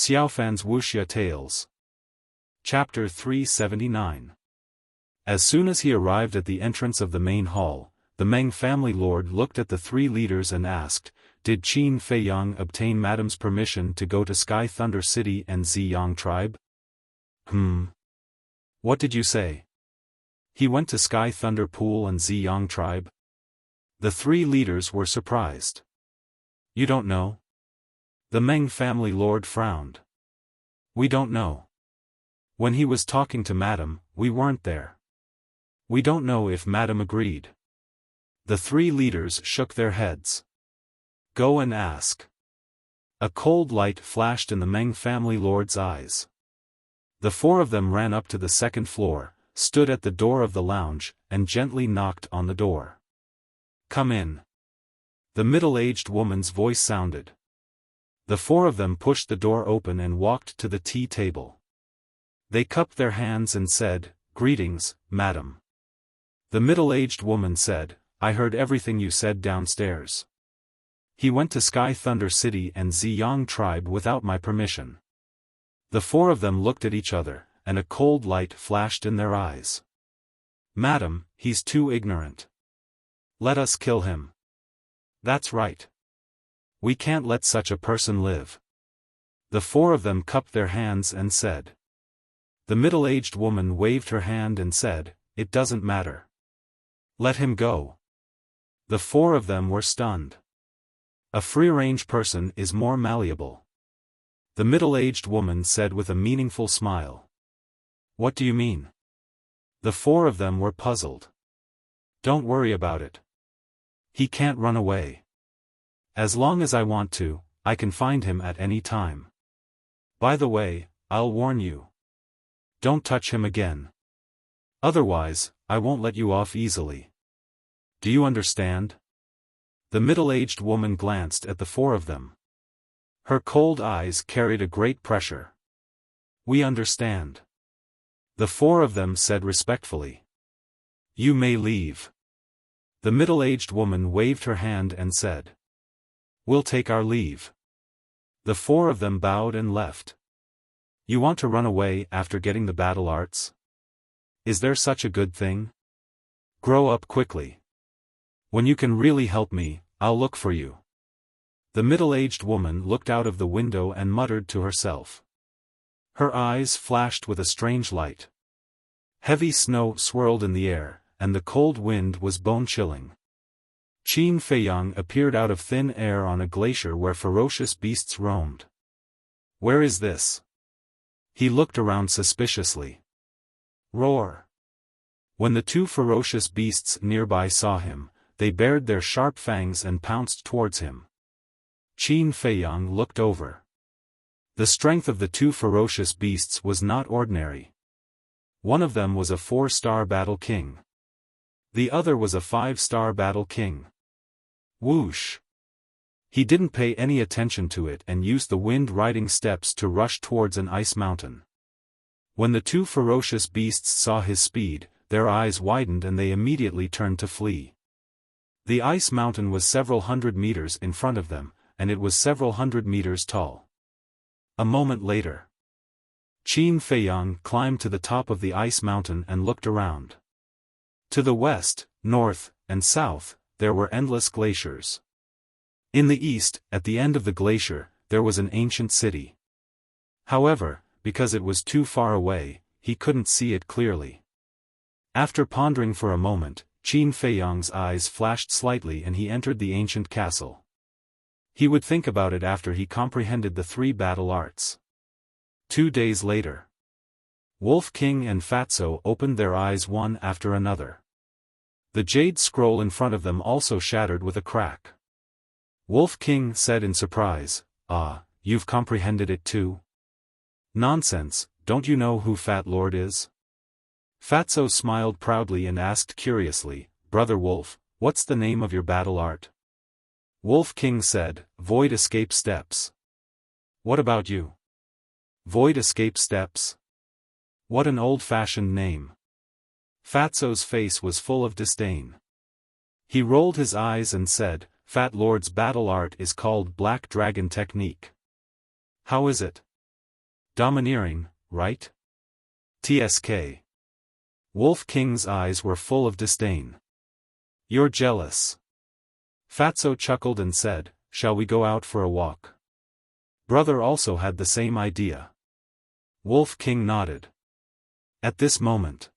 Xiaofan's Wuxia Tales. Chapter 379. As soon as he arrived at the entrance of the main hall, the Meng family lord looked at the three leaders and asked, "Did Qin Feiyang obtain Madam's permission to go to Sky Thunder City and Ziyang tribe?" What did you say? He went to Sky Thunder Pool and Ziyang tribe? The three leaders were surprised. You don't know? The Meng family lord frowned. We don't know. When he was talking to Madam, we weren't there. We don't know if Madam agreed. The three leaders shook their heads. Go and ask. A cold light flashed in the Meng family lord's eyes. The four of them ran up to the second floor, stood at the door of the lounge, and gently knocked on the door. Come in. The middle-aged woman's voice sounded. The four of them pushed the door open and walked to the tea table. They cupped their hands and said, "Greetings, Madam." The middle-aged woman said, "I heard everything you said downstairs. He went to Sky Thunder City and Ziyang tribe without my permission." The four of them looked at each other, and a cold light flashed in their eyes. "Madam, he's too ignorant. Let us kill him." "That's right. We can't let such a person live." The four of them cupped their hands and said. The middle-aged woman waved her hand and said, "It doesn't matter. Let him go." The four of them were stunned. A free-range person is more malleable. The middle-aged woman said with a meaningful smile. What do you mean? The four of them were puzzled. Don't worry about it. He can't run away. As long as I want to, I can find him at any time. By the way, I'll warn you. Don't touch him again. Otherwise, I won't let you off easily. Do you understand? The middle-aged woman glanced at the four of them. Her cold eyes carried a great pressure. We understand. The four of them said respectfully. You may leave. The middle-aged woman waved her hand and said. We'll take our leave. The four of them bowed and left. You want to run away after getting the battle arts? Is there such a good thing? Grow up quickly. When you can really help me, I'll look for you. The middle-aged woman looked out of the window and muttered to herself. Her eyes flashed with a strange light. Heavy snow swirled in the air, and the cold wind was bone-chilling. Qin Feiyang appeared out of thin air on a glacier where ferocious beasts roamed. Where is this? He looked around suspiciously. Roar! When the two ferocious beasts nearby saw him, they bared their sharp fangs and pounced towards him. Qin Feiyang looked over. The strength of the two ferocious beasts was not ordinary. One of them was a 4-star battle king. The other was a 5-star battle king. Whoosh! He didn't pay any attention to it and used the wind-riding steps to rush towards an ice mountain. When the two ferocious beasts saw his speed, their eyes widened and they immediately turned to flee. The ice mountain was several hundred meters in front of them, and it was several hundred meters tall. A moment later, Qin Feiyang climbed to the top of the ice mountain and looked around. To the west, north, and south, there were endless glaciers. In the east, at the end of the glacier, there was an ancient city. However, because it was too far away, he couldn't see it clearly. After pondering for a moment, Qin Feiyang's eyes flashed slightly and he entered the ancient castle. He would think about it after he comprehended the 3 battle arts. 2 days later, Wolf King and Fatso opened their eyes one after another. The jade scroll in front of them also shattered with a crack. Wolf King said in surprise, "Ah, you've comprehended it too?" "Nonsense, don't you know who Fat Lord is?" Fatso smiled proudly and asked curiously, "Brother Wolf, what's the name of your battle art?" Wolf King said, "Void Escape Steps." "What about you?" "Void Escape Steps? What an old-fashioned name." Fatso's face was full of disdain. He rolled his eyes and said, "Fat Lord's battle art is called Black Dragon Technique." "How is it?" Domineering, right? TSK. Wolf King's eyes were full of disdain. You're jealous. Fatso chuckled and said, shall we go out for a walk? Brother also had the same idea. Wolf King nodded. At this moment,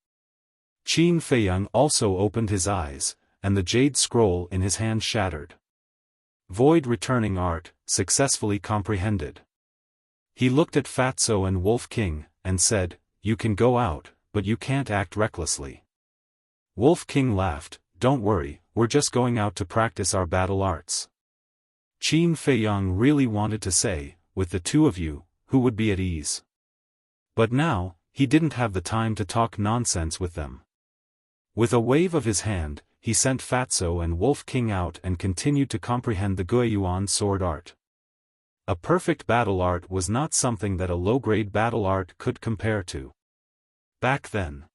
Qin Feiyang also opened his eyes, and the jade scroll in his hand shattered. Void returning art, successfully comprehended. He looked at Fatso and Wolf King, and said, you can go out, but you can't act recklessly. Wolf King laughed, don't worry, we're just going out to practice our battle arts. Qin Feiyang really wanted to say, with the two of you, who would be at ease. But now, he didn't have the time to talk nonsense with them. With a wave of his hand, he sent Fatso and Wolf King out and continued to comprehend the Guiyuan sword art. A perfect battle art was not something that a low-grade battle art could compare to. Back then,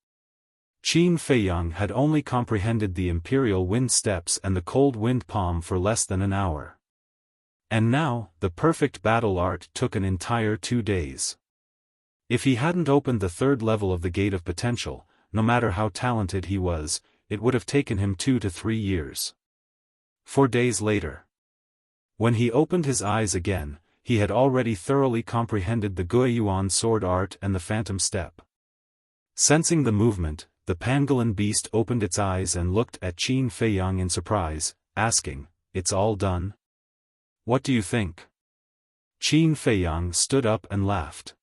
Qin Feiyang had only comprehended the Imperial Wind Steps and the Cold Wind Palm for less than an hour. And now, the perfect battle art took an entire 2 days. If he hadn't opened the third level of the Gate of Potential, no matter how talented he was, it would have taken him 2 to 3 years. 4 days later, when he opened his eyes again, he had already thoroughly comprehended the Guiyuan sword art and the Phantom Step. Sensing the movement, the pangolin beast opened its eyes and looked at Qin Feiyang in surprise, asking, it's all done? What do you think? Qin Feiyang stood up and laughed.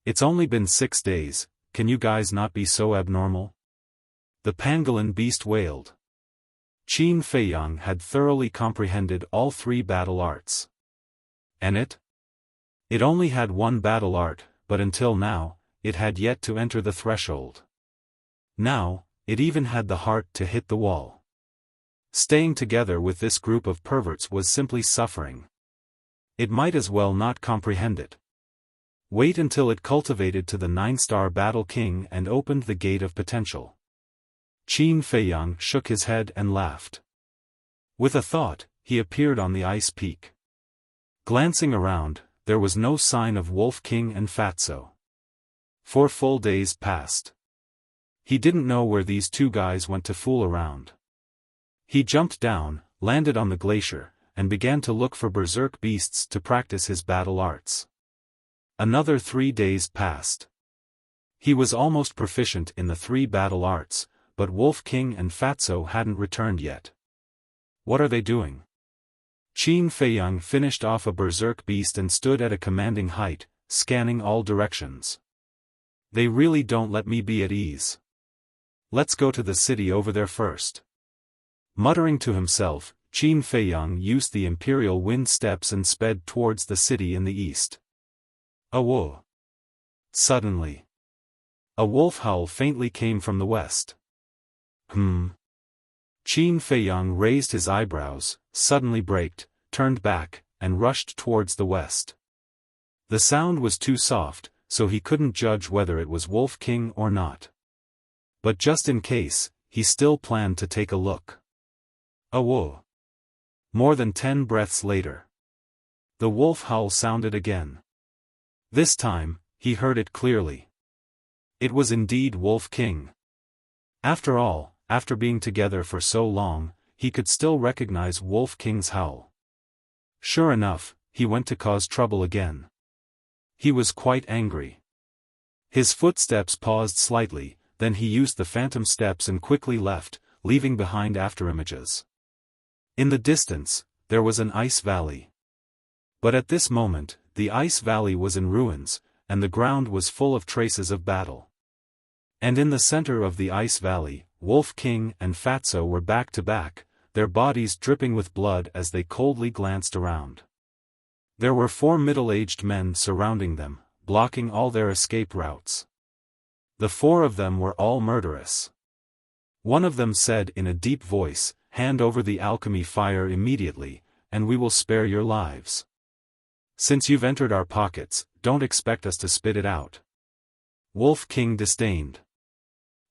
It's only been 6 days, can you guys not be so abnormal? The pangolin beast wailed. Qin Feiyang had thoroughly comprehended all 3 battle arts. And it? It only had 1 battle art, but until now, it had yet to enter the threshold. Now, it even had the heart to hit the wall. Staying together with this group of perverts was simply suffering. It might as well not comprehend it. Wait until it cultivated to the 9-star Battle King and opened the Gate of Potential. Qin Feiyang shook his head and laughed. With a thought, he appeared on the ice peak. Glancing around, there was no sign of Wolf King and Fatso. 4 full days passed. He didn't know where these 2 guys went to fool around. He jumped down, landed on the glacier, and began to look for berserk beasts to practice his battle arts. Another 3 days passed. He was almost proficient in the 3 battle arts, but Wolf King and Fatso hadn't returned yet. What are they doing? Qin Feiyang finished off a berserk beast and stood at a commanding height, scanning all directions. They really don't let me be at ease. Let's go to the city over there first. Muttering to himself, Qin Feiyang used the Imperial Wind Steps and sped towards the city in the east. Whoa! Suddenly, a wolf howl faintly came from the west. Qin Feiyang raised his eyebrows, suddenly braked, turned back, and rushed towards the west. The sound was too soft, so he couldn't judge whether it was Wolf King or not. But just in case, he still planned to take a look. Whoa! More than 10 breaths later, the wolf howl sounded again. This time, he heard it clearly. It was indeed Wolf King. After all, after being together for so long, he could still recognize Wolf King's howl. Sure enough, he went to cause trouble again. He was quite angry. His footsteps paused slightly, then he used the Phantom Steps and quickly left, leaving behind afterimages. In the distance, there was an ice valley. But at this moment, the ice valley was in ruins, and the ground was full of traces of battle. And in the center of the ice valley, Wolf King and Fatso were back to back, their bodies dripping with blood as they coldly glanced around. There were 4 middle-aged men surrounding them, blocking all their escape routes. The 4 of them were all murderous. One of them said in a deep voice, "Hand over the alchemy fire immediately, and we will spare your lives. Since you've entered our pockets, don't expect us to spit it out." Wolf King disdained.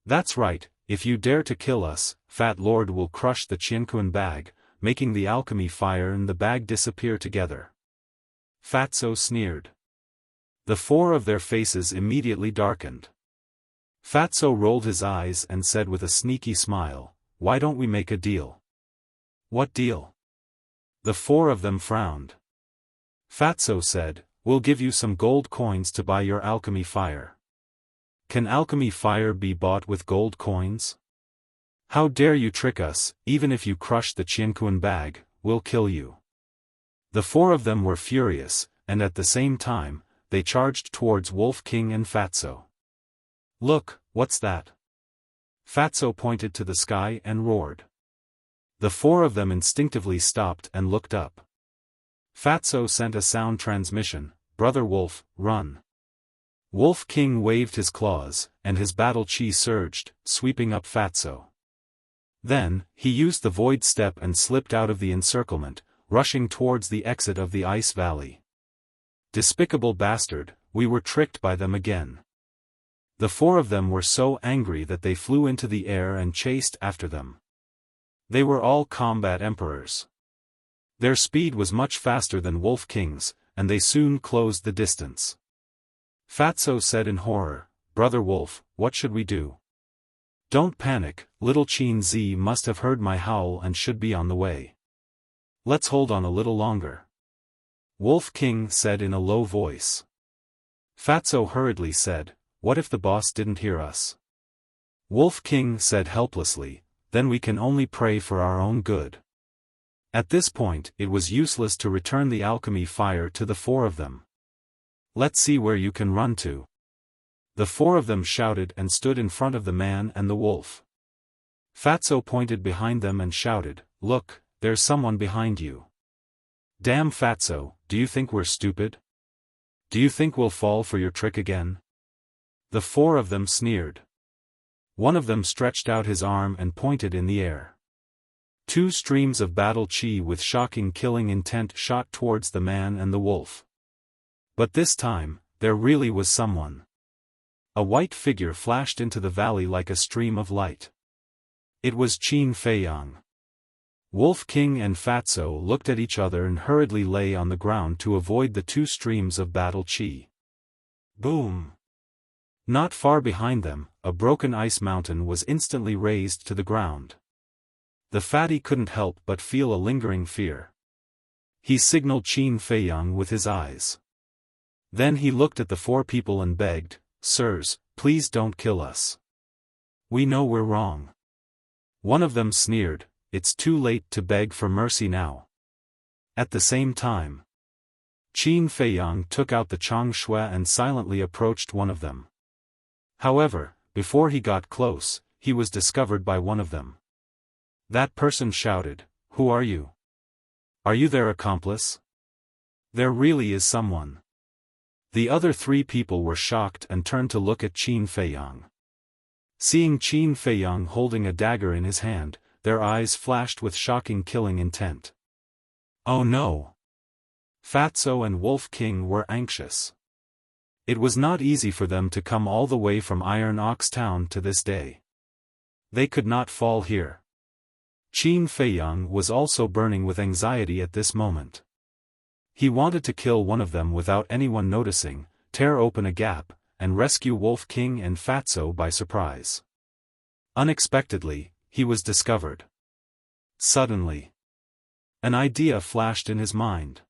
"That's right, if you dare to kill us, Fat Lord will crush the Qianquan bag, making the alchemy fire and the bag disappear together." Fatso sneered. The four of their faces immediately darkened. Fatso rolled his eyes and said with a sneaky smile, "Why don't we make a deal?" "What deal?" The four of them frowned. Fatso said, "We'll give you some gold coins to buy your alchemy fire." "Can alchemy fire be bought with gold coins? How dare you trick us? Even if you crush the Qianquan bag, we'll kill you." The four of them were furious, and at the same time, they charged towards Wolf King and Fatso. "Look, what's that?" Fatso pointed to the sky and roared. The four of them instinctively stopped and looked up. Fatso sent a sound transmission, "Brother Wolf, run." Wolf King waved his claws, and his battle chi surged, sweeping up Fatso. Then, he used the void step and slipped out of the encirclement, rushing towards the exit of the ice valley. Despicable bastard, we were tricked by them again. The four of them were so angry that they flew into the air and chased after them. They were all combat emperors. Their speed was much faster than Wolf King's, and they soon closed the distance. Fatso said in horror, "Brother Wolf, what should we do?" "Don't panic, little Qin Zi must have heard my howl and should be on the way. Let's hold on a little longer," Wolf King said in a low voice. Fatso hurriedly said, "What if the boss didn't hear us?" Wolf King said helplessly, "Then we can only pray for our own good." At this point, it was useless to return the alchemy fire to the four of them. "Let's see where you can run to." The four of them shouted and stood in front of the man and the wolf. Fatso pointed behind them and shouted, "Look, there's someone behind you." "Damn Fatso, do you think we're stupid? Do you think we'll fall for your trick again?" The four of them sneered. One of them stretched out his arm and pointed in the air. Two streams of battle chi with shocking killing intent shot towards the man and the wolf. But this time, there really was someone. A white figure flashed into the valley like a stream of light. It was Qin Feiyang. Wolf King and Fatso looked at each other and hurriedly lay on the ground to avoid the two streams of battle chi. Boom! Not far behind them, a broken ice mountain was instantly razed to the ground. The fatty couldn't help but feel a lingering fear. He signaled Qin Feiyang with his eyes. Then he looked at the four people and begged, "Sirs, please don't kill us. We know we're wrong." One of them sneered, "It's too late to beg for mercy now." At the same time, Qin Feiyang took out the Chang Shui and silently approached one of them. However, before he got close, he was discovered by one of them. That person shouted, "Who are you? Are you their accomplice? There really is someone." The other three people were shocked and turned to look at Qin Feiyang. Seeing Qin Feiyang holding a dagger in his hand, their eyes flashed with shocking killing intent. Oh no! Fatso and Wolf King were anxious. It was not easy for them to come all the way from Iron Ox Town to this day. They could not fall here. Qin Feiyang was also burning with anxiety at this moment. He wanted to kill one of them without anyone noticing, tear open a gap, and rescue Wolf King and Fatso by surprise. Unexpectedly, he was discovered. Suddenly, an idea flashed in his mind.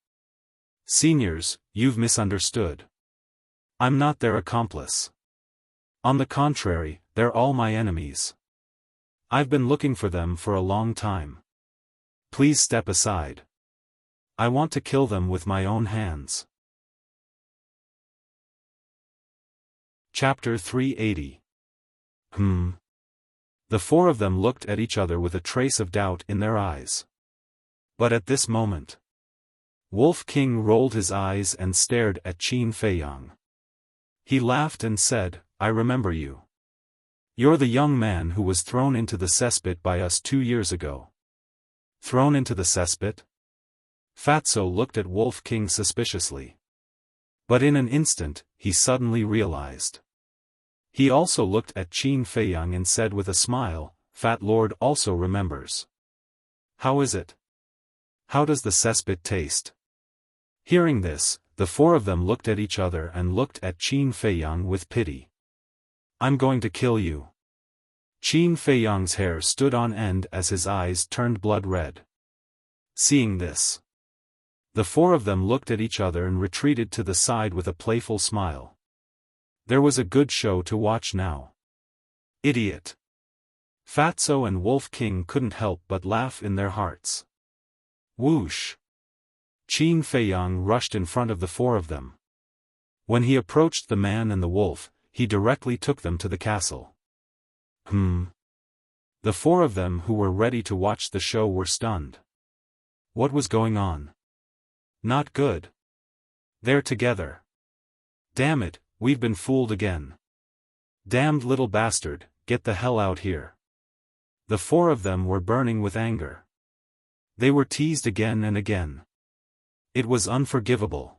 "Seniors, you've misunderstood. I'm not their accomplice. On the contrary, they're all my enemies. I've been looking for them for a long time. Please step aside. I want to kill them with my own hands." Chapter 380. The four of them looked at each other with a trace of doubt in their eyes. But at this moment, Wolf King rolled his eyes and stared at Qin Feiyang. He laughed and said, "I remember you. You're the young man who was thrown into the cesspit by us 2 years ago." "Thrown into the cesspit?" Fatso looked at Wolf King suspiciously. But in an instant, he suddenly realized. He also looked at Qin Feiyang and said with a smile, "Fat Lord also remembers. How is it? How does the cesspit taste?" Hearing this, The four of them looked at each other and looked at Qin Feiyang with pity. I'm going to kill you. Qin Feiyang's hair stood on end as his eyes turned blood red. Seeing this, the four of them looked at each other and retreated to the side with a playful smile. There was a good show to watch now. Idiot! Fatso and Wolf King couldn't help but laugh in their hearts. Whoosh! Qin Feiyang rushed in front of the four of them. When he approached the man and the wolf, he directly took them to the castle. The four of them who were ready to watch the show were stunned. What was going on? Not good. They're together. Damn it, we've been fooled again. Damned little bastard, get the hell out here. The four of them were burning with anger. They were teased again and again. It was unforgivable.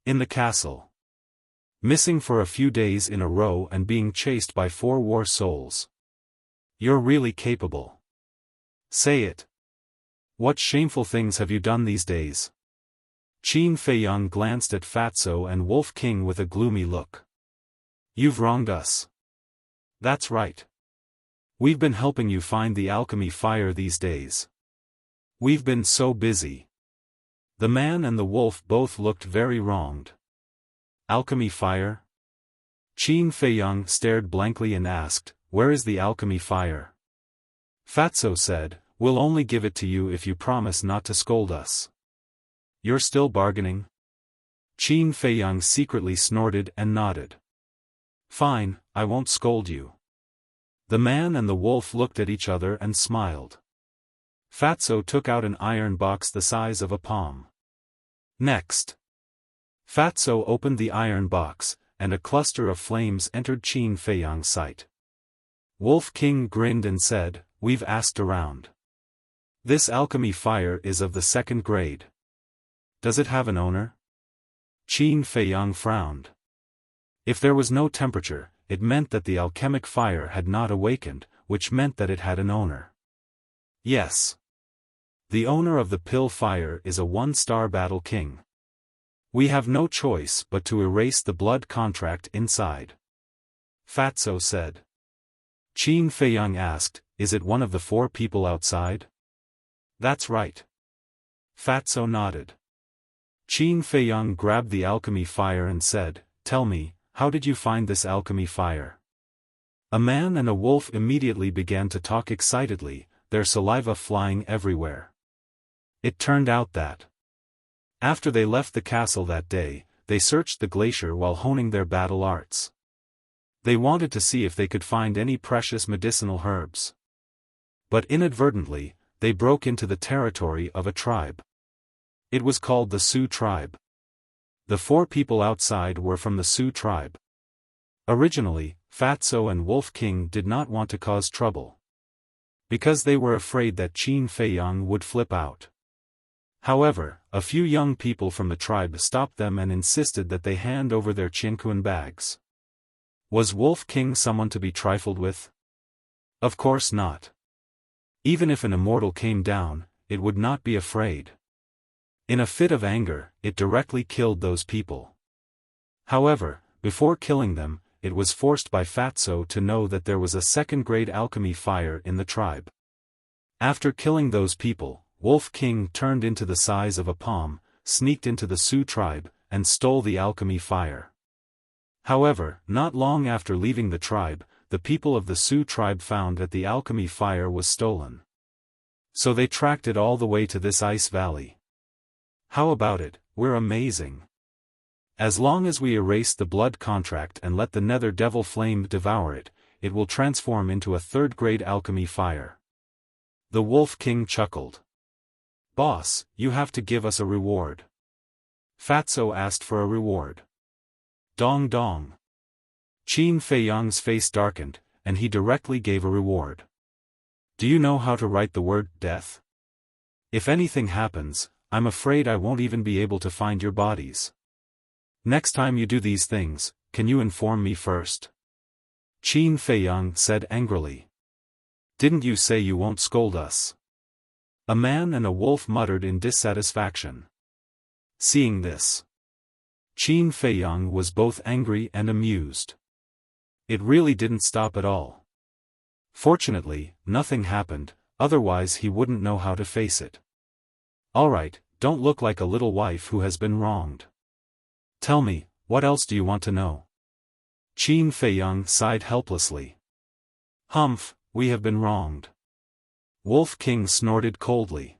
In the castle. Missing for a few days in a row and being chased by four war souls. You're really capable. Say it. What shameful things have you done these days? Qin Feiyang glanced at Fatso and Wolf King with a gloomy look. You've wronged us. That's right. We've been helping you find the alchemy fire these days. We've been so busy. The man and the wolf both looked very wronged. Alchemy fire? Qin Feiyang stared blankly and asked, where is the alchemy fire? Fatso said, we'll only give it to you if you promise not to scold us. You're still bargaining? Qin Feiyang secretly snorted and nodded. Fine, I won't scold you. The man and the wolf looked at each other and smiled. Fatso took out an iron box the size of a palm. Next. Fatso opened the iron box, and a cluster of flames entered Qin Feiyang's sight. Wolf King grinned and said, we've asked around. This alchemy fire is of the 2nd grade. Does it have an owner? Qin Feiyang frowned. If there was no temperature, it meant that the alchemic fire had not awakened, which meant that it had an owner. Yes. The owner of the pill fire is a 1-star battle king. We have no choice but to erase the blood contract inside. Fatso said. Qin Feiyang asked, is it one of the 4 people outside? That's right. Fatso nodded. Qin Feiyang grabbed the alchemy fire and said, tell me, how did you find this alchemy fire? A man and a wolf immediately began to talk excitedly, their saliva flying everywhere. It turned out that after they left the castle that day, they searched the glacier while honing their battle arts. They wanted to see if they could find any precious medicinal herbs. But inadvertently, they broke into the territory of a tribe. It was called the Sioux tribe. The 4 people outside were from the Sioux tribe. Originally, Fatso and Wolf King did not want to cause trouble, because they were afraid that Qin Feiyang would flip out. However, a few young people from the tribe stopped them and insisted that they hand over their Qinquan bags. Was Wolf King someone to be trifled with? Of course not. Even if an immortal came down, it would not be afraid. In a fit of anger, it directly killed those people. However, before killing them, it was forced by Fatso to know that there was a 2nd-grade alchemy fire in the tribe. After killing those people, Wolf King turned into the size of a palm, sneaked into the Sioux tribe, and stole the alchemy fire. However, not long after leaving the tribe, the people of the Sioux tribe found that the alchemy fire was stolen. So they tracked it all the way to this ice valley. How about it? We're amazing. As long as we erase the blood contract and let the nether devil flame devour it, it will transform into a 3rd-grade alchemy fire. The Wolf King chuckled. Boss, you have to give us a reward. Fatso asked for a reward. Dong dong. Qin Feiyang's face darkened, and he directly gave a reward. Do you know how to write the word death? If anything happens, I'm afraid I won't even be able to find your bodies. Next time you do these things, can you inform me first? Qin Feiyang said angrily. Didn't you say you won't scold us? A man and a wolf muttered in dissatisfaction. Seeing this, Qin Feiyang was both angry and amused. It really didn't stop at all. Fortunately, nothing happened, otherwise he wouldn't know how to face it. Alright, don't look like a little wife who has been wronged. Tell me, what else do you want to know? Qin Feiyang sighed helplessly. Humph, we have been wronged. Wolf King snorted coldly.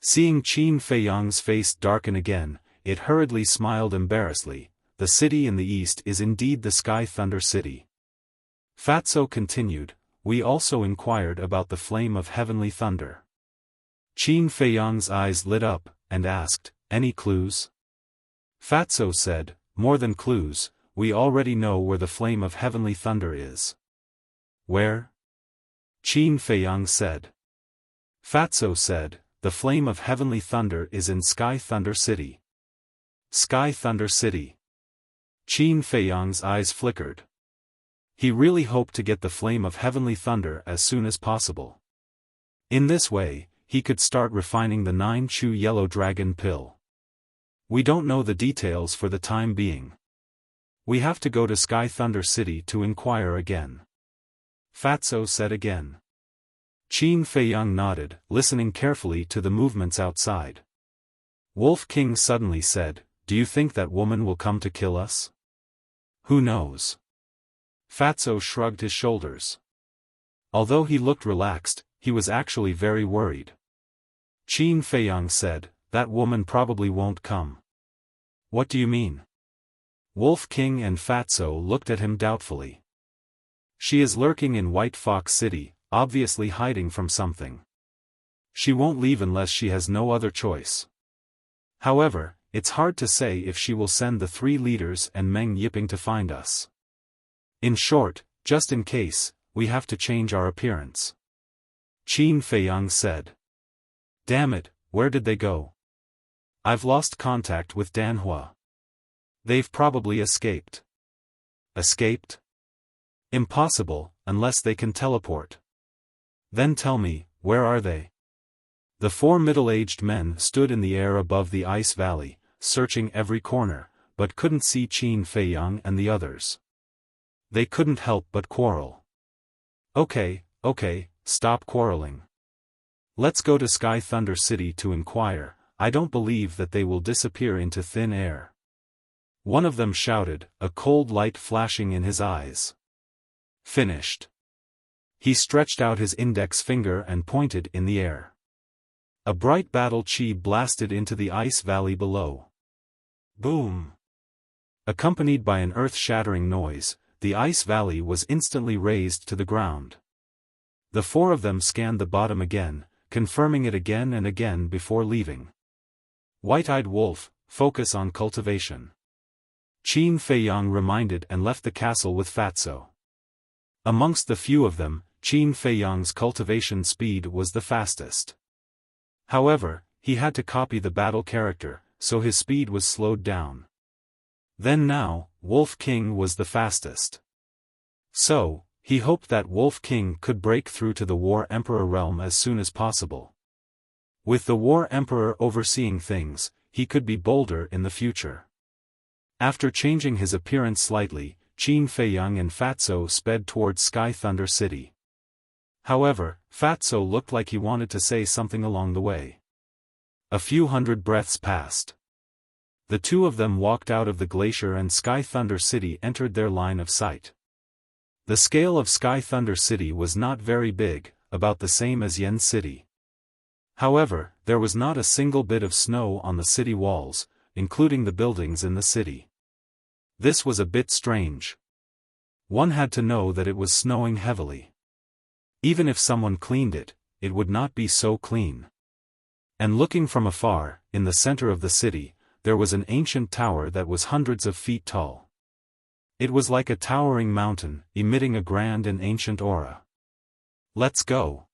Seeing Qin Feiyang's face darken again, it hurriedly smiled embarrassedly. The city in the east is indeed the Sky Thunder City. Fatso continued, we also inquired about the flame of heavenly thunder. Qin Feiyang's eyes lit up, and asked, any clues? Fatso said, more than clues, we already know where the flame of heavenly thunder is. Where? Qin Feiyang said. Fatso said, the flame of heavenly thunder is in Sky Thunder City. Sky Thunder City. Qin Feiyang's eyes flickered. He really hoped to get the flame of heavenly thunder as soon as possible. In this way, he could start refining the 9-chew yellow dragon pill. We don't know the details for the time being. We have to go to Sky Thunder City to inquire again. Fatso said again. Qin Feiyang nodded, listening carefully to the movements outside. Wolf King suddenly said, do you think that woman will come to kill us? Who knows? Fatso shrugged his shoulders. Although he looked relaxed, he was actually very worried. Qin Feiyang said, that woman probably won't come. What do you mean? Wolf King and Fatso looked at him doubtfully. She is lurking in White Fox City, obviously hiding from something. She won't leave unless she has no other choice. However, it's hard to say if she will send the 3 leaders and Meng Yiping to find us. In short, just in case, we have to change our appearance. Qin Feiyang said. Damn it, where did they go? I've lost contact with Danhua. They've probably escaped. Escaped? Impossible, unless they can teleport. Then tell me, where are they? The 4 middle-aged men stood in the air above the ice valley, searching every corner, but couldn't see Qin Feiyang and the others. They couldn't help but quarrel. Okay, stop quarreling. Let's go to Sky Thunder City to inquire. I don't believe that they will disappear into thin air. One of them shouted, a cold light flashing in his eyes. Finished. He stretched out his index finger and pointed in the air. A bright battle chi blasted into the ice valley below. Boom! Accompanied by an earth-shattering noise, the ice valley was instantly razed to the ground. The 4 of them scanned the bottom again, confirming it again and again before leaving. White-eyed wolf, focus on cultivation. Qin Feiyang reminded and left the castle with Fatso. Amongst the few of them, Qin Feiyang's cultivation speed was the fastest. However, he had to copy the battle character, so his speed was slowed down. Then now, Wolf King was the fastest. So, he hoped that Wolf King could break through to the War Emperor realm as soon as possible. With the War Emperor overseeing things, he could be bolder in the future. After changing his appearance slightly, Qin Feiyang and Fatso sped towards Sky Thunder City. However, Fatso looked like he wanted to say something along the way. A few hundred breaths passed. The 2 of them walked out of the glacier and Sky Thunder City entered their line of sight. The scale of Sky Thunder City was not very big, about the same as Yen City. However, there was not a single bit of snow on the city walls, including the buildings in the city. This was a bit strange. One had to know that it was snowing heavily. Even if someone cleaned it, it would not be so clean. And looking from afar, in the center of the city, there was an ancient tower that was hundreds of feet tall. It was like a towering mountain, emitting a grand and ancient aura. Let's go.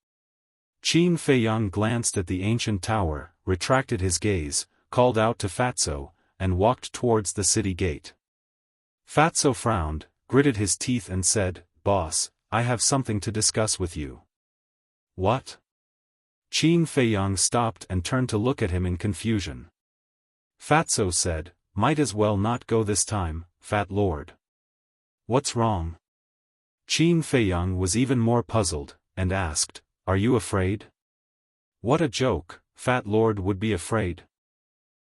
Qin Feiyang glanced at the ancient tower, retracted his gaze, called out to Fatso, and walked towards the city gate. Fatso frowned, gritted his teeth and said, Boss, I have something to discuss with you. What? Qin Feiyang stopped and turned to look at him in confusion. Fatso said, might as well not go this time, Fat Lord. What's wrong? Qin Feiyang was even more puzzled, and asked, Are you afraid? What a joke, Fat Lord would be afraid.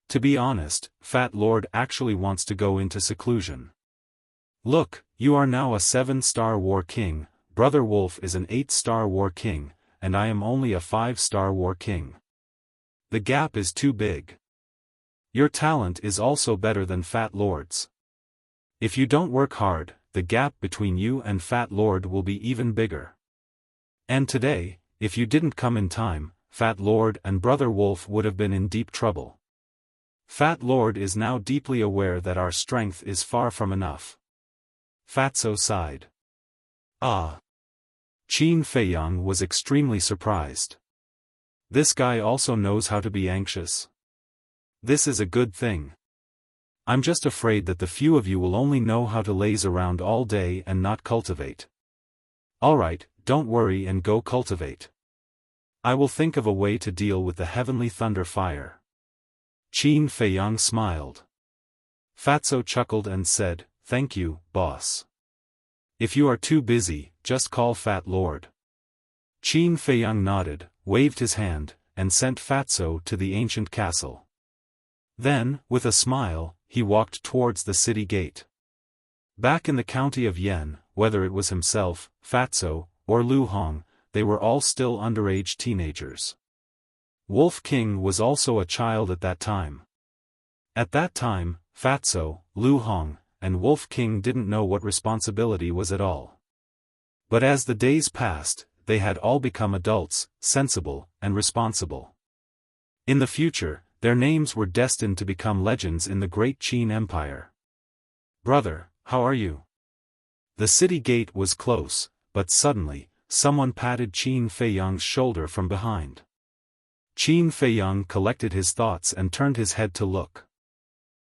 To be honest, Fat Lord actually wants to go into seclusion. Look, you are now a 7-star war king, Brother Wolf is an 8-star war king, and I am only a 5-star war king. The gap is too big. Your talent is also better than Fat Lord's. If you don't work hard, the gap between you and Fat Lord will be even bigger. And today, if you didn't come in time, Fat Lord and Brother Wolf would have been in deep trouble. Fat Lord is now deeply aware that our strength is far from enough. Fatso sighed. Ah. Qin Feiyang was extremely surprised. This guy also knows how to be anxious. This is a good thing. I'm just afraid that the few of you will only know how to laze around all day and not cultivate. Alright, don't worry and go cultivate. I will think of a way to deal with the heavenly thunder fire. Qin Feiyang smiled. Fatso chuckled and said, Thank you, boss. If you are too busy, just call Fat Lord. Qin Feiyang nodded, waved his hand, and sent Fatso to the ancient castle. Then, with a smile, he walked towards the city gate. Back in the county of Yan, whether it was himself, Fatso, or Lu Hong, they were all still underage teenagers. Wolf King was also a child at that time. At that time, Fatso, Lu Hong, and Wolf King didn't know what responsibility was at all. But as the days passed, they had all become adults, sensible, and responsible. In the future, their names were destined to become legends in the great Qin Empire. Brother, how are you? The city gate was close, but suddenly, someone patted Qin Feiyang's shoulder from behind. Qin Feiyang collected his thoughts and turned his head to look.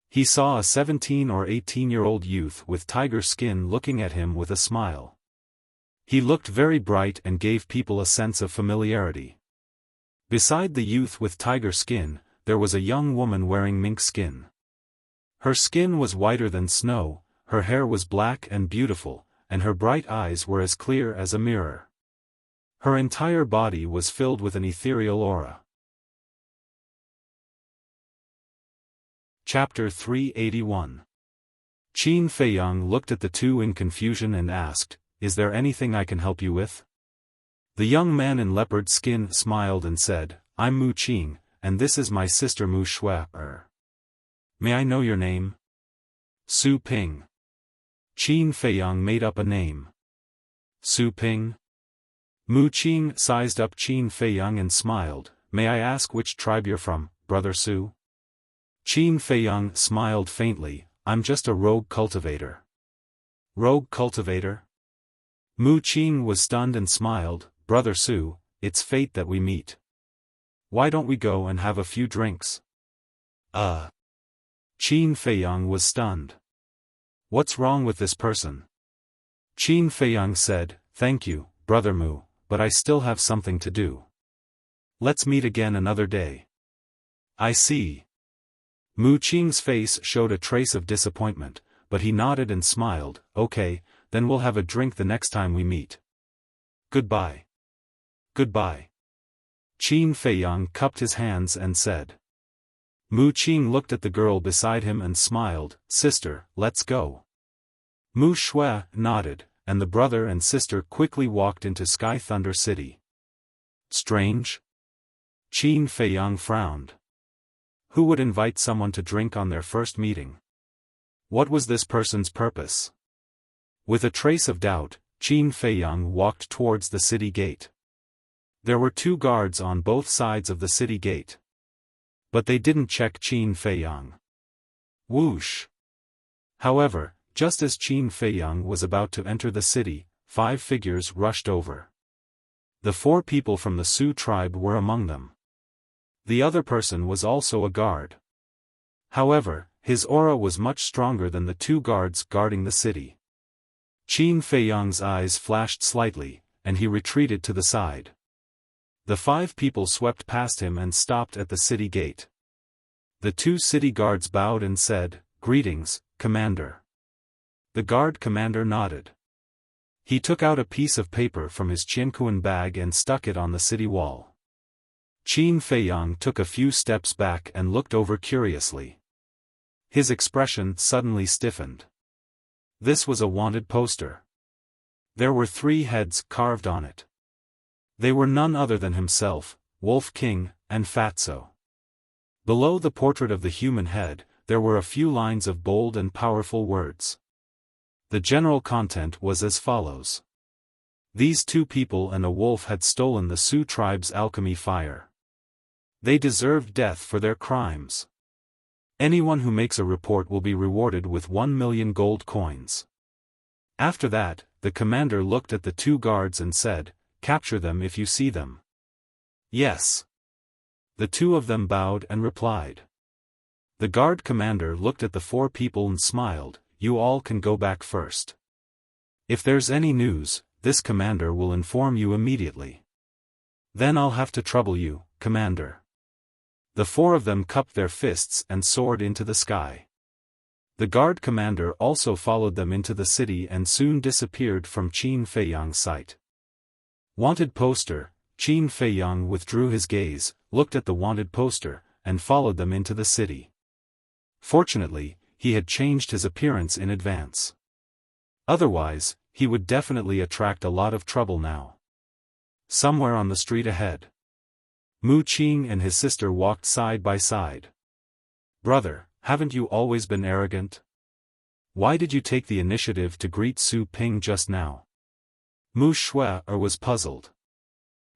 He saw a 17 or 18-year-old youth with tiger skin looking at him with a smile. He looked very bright and gave people a sense of familiarity. Beside the youth with tiger skin, there was a young woman wearing mink skin. Her skin was whiter than snow, her hair was black and beautiful, and her bright eyes were as clear as a mirror. Her entire body was filled with an ethereal aura. Chapter 381. Qin Feiyang looked at the two in confusion and asked, Is there anything I can help you with? The young man in leopard skin smiled and said, I'm Mu Qing, and this is my sister Mu Shui. May I know your name? Su Ping. Qin Feiyang made up a name. Su Ping? Mu Qing sized up Qin Feiyang and smiled, May I ask which tribe you're from, Brother Su? Qin Feiyang smiled faintly, I'm just a rogue cultivator. Rogue cultivator? Mu Qing was stunned and smiled, Brother Su, it's fate that we meet. Why don't we go and have a few drinks? Qin Feiyang was stunned. What's wrong with this person? Qin Feiyang said, Thank you, Brother Mu, but I still have something to do. Let's meet again another day. I see. Mu Qing's face showed a trace of disappointment, but he nodded and smiled, Okay, then we'll have a drink the next time we meet. Goodbye. Goodbye. Qin Feiyang cupped his hands and said. Mu Qing looked at the girl beside him and smiled, Sister, let's go. Mu Shui nodded, and the brother and sister quickly walked into Sky Thunder City. Strange? Qin Feiyang frowned. Who would invite someone to drink on their first meeting? What was this person's purpose? With a trace of doubt, Qin Feiyang walked towards the city gate. There were 2 guards on both sides of the city gate. But they didn't check Qin Feiyang. Whoosh! However, just as Qin Feiyang was about to enter the city, 5 figures rushed over. The 4 people from the Su tribe were among them. The other person was also a guard. However, his aura was much stronger than the 2 guards guarding the city. Qin Feiyang's eyes flashed slightly, and he retreated to the side. The 5 people swept past him and stopped at the city gate. The 2 city guards bowed and said, "Greetings, Commander." The guard commander nodded. He took out a piece of paper from his Qianquan bag and stuck it on the city wall. Qin Feiyang took a few steps back and looked over curiously. His expression suddenly stiffened. This was a wanted poster. There were 3 heads carved on it. They were none other than himself, Wolf King, and Fatso. Below the portrait of the human head, there were a few lines of bold and powerful words. The general content was as follows. These 2 people and a wolf had stolen the Sioux tribe's alchemy fire. They deserved death for their crimes. Anyone who makes a report will be rewarded with 1 million gold coins. After that, the commander looked at the 2 guards and said, "Capture them if you see them." "Yes." The 2 of them bowed and replied. The guard commander looked at the 4 people and smiled, "You all can go back first. If there's any news, this commander will inform you immediately. Then I'll have to trouble you, Commander." The 4 of them cupped their fists and soared into the sky. The guard commander also followed them into the city and soon disappeared from Qin Feiyang's sight. Wanted poster. Qin Feiyang withdrew his gaze, looked at the wanted poster, and followed them into the city. Fortunately, he had changed his appearance in advance. Otherwise, he would definitely attract a lot of trouble now. Somewhere on the street ahead, Mu Qing and his sister walked side by side. "Brother, haven't you always been arrogant? Why did you take the initiative to greet Su Ping just now?" Mu Shui was puzzled.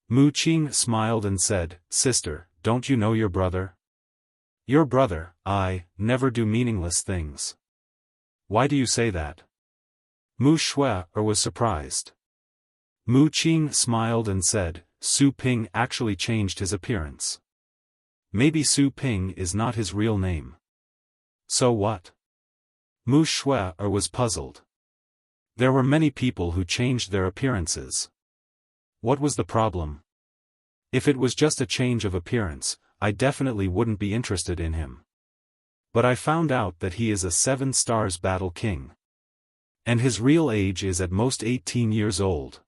Mu Qing smiled and said, "Sister, don't you know your brother? Your brother, I, never do meaningless things." "Why do you say that?" Mu Shui was surprised. Mu Qing smiled and said, "Su Ping actually changed his appearance. Maybe Su Ping is not his real name." "So what?" Mu Shui was puzzled. There were many people who changed their appearances. What was the problem? If it was just a change of appearance, I definitely wouldn't be interested in him. But I found out that he is a 7 stars battle king. And his real age is at most 18 years old.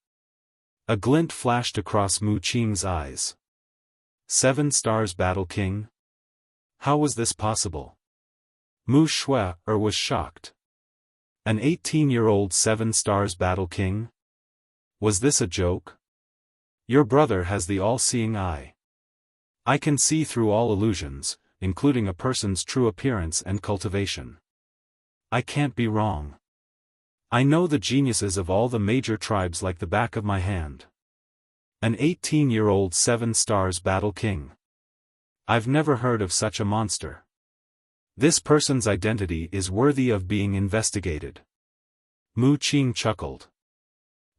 A glint flashed across Mu Qing's eyes. 7 stars battle king? How was this possible? Mu Shui was shocked. An 18-year-old 7 stars battle king? Was this a joke? Your brother has the all-seeing eye. I can see through all illusions, including a person's true appearance and cultivation. I can't be wrong. I know the geniuses of all the major tribes like the back of my hand. An 18-year-old 7 stars battle king. I've never heard of such a monster. This person's identity is worthy of being investigated. Mu Qing chuckled.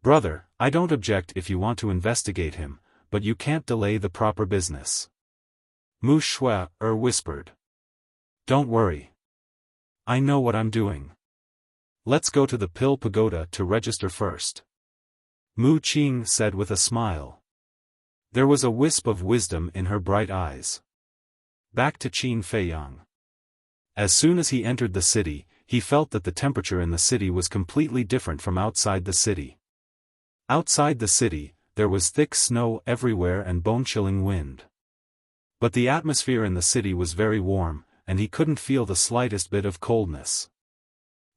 Brother, I don't object if you want to investigate him, but you can't delay the proper business. Mu Shui whispered. Don't worry. I know what I'm doing. Let's go to the Pill Pagoda to register first. Mu Qing said with a smile. There was a wisp of wisdom in her bright eyes. Back to Qin Feiyang. As soon as he entered the city, he felt that the temperature in the city was completely different from outside the city. Outside the city, there was thick snow everywhere and bone-chilling wind. But the atmosphere in the city was very warm, and he couldn't feel the slightest bit of coldness.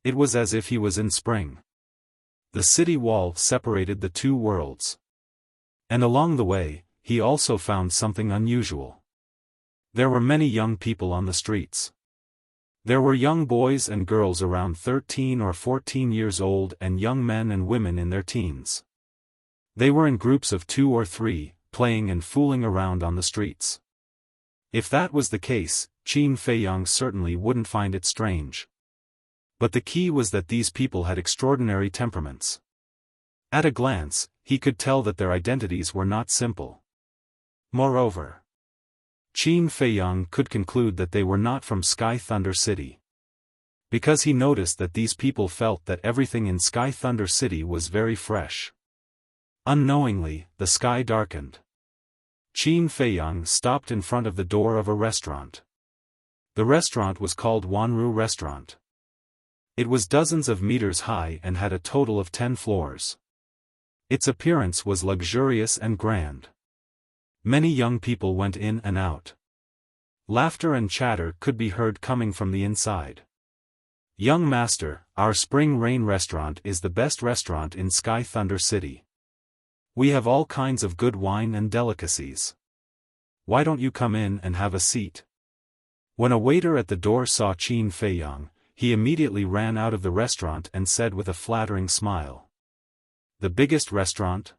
It was as if he was in spring. The city wall separated the 2 worlds. And along the way, he also found something unusual. There were many young people on the streets. There were young boys and girls around 13 or 14 years old and young men and women in their teens. They were in groups of 2 or 3, playing and fooling around on the streets. If that was the case, Qin Feiyang certainly wouldn't find it strange. But the key was that these people had extraordinary temperaments. At a glance, he could tell that their identities were not simple. Moreover, Qin Feiyang could conclude that they were not from Sky Thunder City. Because he noticed that these people felt that everything in Sky Thunder City was very fresh. Unknowingly, the sky darkened. Qin Feiyang stopped in front of the door of a restaurant. The restaurant was called Wanru Restaurant. It was dozens of meters high and had a total of 10 floors. Its appearance was luxurious and grand. Many young people went in and out. Laughter and chatter could be heard coming from the inside. "Young master, our Spring Rain restaurant is the best restaurant in Sky Thunder City. We have all kinds of good wine and delicacies. Why don't you come in and have a seat?" When a waiter at the door saw Qin Feiyang, he immediately ran out of the restaurant and said with a flattering smile, "The biggest restaurant?"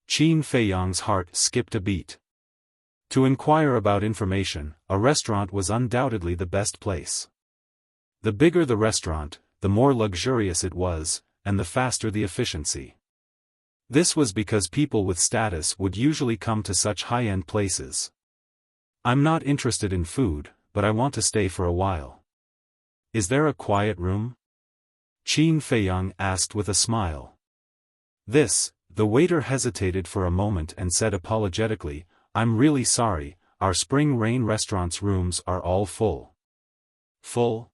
Qin Feiyang's heart skipped a beat. To inquire about information, a restaurant was undoubtedly the best place. The bigger the restaurant, the more luxurious it was, and the faster the efficiency. This was because people with status would usually come to such high-end places. "I'm not interested in food, but I want to stay for a while. Is there a quiet room?" Qin Feiyang asked with a smile. The waiter hesitated for a moment and said apologetically, "I'm really sorry, our Spring Rain restaurant's rooms are all full." Full?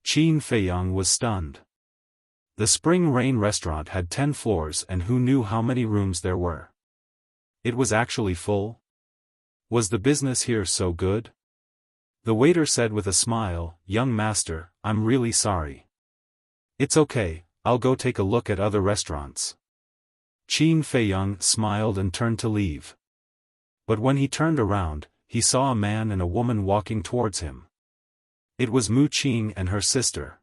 Qin Feiyang was stunned. The Spring Rain restaurant had 10 floors and who knew how many rooms there were? It was actually full? Was the business here so good? The waiter said with a smile, "Young master, I'm really sorry. It's okay, I'll go take a look at other restaurants." Qin Feiyang smiled and turned to leave. But when he turned around, he saw a man and a woman walking towards him. It was Mu Qing and her sister.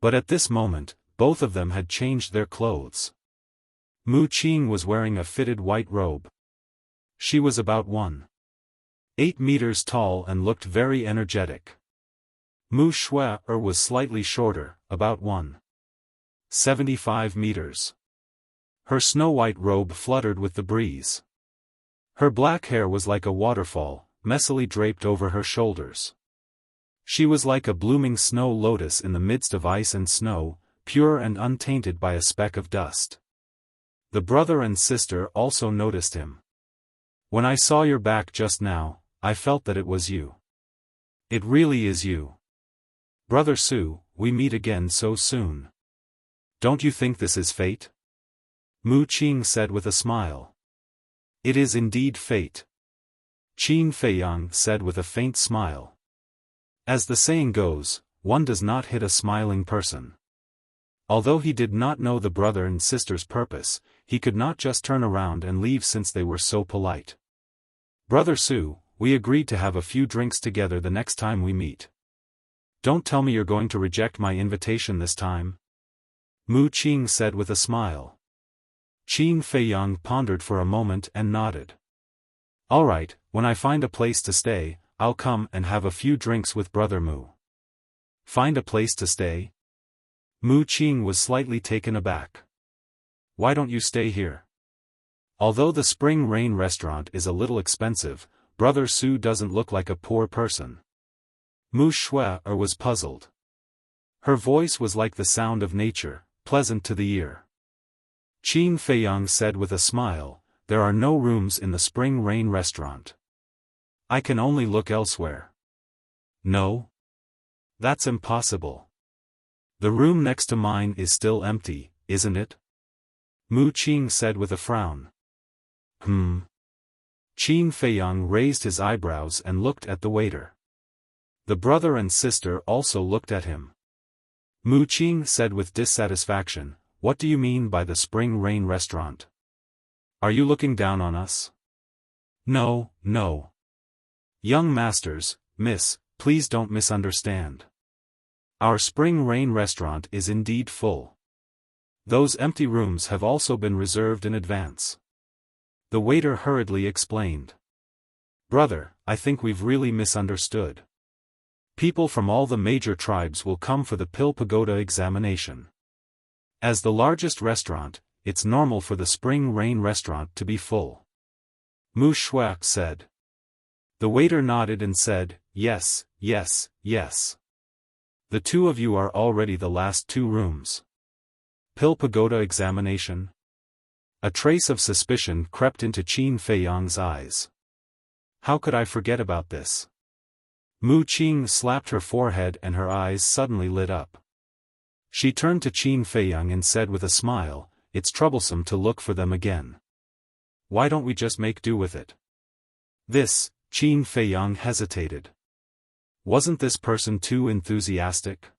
But at this moment, both of them had changed their clothes. Mu Qing was wearing a fitted white robe. She was about 1.8 meters tall and looked very energetic. Mu Shui was slightly shorter, about 1.75 meters. Her snow-white robe fluttered with the breeze. Her black hair was like a waterfall, messily draped over her shoulders. She was like a blooming snow lotus in the midst of ice and snow, pure and untainted by a speck of dust. The brother and sister also noticed him. "When I saw your back just now, I felt that it was you. It really is you. Brother Su, we meet again so soon. Don't you think this is fate?" Mu Qing said with a smile. "It is indeed fate." Qin Feiyang said with a faint smile. As the saying goes, one does not hit a smiling person. Although he did not know the brother and sister's purpose, he could not just turn around and leave since they were so polite. "Brother Su, we agreed to have a few drinks together the next time we meet. Don't tell me you're going to reject my invitation this time?" Mu Qing said with a smile. Qin Feiyang pondered for a moment and nodded. "All right, when I find a place to stay, I'll come and have a few drinks with Brother Mu." "Find a place to stay?" Mu Qing was slightly taken aback. "Why don't you stay here?" Although the Spring Rain restaurant is a little expensive, Brother Su doesn't look like a poor person. Mu Shui was puzzled. Her voice was like the sound of nature, pleasant to the ear. Qin Feiyang said with a smile, "There are no rooms in the Spring Rain restaurant. I can only look elsewhere." "No? That's impossible. The room next to mine is still empty, isn't it?" Mu Qing said with a frown. Qin Feiyang raised his eyebrows and looked at the waiter. The brother and sister also looked at him. Mu Qing said with dissatisfaction, "What do you mean by the Spring Rain restaurant? Are you looking down on us?" "No, no. Young masters, miss, please don't misunderstand. Our Spring Rain restaurant is indeed full. Those empty rooms have also been reserved in advance." The waiter hurriedly explained. "Brother, I think we've really misunderstood. People from all the major tribes will come for the Pill Pagoda examination. As the largest restaurant, it's normal for the Spring Rain restaurant to be full." Mu Shui said. The waiter nodded and said, "Yes, yes, yes. The two of you are already the last 2 rooms. Pill Pagoda examination?" A trace of suspicion crept into Qin Feiyang's eyes. How could I forget about this? Mu Qing slapped her forehead and her eyes suddenly lit up. She turned to Qin Feiyang and said with a smile, "It's troublesome to look for them again. Why don't we just make do with it?" This, Qin Feiyang hesitated. Wasn't this person too enthusiastic?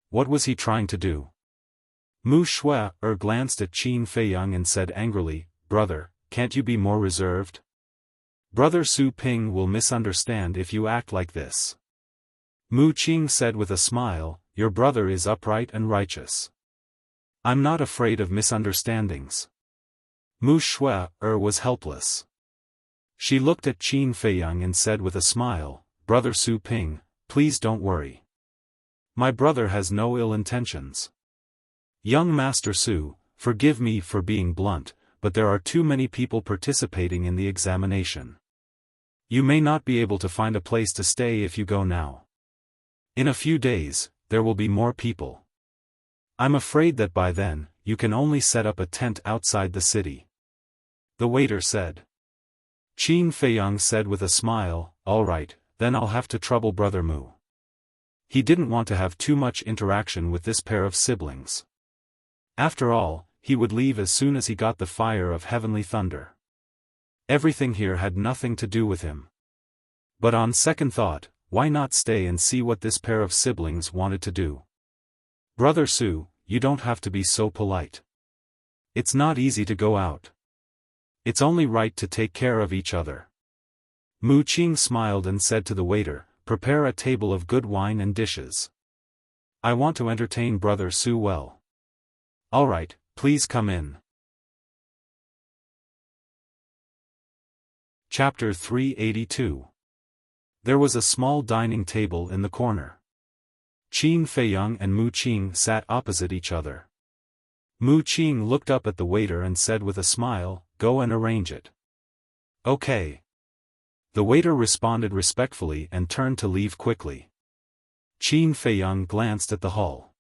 What was he trying to do? Mu Shui glanced at Qin Feiyang and said angrily, "Brother, can't you be more reserved? Brother Su Ping will misunderstand if you act like this." Mu Qing said with a smile, "Your brother is upright and righteous. I'm not afraid of misunderstandings." Mu Shui was helpless. She looked at Qin Feiyang and said with a smile, "Brother Su Ping, please don't worry. My brother has no ill intentions. Young Master Su, forgive me for being blunt, but there are too many people participating in the examination. You may not be able to find a place to stay if you go now. In a few days, there will be more people. I'm afraid that by then, you can only set up a tent outside the city." The waiter said. Qin Feiyang said with a smile, "All right, then I'll have to trouble Brother Mu." He didn't want to have too much interaction with this pair of siblings. After all, he would leave as soon as he got the fire of heavenly thunder. Everything here had nothing to do with him. But on second thought, why not stay and see what this pair of siblings wanted to do? "Brother Su, you don't have to be so polite. It's not easy to go out. It's only right to take care of each other." Mu Qing smiled and said to the waiter, "Prepare a table of good wine and dishes. I want to entertain Brother Su well." "All right, please come in." Chapter 382. There was a small dining table in the corner. Qin Feiyang and Mu Qing sat opposite each other. Mu Qing looked up at the waiter and said with a smile, "Go and arrange it." "Okay." The waiter responded respectfully and turned to leave quickly. Qin Feiyang glanced at the hall.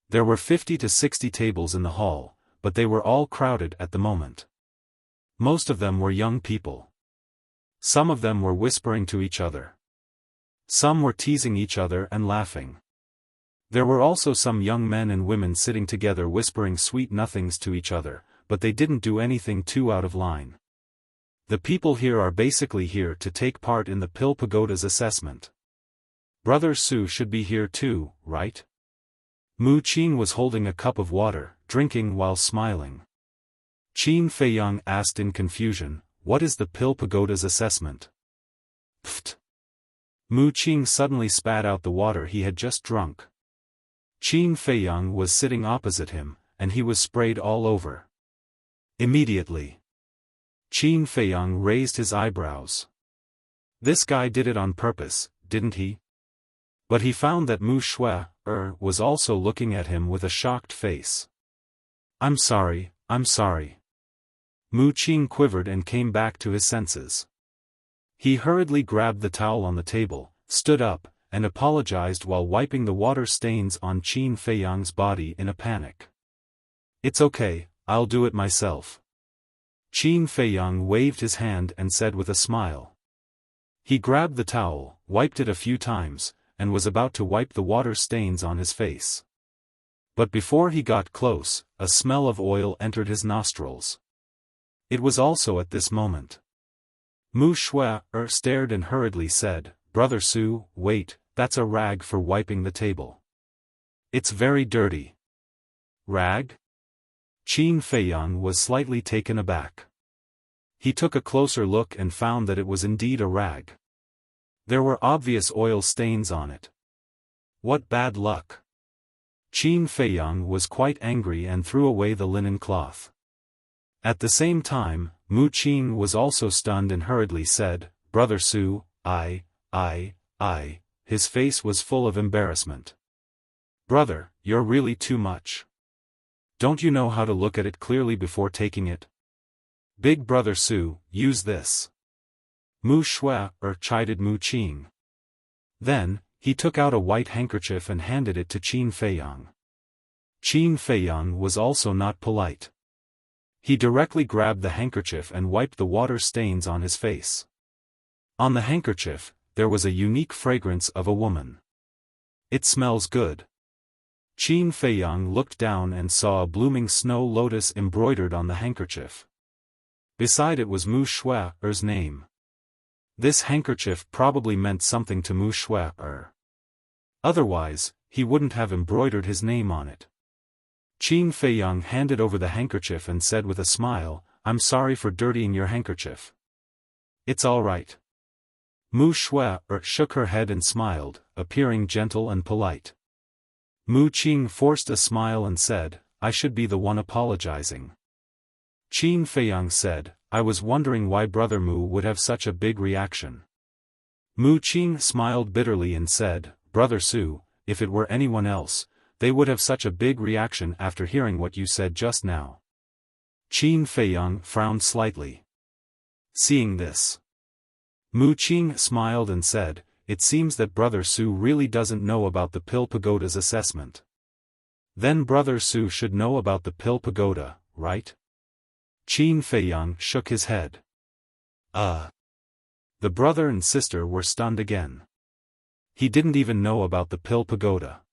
There were 50 to 60 tables in the hall, but they were all crowded at the moment. Most of them were young people. Some of them were whispering to each other. Some were teasing each other and laughing. There were also some young men and women sitting together whispering sweet nothings to each other, but they didn't do anything too out of line. The people here are basically here to take part in the Pill Pagoda's assessment. Brother Su should be here too, right? Mu Qing was holding a cup of water, drinking while smiling. Qin Feiyang asked in confusion, "What is the Pill Pagoda's assessment?" Pfft! Mu Qing suddenly spat out the water he had just drunk. Qin Feiyang was sitting opposite him, and he was sprayed all over. Immediately, Qin Feiyang raised his eyebrows. This guy did it on purpose, didn't he? But he found that Mu Shui was also looking at him with a shocked face. I'm sorry. Mu Qing quivered and came back to his senses. He hurriedly grabbed the towel on the table, stood up, and apologized while wiping the water stains on Qin Feiyang's body in a panic. "It's okay, I'll do it myself." Qin Feiyang waved his hand and said with a smile. He grabbed the towel, wiped it a few times, and was about to wipe the water stains on his face. But before he got close, a smell of oil entered his nostrils. It was also at this moment. Mu Shui stared and hurriedly said, "Brother Su, wait, that's a rag for wiping the table. It's very dirty." "Rag?" Qin Feiyang was slightly taken aback. He took a closer look and found that it was indeed a rag. There were obvious oil stains on it. What bad luck! Qin Feiyang was quite angry and threw away the linen cloth. At the same time, Mu Qing was also stunned and hurriedly said, "Brother Su, I. His face was full of embarrassment. "Brother, you're really too much. Don't you know how to look at it clearly before taking it? Big Brother Su, use this." Mu Shui chided Mu Qing. Then, he took out a white handkerchief and handed it to Qin Feiyang. Qin Feiyang was also not polite. He directly grabbed the handkerchief and wiped the water stains on his face. On the handkerchief, there was a unique fragrance of a woman. It smells good. Qin Feiyang looked down and saw a blooming snow lotus embroidered on the handkerchief. Beside it was Mu Shue's name. This handkerchief probably meant something to Mu Shui. Otherwise, he wouldn't have embroidered his name on it. Qin Feiyang handed over the handkerchief and said with a smile, "I'm sorry for dirtying your handkerchief." "It's all right." Mu Shui shook her head and smiled, appearing gentle and polite. Mu Qing forced a smile and said, "I should be the one apologizing." Qin Feiyang said, "I was wondering why Brother Mu would have such a big reaction." Mu Qing smiled bitterly and said, "Brother Su, if it were anyone else, they would have such a big reaction after hearing what you said just now." Qin Feiyang frowned slightly. Seeing this, Mu Qing smiled and said, "It seems that Brother Su really doesn't know about the Pill Pagoda's assessment. Then Brother Su should know about the Pill Pagoda, right?" Qin Feiyang shook his head. The brother and sister were stunned again. He didn't even know about the Pill Pagoda.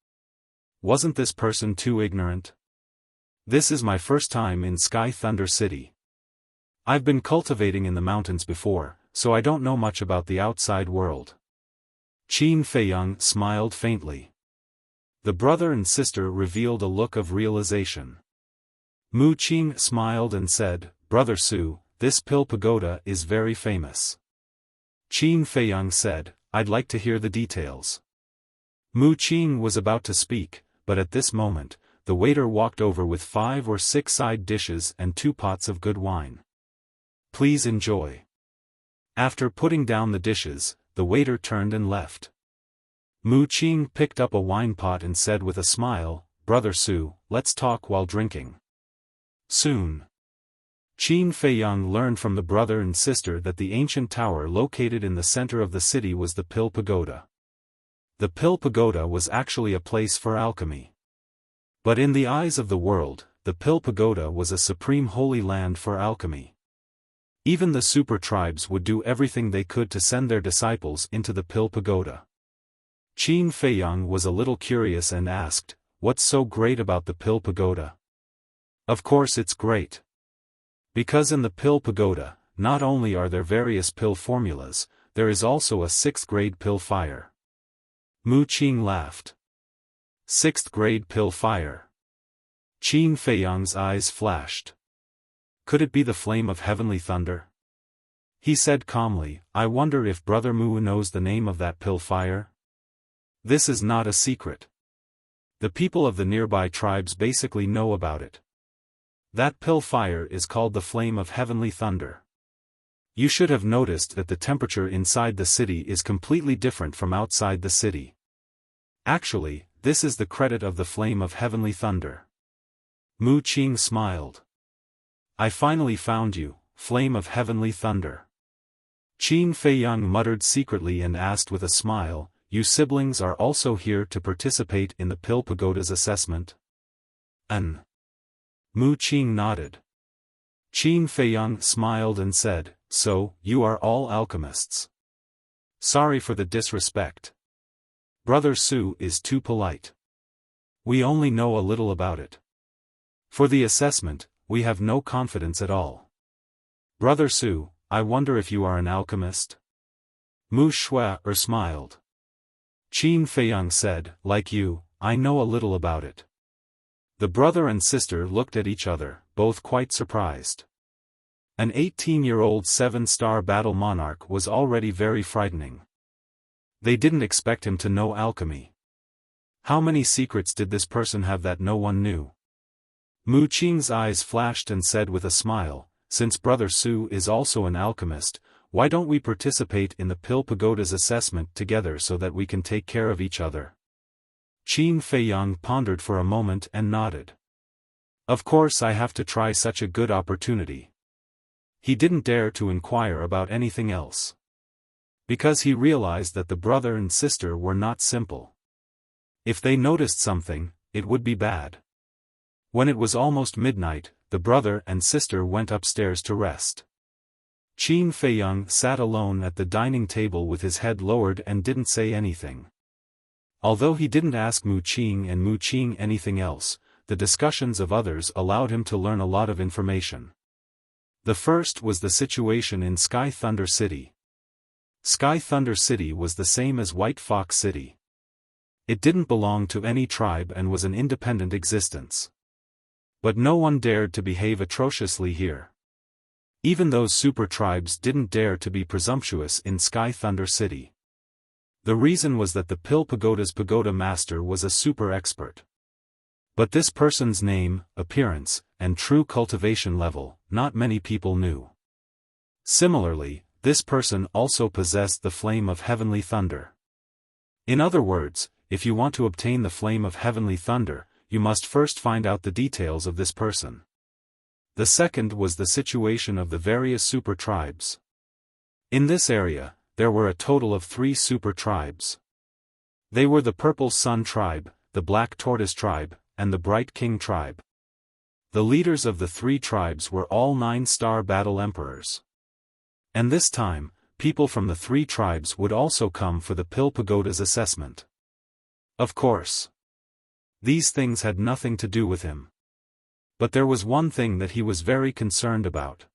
Wasn't this person too ignorant? "This is my first time in Sky Thunder City. I've been cultivating in the mountains before, so I don't know much about the outside world." Qin Feiyang smiled faintly. The brother and sister revealed a look of realization. Mu Qing smiled and said, "Brother Su, this Pill Pagoda is very famous." Qin Feiyang said, "I'd like to hear the details." Mu Qing was about to speak, but at this moment, the waiter walked over with 5 or 6 side dishes and 2 pots of good wine. "Please enjoy." After putting down the dishes, the waiter turned and left. Mu Qing picked up a wine pot and said with a smile, "Brother Su, let's talk while drinking." Soon, Qin Feiyang learned from the brother and sister that the ancient tower located in the center of the city was the Pill Pagoda. The Pill Pagoda was actually a place for alchemy. But in the eyes of the world, the Pill Pagoda was a supreme holy land for alchemy. Even the super tribes would do everything they could to send their disciples into the Pill Pagoda. Qin Feiyang was a little curious and asked, "What's so great about the Pill Pagoda?" Of course it's great. Because in the Pill Pagoda, not only are there various pill formulas, there is also a 6th grade pill fire. Mu Qing laughed. 6th grade pill fire. Qin Feiyang's eyes flashed. Could it be the flame of heavenly thunder? He said calmly, "I wonder if Brother Mu knows the name of that pill fire?" This is not a secret. The people of the nearby tribes basically know about it. That pill fire is called the flame of heavenly thunder. You should have noticed that the temperature inside the city is completely different from outside the city. Actually, this is the credit of the flame of heavenly thunder. Mu Qing smiled. "I finally found you, flame of heavenly thunder." Qin Feiyang muttered secretly and asked with a smile, "You siblings are also here to participate in the Pill Pagoda's assessment?" Mu Qing nodded. Qin Feiyang smiled and said, "So, you are all alchemists. Sorry for the disrespect. Brother Su is too polite. We only know a little about it. For the assessment, we have no confidence at all. Brother Su, I wonder if you are an alchemist?" Mu Shui smiled. Qin Feiyang said, "Like you, I know a little about it." The brother and sister looked at each other, both quite surprised. An 18-year-old 7-star battle monarch was already very frightening. They didn't expect him to know alchemy. How many secrets did this person have that no one knew? Mu Qing's eyes flashed and said with a smile, "Since Brother Su is also an alchemist, why don't we participate in the Pill Pagoda's assessment together so that we can take care of each other?" Qin Feiyang pondered for a moment and nodded. "Of course I have to try such a good opportunity." He didn't dare to inquire about anything else. Because he realized that the brother and sister were not simple. If they noticed something, it would be bad. When it was almost midnight, the brother and sister went upstairs to rest. Qin Feiyang sat alone at the dining table with his head lowered and didn't say anything. Although he didn't ask Mu Qing and Mu Qing anything else, the discussions of others allowed him to learn a lot of information. The first was the situation in Sky Thunder City. Sky Thunder City was the same as White Fox City. It didn't belong to any tribe and was an independent existence. But no one dared to behave atrociously here. Even those super tribes didn't dare to be presumptuous in Sky Thunder City. The reason was that the Pill Pagoda's pagoda master was a super expert. But this person's name, appearance, and true cultivation level, not many people knew. Similarly, this person also possessed the flame of heavenly thunder. In other words, if you want to obtain the flame of heavenly thunder, you must first find out the details of this person. The second was the situation of the various super tribes. In this area, there were a total of 3 super tribes. They were the Purple Sun tribe, the Black Tortoise tribe, and the Bright King tribe. The leaders of the 3 tribes were all 9-star battle emperors. And this time, people from the 3 tribes would also come for the Pill Pagoda's assessment. Of course. These things had nothing to do with him. But there was one thing that he was very concerned about.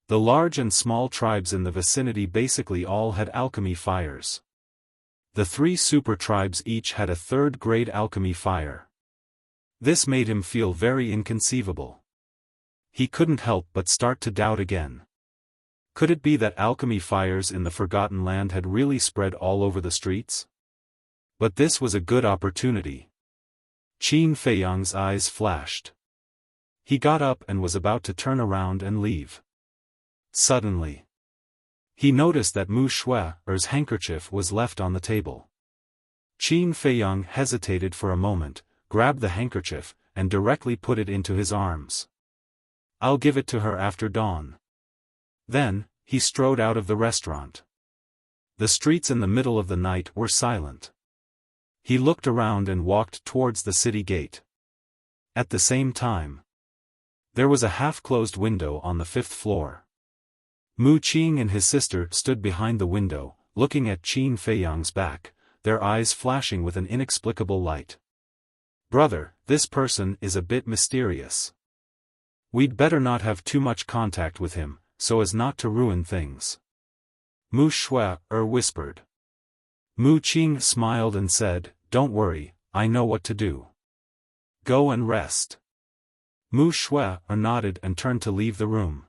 The large and small tribes in the vicinity basically all had alchemy fires. The 3 super tribes each had a 3rd-grade alchemy fire. This made him feel very inconceivable. He couldn't help but start to doubt again. Could it be that alchemy fires in the Forgotten Land had really spread all over the streets? But this was a good opportunity. Qin Feiyang's eyes flashed. He got up and was about to turn around and leave. Suddenly, he noticed that Mu Shue's handkerchief was left on the table. Qin Feiyang hesitated for a moment, grabbed the handkerchief, and directly put it into his arms. "I'll give it to her after dawn." Then, he strode out of the restaurant. The streets in the middle of the night were silent. He looked around and walked towards the city gate. At the same time, there was a half-closed window on the 5th floor. Mu Qing and his sister stood behind the window, looking at Qin Feiyang's back, their eyes flashing with an inexplicable light. "Brother, this person is a bit mysterious. We'd better not have too much contact with him, so as not to ruin things." Mu Shui whispered. Mu Qing smiled and said, "Don't worry, I know what to do. Go and rest." Mu Shui nodded and turned to leave the room.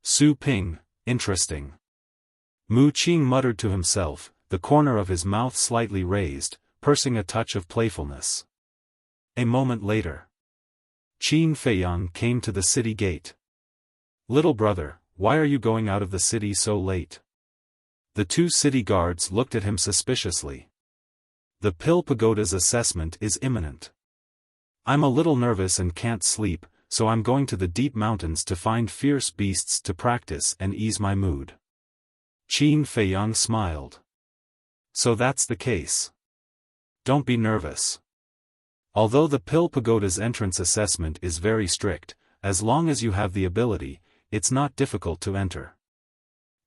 Su Ping, interesting. Mu Qing muttered to himself, the corner of his mouth slightly raised, pursing a touch of playfulness. A moment later, Qin Feiyang came to the city gate. "Little brother, why are you going out of the city so late?" The 2 city guards looked at him suspiciously. "The Pill Pagoda's assessment is imminent. I'm a little nervous and can't sleep, so I'm going to the deep mountains to find fierce beasts to practice and ease my mood." Qin Feiyang smiled. "So that's the case. Don't be nervous. Although the Pill Pagoda's entrance assessment is very strict, as long as you have the ability, it's not difficult to enter.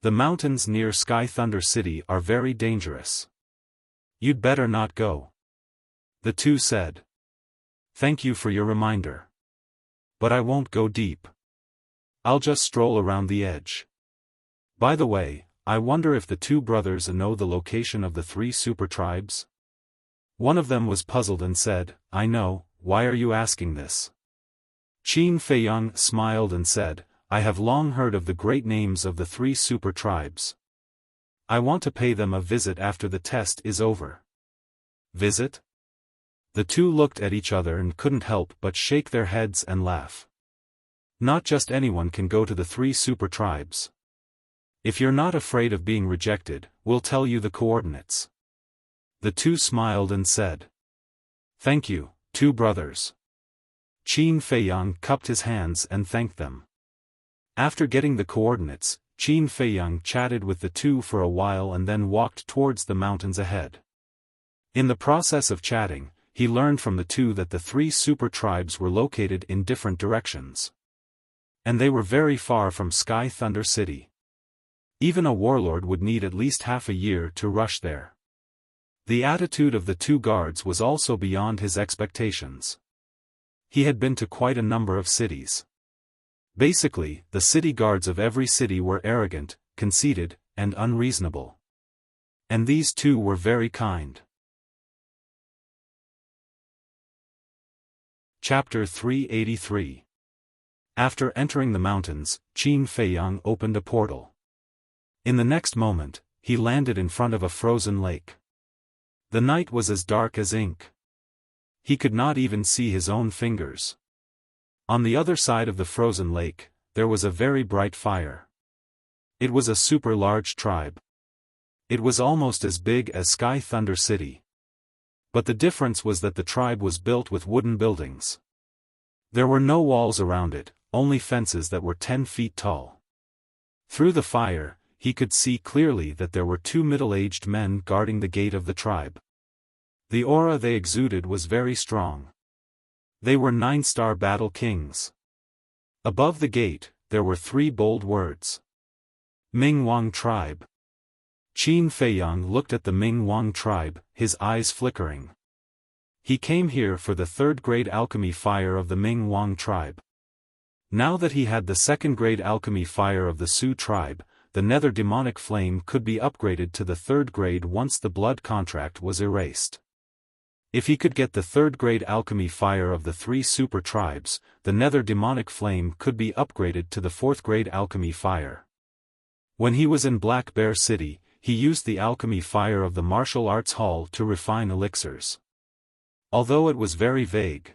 The mountains near Sky Thunder City are very dangerous. You'd better not go." The 2 said. "Thank you for your reminder. But I won't go deep. I'll just stroll around the edge. By the way, I wonder if the 2 brothers know the location of the 3 super tribes?" One of them was puzzled and said, "I know, why are you asking this?" Qin Feiyang smiled and said, "I have long heard of the great names of the 3 super tribes. I want to pay them a visit after the test is over." "Visit?" The 2 looked at each other and couldn't help but shake their heads and laugh. Not just anyone can go to the 3 super tribes. If you're not afraid of being rejected, we'll tell you the coordinates. The 2 smiled and said, "Thank you, 2 brothers." Qin Feiyang cupped his hands and thanked them. After getting the coordinates, Qin Feiyang chatted with the 2 for a while and then walked towards the mountains ahead. In the process of chatting, he learned from the 2 that the 3 super tribes were located in different directions. And they were very far from Sky Thunder City. Even a warlord would need at least half a year to rush there. The attitude of the two guards was also beyond his expectations. He had been to quite a number of cities. Basically, the city guards of every city were arrogant, conceited, and unreasonable. And these two were very kind. Chapter 383. After entering the mountains, Qin Feiyang opened a portal. In the next moment, he landed in front of a frozen lake. The night was as dark as ink. He could not even see his own fingers. On the other side of the frozen lake, there was a very bright fire. It was a super large tribe. It was almost as big as Sky Thunder City. But the difference was that the tribe was built with wooden buildings. There were no walls around it, only fences that were 10 feet tall. Through the fire, he could see clearly that there were two middle-aged men guarding the gate of the tribe. The aura they exuded was very strong. They were 9-star battle kings. Above the gate, there were 3 bold words. Ming Wang Tribe. Qin Feiyang looked at the Ming Wang tribe, his eyes flickering. He came here for the 3rd-grade alchemy fire of the Ming Wang tribe. Now that he had the 2nd-grade alchemy fire of the Su tribe, the nether demonic flame could be upgraded to the 3rd grade once the blood contract was erased. If he could get the 3rd grade alchemy fire of the 3 super tribes, the nether demonic flame could be upgraded to the 4th grade alchemy fire. When he was in Black Bear City, he used the alchemy fire of the martial arts hall to refine elixirs. Although it was very vague.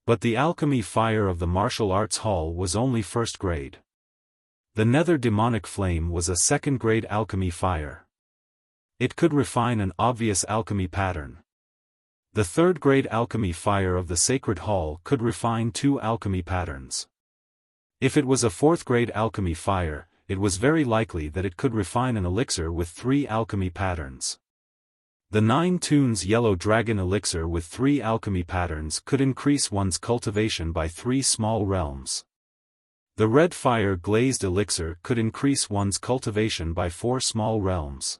But the alchemy fire of the martial arts hall was only 1st grade. The nether demonic flame was a 2nd grade alchemy fire. It could refine an obvious alchemy pattern. The 3rd grade alchemy fire of the sacred hall could refine 2 alchemy patterns. If it was a 4th grade alchemy fire, it was very likely that it could refine an elixir with 3 alchemy patterns. The 9 tunes yellow dragon elixir with 3 alchemy patterns could increase one's cultivation by 3 small realms. The red fire glazed elixir could increase one's cultivation by 4 small realms.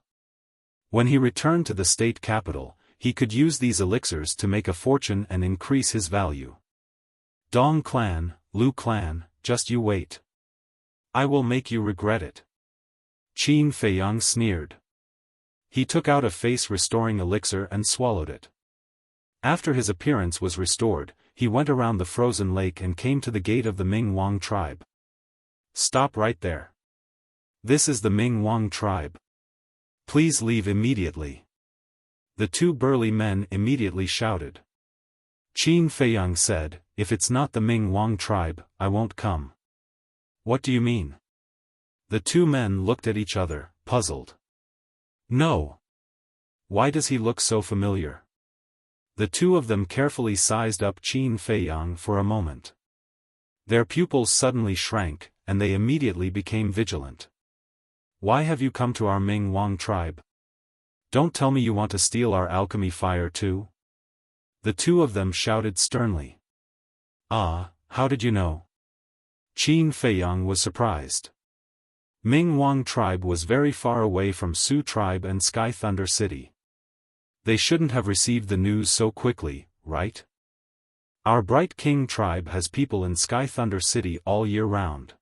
When he returned to the state capital, he could use these elixirs to make a fortune and increase his value. Dong clan, Lu clan, just you wait. I will make you regret it. Qin Feiyang sneered. He took out a face-restoring elixir and swallowed it. After his appearance was restored, he went around the frozen lake and came to the gate of the Ming Wang tribe. Stop right there. This is the Ming Wang tribe. Please leave immediately. The 2 burly men immediately shouted. Qin Feiyang said, if it's not the Ming Wang tribe, I won't come. What do you mean? The 2 men looked at each other, puzzled. No. Why does he look so familiar? The 2 of them carefully sized up Qin Feiyang for a moment. Their pupils suddenly shrank, and they immediately became vigilant. Why have you come to our Ming Wang tribe? Don't tell me you want to steal our alchemy fire too? The 2 of them shouted sternly. Ah, how did you know? Qin Feiyang was surprised. Ming Wang tribe was very far away from Su tribe and Sky Thunder City. They shouldn't have received the news so quickly, right? Our Bright King tribe has people in Sky Thunder City all year round.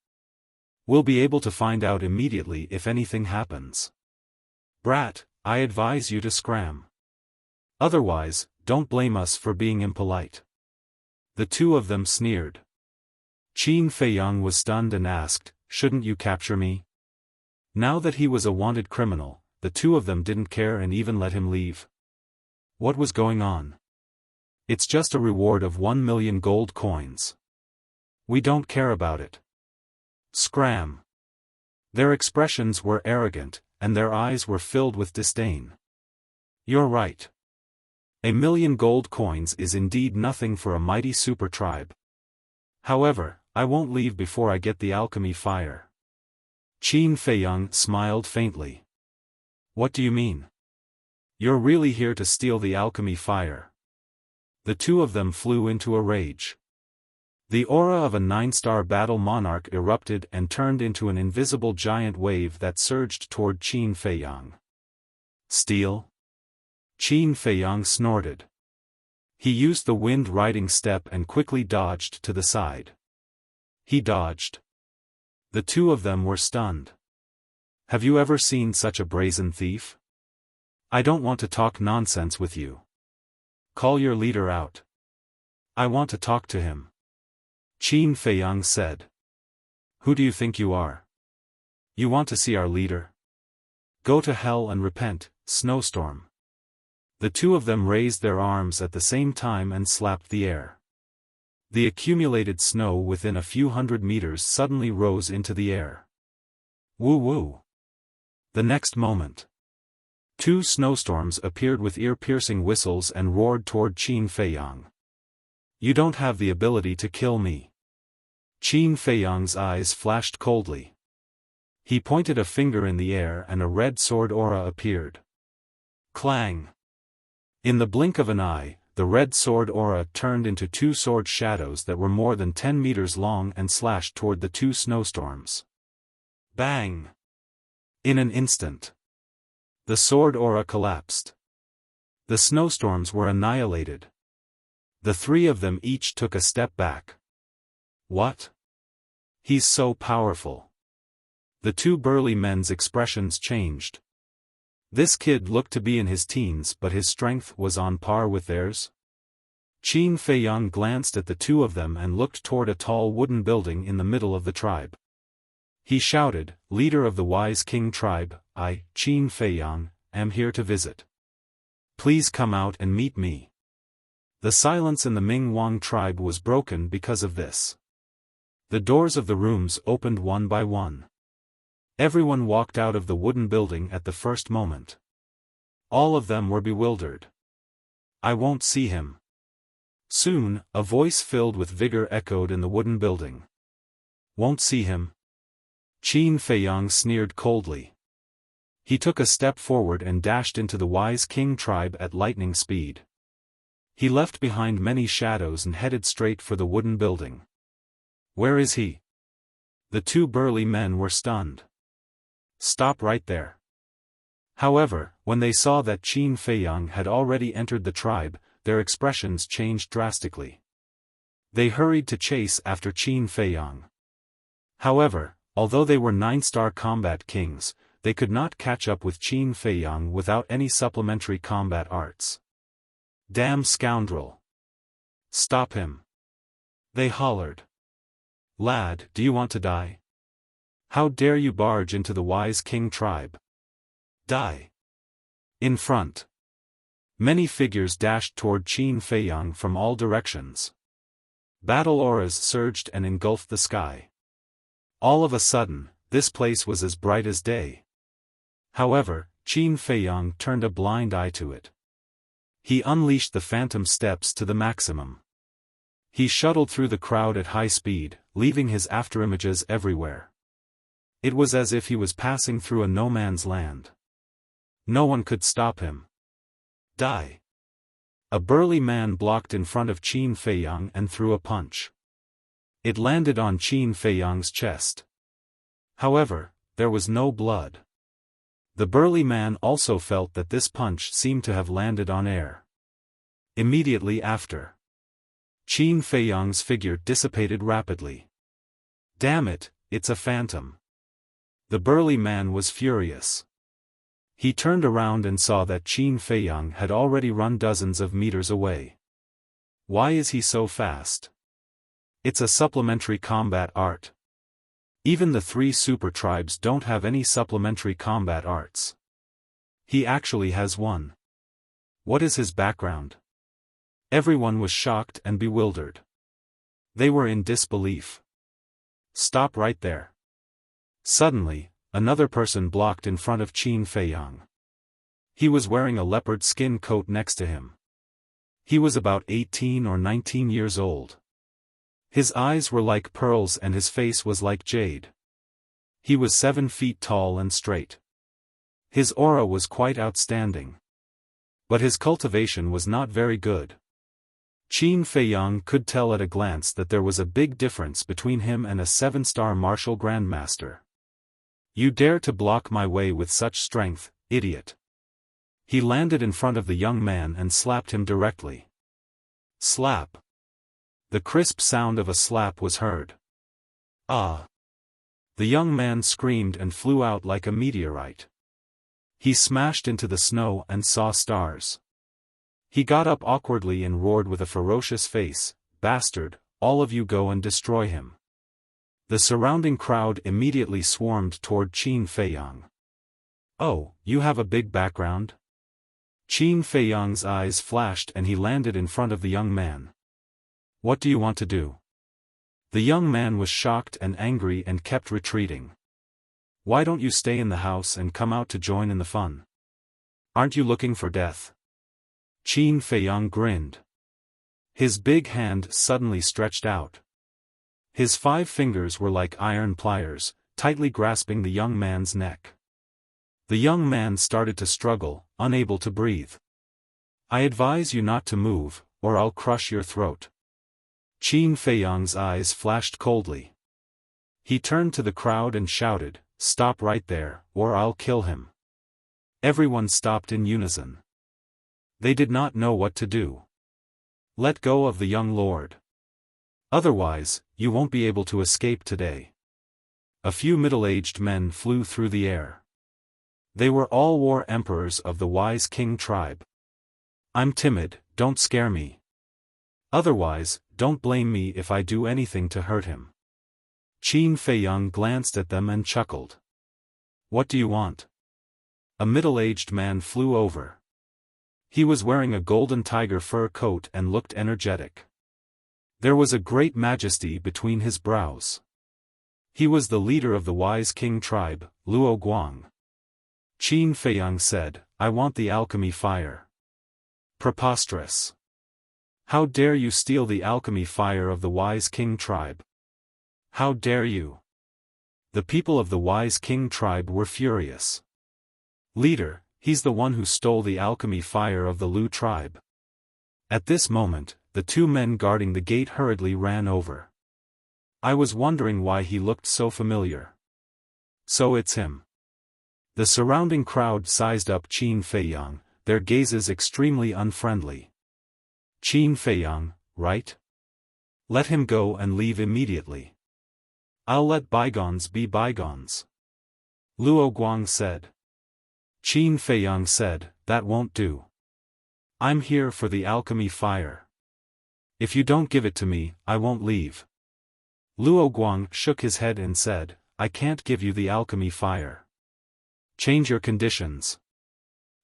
We'll be able to find out immediately if anything happens. Brat, I advise you to scram. Otherwise, don't blame us for being impolite. The 2 of them sneered. Qin Feiyang was stunned and asked, shouldn't you capture me? Now that he was a wanted criminal, the 2 of them didn't care and even let him leave. What was going on? It's just a reward of 1 million gold coins. We don't care about it. Scram. Their expressions were arrogant, and their eyes were filled with disdain. You're right. 1 million gold coins is indeed nothing for a mighty super tribe. However, I won't leave before I get the alchemy fire. Qin Feiyang smiled faintly. What do you mean? You're really here to steal the alchemy fire? The 2 of them flew into a rage. The aura of a 9-star battle monarch erupted and turned into an invisible giant wave that surged toward Qin Feiyang. Steal? Qin Feiyang snorted. He used the wind-riding step and quickly dodged to the side. He dodged. The two of them were stunned. Have you ever seen such a brazen thief? I don't want to talk nonsense with you. Call your leader out. I want to talk to him. Qin Feiyang said. Who do you think you are? You want to see our leader? Go to hell and repent, snowstorm. The two of them raised their arms at the same time and slapped the air. The accumulated snow within a few hundred meters suddenly rose into the air. Woo-woo. The next moment, two snowstorms appeared with ear-piercing whistles and roared toward Qin Feiyang. You don't have the ability to kill me. Qin Feiyang's eyes flashed coldly. He pointed a finger in the air and a red sword aura appeared. Clang! In the blink of an eye, the red sword aura turned into two sword shadows that were more than 10 meters long and slashed toward the two snowstorms. Bang! In an instant, the sword aura collapsed. The snowstorms were annihilated. The three of them each took a step back. What? He's so powerful. The two burly men's expressions changed. This kid looked to be in his teens, but his strength was on par with theirs. Qin Feiyang glanced at the two of them and looked toward a tall wooden building in the middle of the tribe. He shouted, "Leader of the Wise King tribe, I, Qin Feiyang, am here to visit. Please come out and meet me." The silence in the Ming Wang tribe was broken because of this. The doors of the rooms opened one by one. Everyone walked out of the wooden building at the first moment. All of them were bewildered. I won't see him. Soon, a voice filled with vigor echoed in the wooden building. Won't see him? Qin Feiyang sneered coldly. He took a step forward and dashed into the Wise King tribe at lightning speed. He left behind many shadows and headed straight for the wooden building. Where is he? The two burly men were stunned. Stop right there. However, when they saw that Qin Feiyang had already entered the tribe, their expressions changed drastically. They hurried to chase after Qin Feiyang. However, although they were 9-star combat kings, they could not catch up with Qin Feiyang without any supplementary combat arts. Damn scoundrel! Stop him! They hollered. Lad, do you want to die? How dare you barge into the Wise King tribe? Die! In front. Many figures dashed toward Qin Feiyang from all directions. Battle auras surged and engulfed the sky. All of a sudden, this place was as bright as day. However, Qin Feiyang turned a blind eye to it. He unleashed the phantom steps to the maximum. He shuttled through the crowd at high speed, leaving his afterimages everywhere. It was as if he was passing through a no-man's land. No one could stop him. Die! A burly man blocked in front of Qin Feiyang and threw a punch. It landed on Qin Feiyang's chest. However, there was no blood. The burly man also felt that this punch seemed to have landed on air. Immediately after, Qin Feiyang's figure dissipated rapidly. Damn it, it's a phantom. The burly man was furious. He turned around and saw that Qin Feiyang had already run dozens of meters away. Why is he so fast? It's a supplementary combat art. Even the 3 super tribes don't have any supplementary combat arts. He actually has one. What is his background? Everyone was shocked and bewildered. They were in disbelief. Stop right there. Suddenly, another person blocked in front of Qin Feiyang. He was wearing a leopard skin coat next to him. He was about 18 or 19 years old. His eyes were like pearls and his face was like jade. He was 7 feet tall and straight. His aura was quite outstanding. But his cultivation was not very good. Qin Feiyang could tell at a glance that there was a big difference between him and a 7-star martial grandmaster. You dare to block my way with such strength, idiot. He landed in front of the young man and slapped him directly. Slap. The crisp sound of a slap was heard. Ah! The young man screamed and flew out like a meteorite. He smashed into the snow and saw stars. He got up awkwardly and roared with a ferocious face, "Bastard, all of you go and destroy him." The surrounding crowd immediately swarmed toward Qin Feiyang. Oh, you have a big background? Qin Feiyang's eyes flashed and he landed in front of the young man. What do you want to do? The young man was shocked and angry and kept retreating. Why don't you stay in the house and come out to join in the fun? Aren't you looking for death? Qin Feiyang grinned. His big hand suddenly stretched out. His 5 fingers were like iron pliers, tightly grasping the young man's neck. The young man started to struggle, unable to breathe. I advise you not to move, or I'll crush your throat. Qin Feiyang's eyes flashed coldly. He turned to the crowd and shouted, "Stop right there, or I'll kill him." Everyone stopped in unison. They did not know what to do. Let go of the young lord. Otherwise, you won't be able to escape today. A few middle-aged men flew through the air. They were all war emperors of the wise king tribe. I'm timid, don't scare me. Otherwise, don't blame me if I do anything to hurt him. Qin Feiyang glanced at them and chuckled. What do you want? A middle-aged man flew over. He was wearing a golden tiger fur coat and looked energetic. There was a great majesty between his brows. He was the leader of the wise king tribe, Luo Guang. Qin Feiyang said, I want the alchemy fire. Preposterous. How dare you steal the alchemy fire of the wise king tribe? How dare you? The people of the wise king tribe were furious. Leader, he's the one who stole the alchemy fire of the Lu tribe. At this moment, the 2 men guarding the gate hurriedly ran over. I was wondering why he looked so familiar. So it's him. The surrounding crowd sized up Qin Feiyang, their gazes extremely unfriendly. Qin Feiyang, right? Let him go and leave immediately. I'll let bygones be bygones. Luo Guang said. Qin Feiyang said, that won't do. I'm here for the alchemy fire. If you don't give it to me, I won't leave. Luo Guang shook his head and said, I can't give you the alchemy fire. Change your conditions.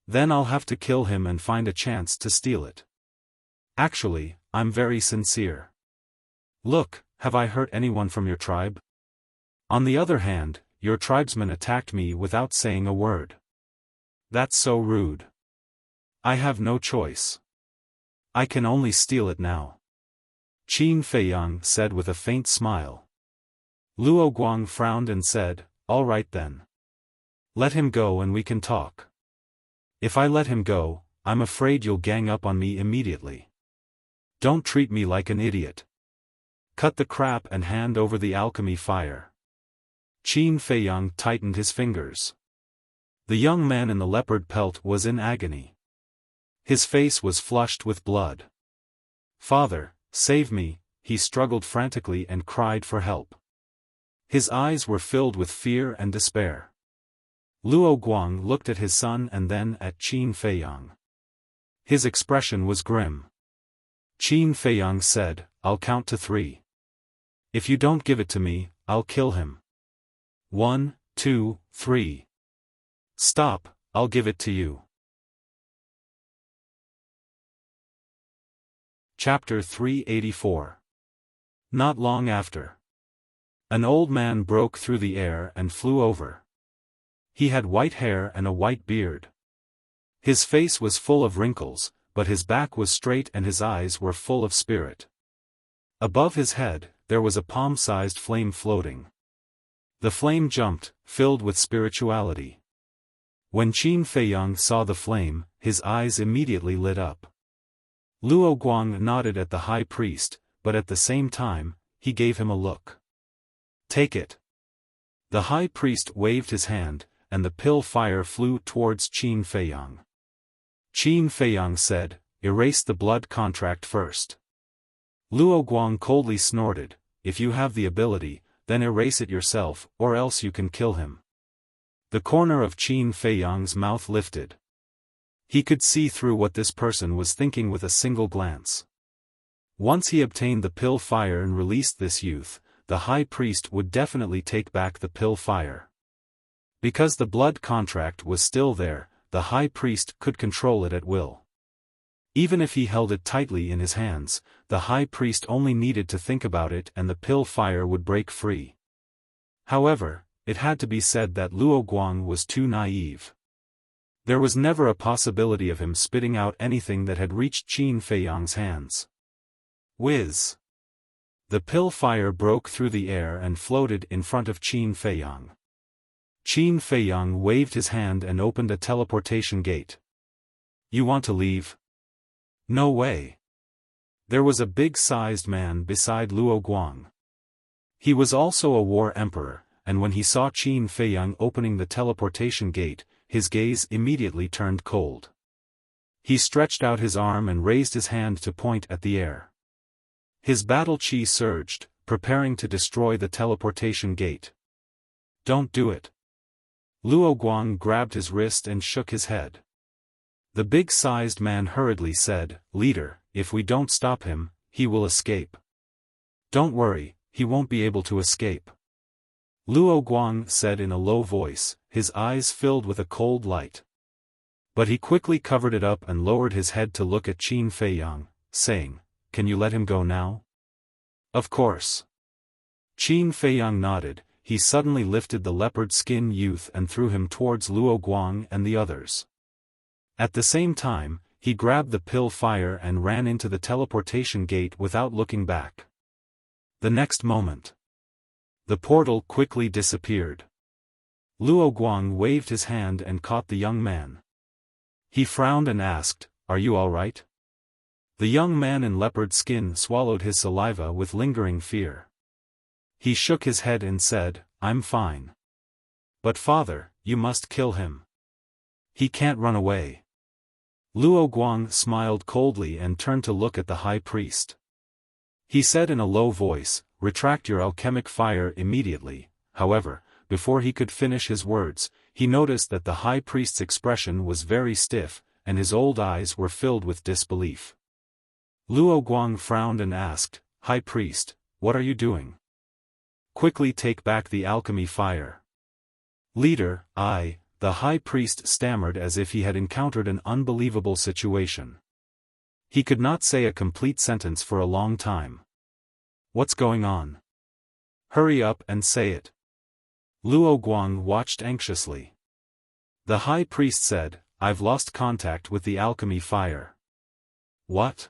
Then I'll have to kill him and find a chance to steal it. Actually, I'm very sincere. Look, have I hurt anyone from your tribe? On the other hand, your tribesmen attacked me without saying a word. That's so rude. I have no choice. I can only steal it now. Qin Feiyang said with a faint smile. Luo Guang frowned and said, all right then. Let him go and we can talk. If I let him go, I'm afraid you'll gang up on me immediately. Don't treat me like an idiot. Cut the crap and hand over the alchemy fire. Qin Feiyang tightened his fingers. The young man in the leopard pelt was in agony. His face was flushed with blood. Father, save me, he struggled frantically and cried for help. His eyes were filled with fear and despair. Luo Guang looked at his son and then at Qin Feiyang. His expression was grim. Qin Feiyang said, I'll count to 3. If you don't give it to me, I'll kill him. 1, 2, 3. Stop, I'll give it to you. Chapter 384. Not long after. An old man broke through the air and flew over. He had white hair and a white beard. His face was full of wrinkles, but his back was straight and his eyes were full of spirit. Above his head, there was a palm-sized flame floating. The flame jumped, filled with spirituality. When Qin Feiyang saw the flame, his eyes immediately lit up. Luo Guang nodded at the high priest, but at the same time, he gave him a look. Take it. The high priest waved his hand, and the pill fire flew towards Qin Feiyang. Qin Feiyang said, erase the blood contract first. Luo Guang coldly snorted, if you have the ability, then erase it yourself, or else you can kill him. The corner of Qin Feiyang's mouth lifted. He could see through what this person was thinking with a single glance. Once he obtained the pill fire and released this youth, the high priest would definitely take back the pill fire. Because the blood contract was still there, the high priest could control it at will. Even if he held it tightly in his hands, the high priest only needed to think about it and the pill fire would break free. However, it had to be said that Luo Guang was too naive. There was never a possibility of him spitting out anything that had reached Qin Feiyang's hands. Whiz! The pill fire broke through the air and floated in front of Qin Feiyang. Qin Feiyang waved his hand and opened a teleportation gate. You want to leave? No way. There was a big-sized man beside Luo Guang. He was also a war emperor, and when he saw Qin Feiyang opening the teleportation gate, his gaze immediately turned cold. He stretched out his arm and raised his hand to point at the air. His battle chi surged, preparing to destroy the teleportation gate. Don't do it. Luo Guang grabbed his wrist and shook his head. The big-sized man hurriedly said, Leader, if we don't stop him, he will escape. Don't worry, he won't be able to escape. Luo Guang said in a low voice, his eyes filled with a cold light. But he quickly covered it up and lowered his head to look at Qin Feiyang, saying, Can you let him go now? Of course. Qin Feiyang nodded. He suddenly lifted the leopard skin youth and threw him towards Luo Guang and the others. At the same time, he grabbed the pill fire and ran into the teleportation gate without looking back. The next moment, the portal quickly disappeared. Luo Guang waved his hand and caught the young man. He frowned and asked, Are you all right? The young man in leopard skin swallowed his saliva with lingering fear. He shook his head and said, I'm fine. But father, you must kill him. He can't run away. Luo Guang smiled coldly and turned to look at the high priest. He said in a low voice, Retract your alchemic fire immediately. However, before he could finish his words, he noticed that the high priest's expression was very stiff, and his old eyes were filled with disbelief. Luo Guang frowned and asked, High priest, what are you doing? Quickly take back the alchemy fire. Leader, the high priest stammered as if he had encountered an unbelievable situation. He could not say a complete sentence for a long time. What's going on? Hurry up and say it. Luo Guang watched anxiously. The high priest said, I've lost contact with the alchemy fire. What?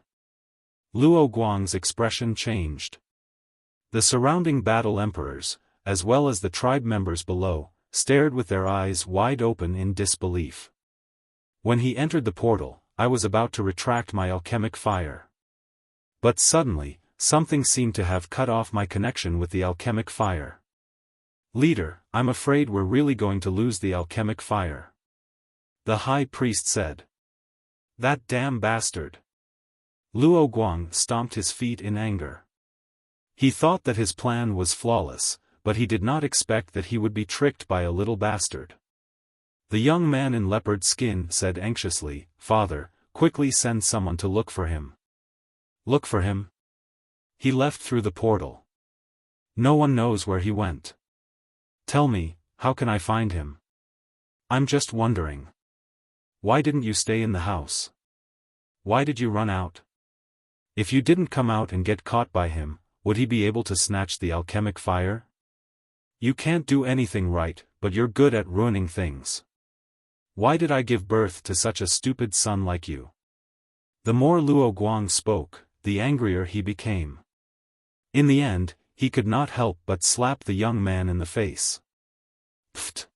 Luo Guang's expression changed. The surrounding battle emperors, as well as the tribe members below, stared with their eyes wide open in disbelief. When he entered the portal, I was about to retract my alchemic fire. But suddenly, something seemed to have cut off my connection with the alchemic fire. Leader, I'm afraid we're really going to lose the alchemic fire. The high priest said. That damn bastard. Luo Guang stomped his feet in anger. He thought that his plan was flawless, but he did not expect that he would be tricked by a little bastard. The young man in leopard skin said anxiously, Father, quickly send someone to look for him. Look for him? He left through the portal. No one knows where he went. Tell me, how can I find him? I'm just wondering. Why didn't you stay in the house? Why did you run out? If you didn't come out and get caught by him, would he be able to snatch the alchemic fire? You can't do anything right, but you're good at ruining things. Why did I give birth to such a stupid son like you? The more Luo Guang spoke, the angrier he became. In the end, he could not help but slap the young man in the face. Pfft!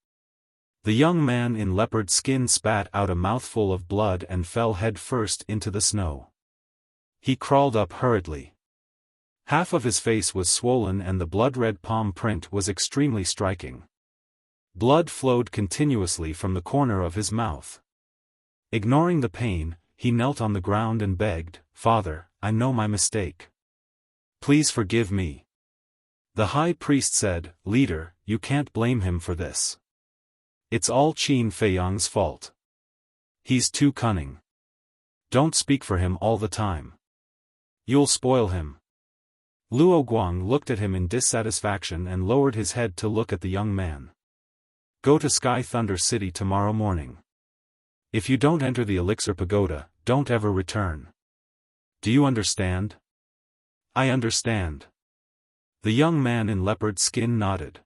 The young man in leopard skin spat out a mouthful of blood and fell head first into the snow. He crawled up hurriedly. Half of his face was swollen and the blood-red palm print was extremely striking. Blood flowed continuously from the corner of his mouth. Ignoring the pain, he knelt on the ground and begged, "Father, I know my mistake. Please forgive me." The high priest said, "Leader, you can't blame him for this. It's all Qin Feiyang's fault. He's too cunning. Don't speak for him all the time. You'll spoil him." Luo Guang looked at him in dissatisfaction and lowered his head to look at the young man. "Go to Sky Thunder City tomorrow morning. If you don't enter the Elixir Pagoda, don't ever return. Do you understand?" "I understand." The young man in leopard skin nodded.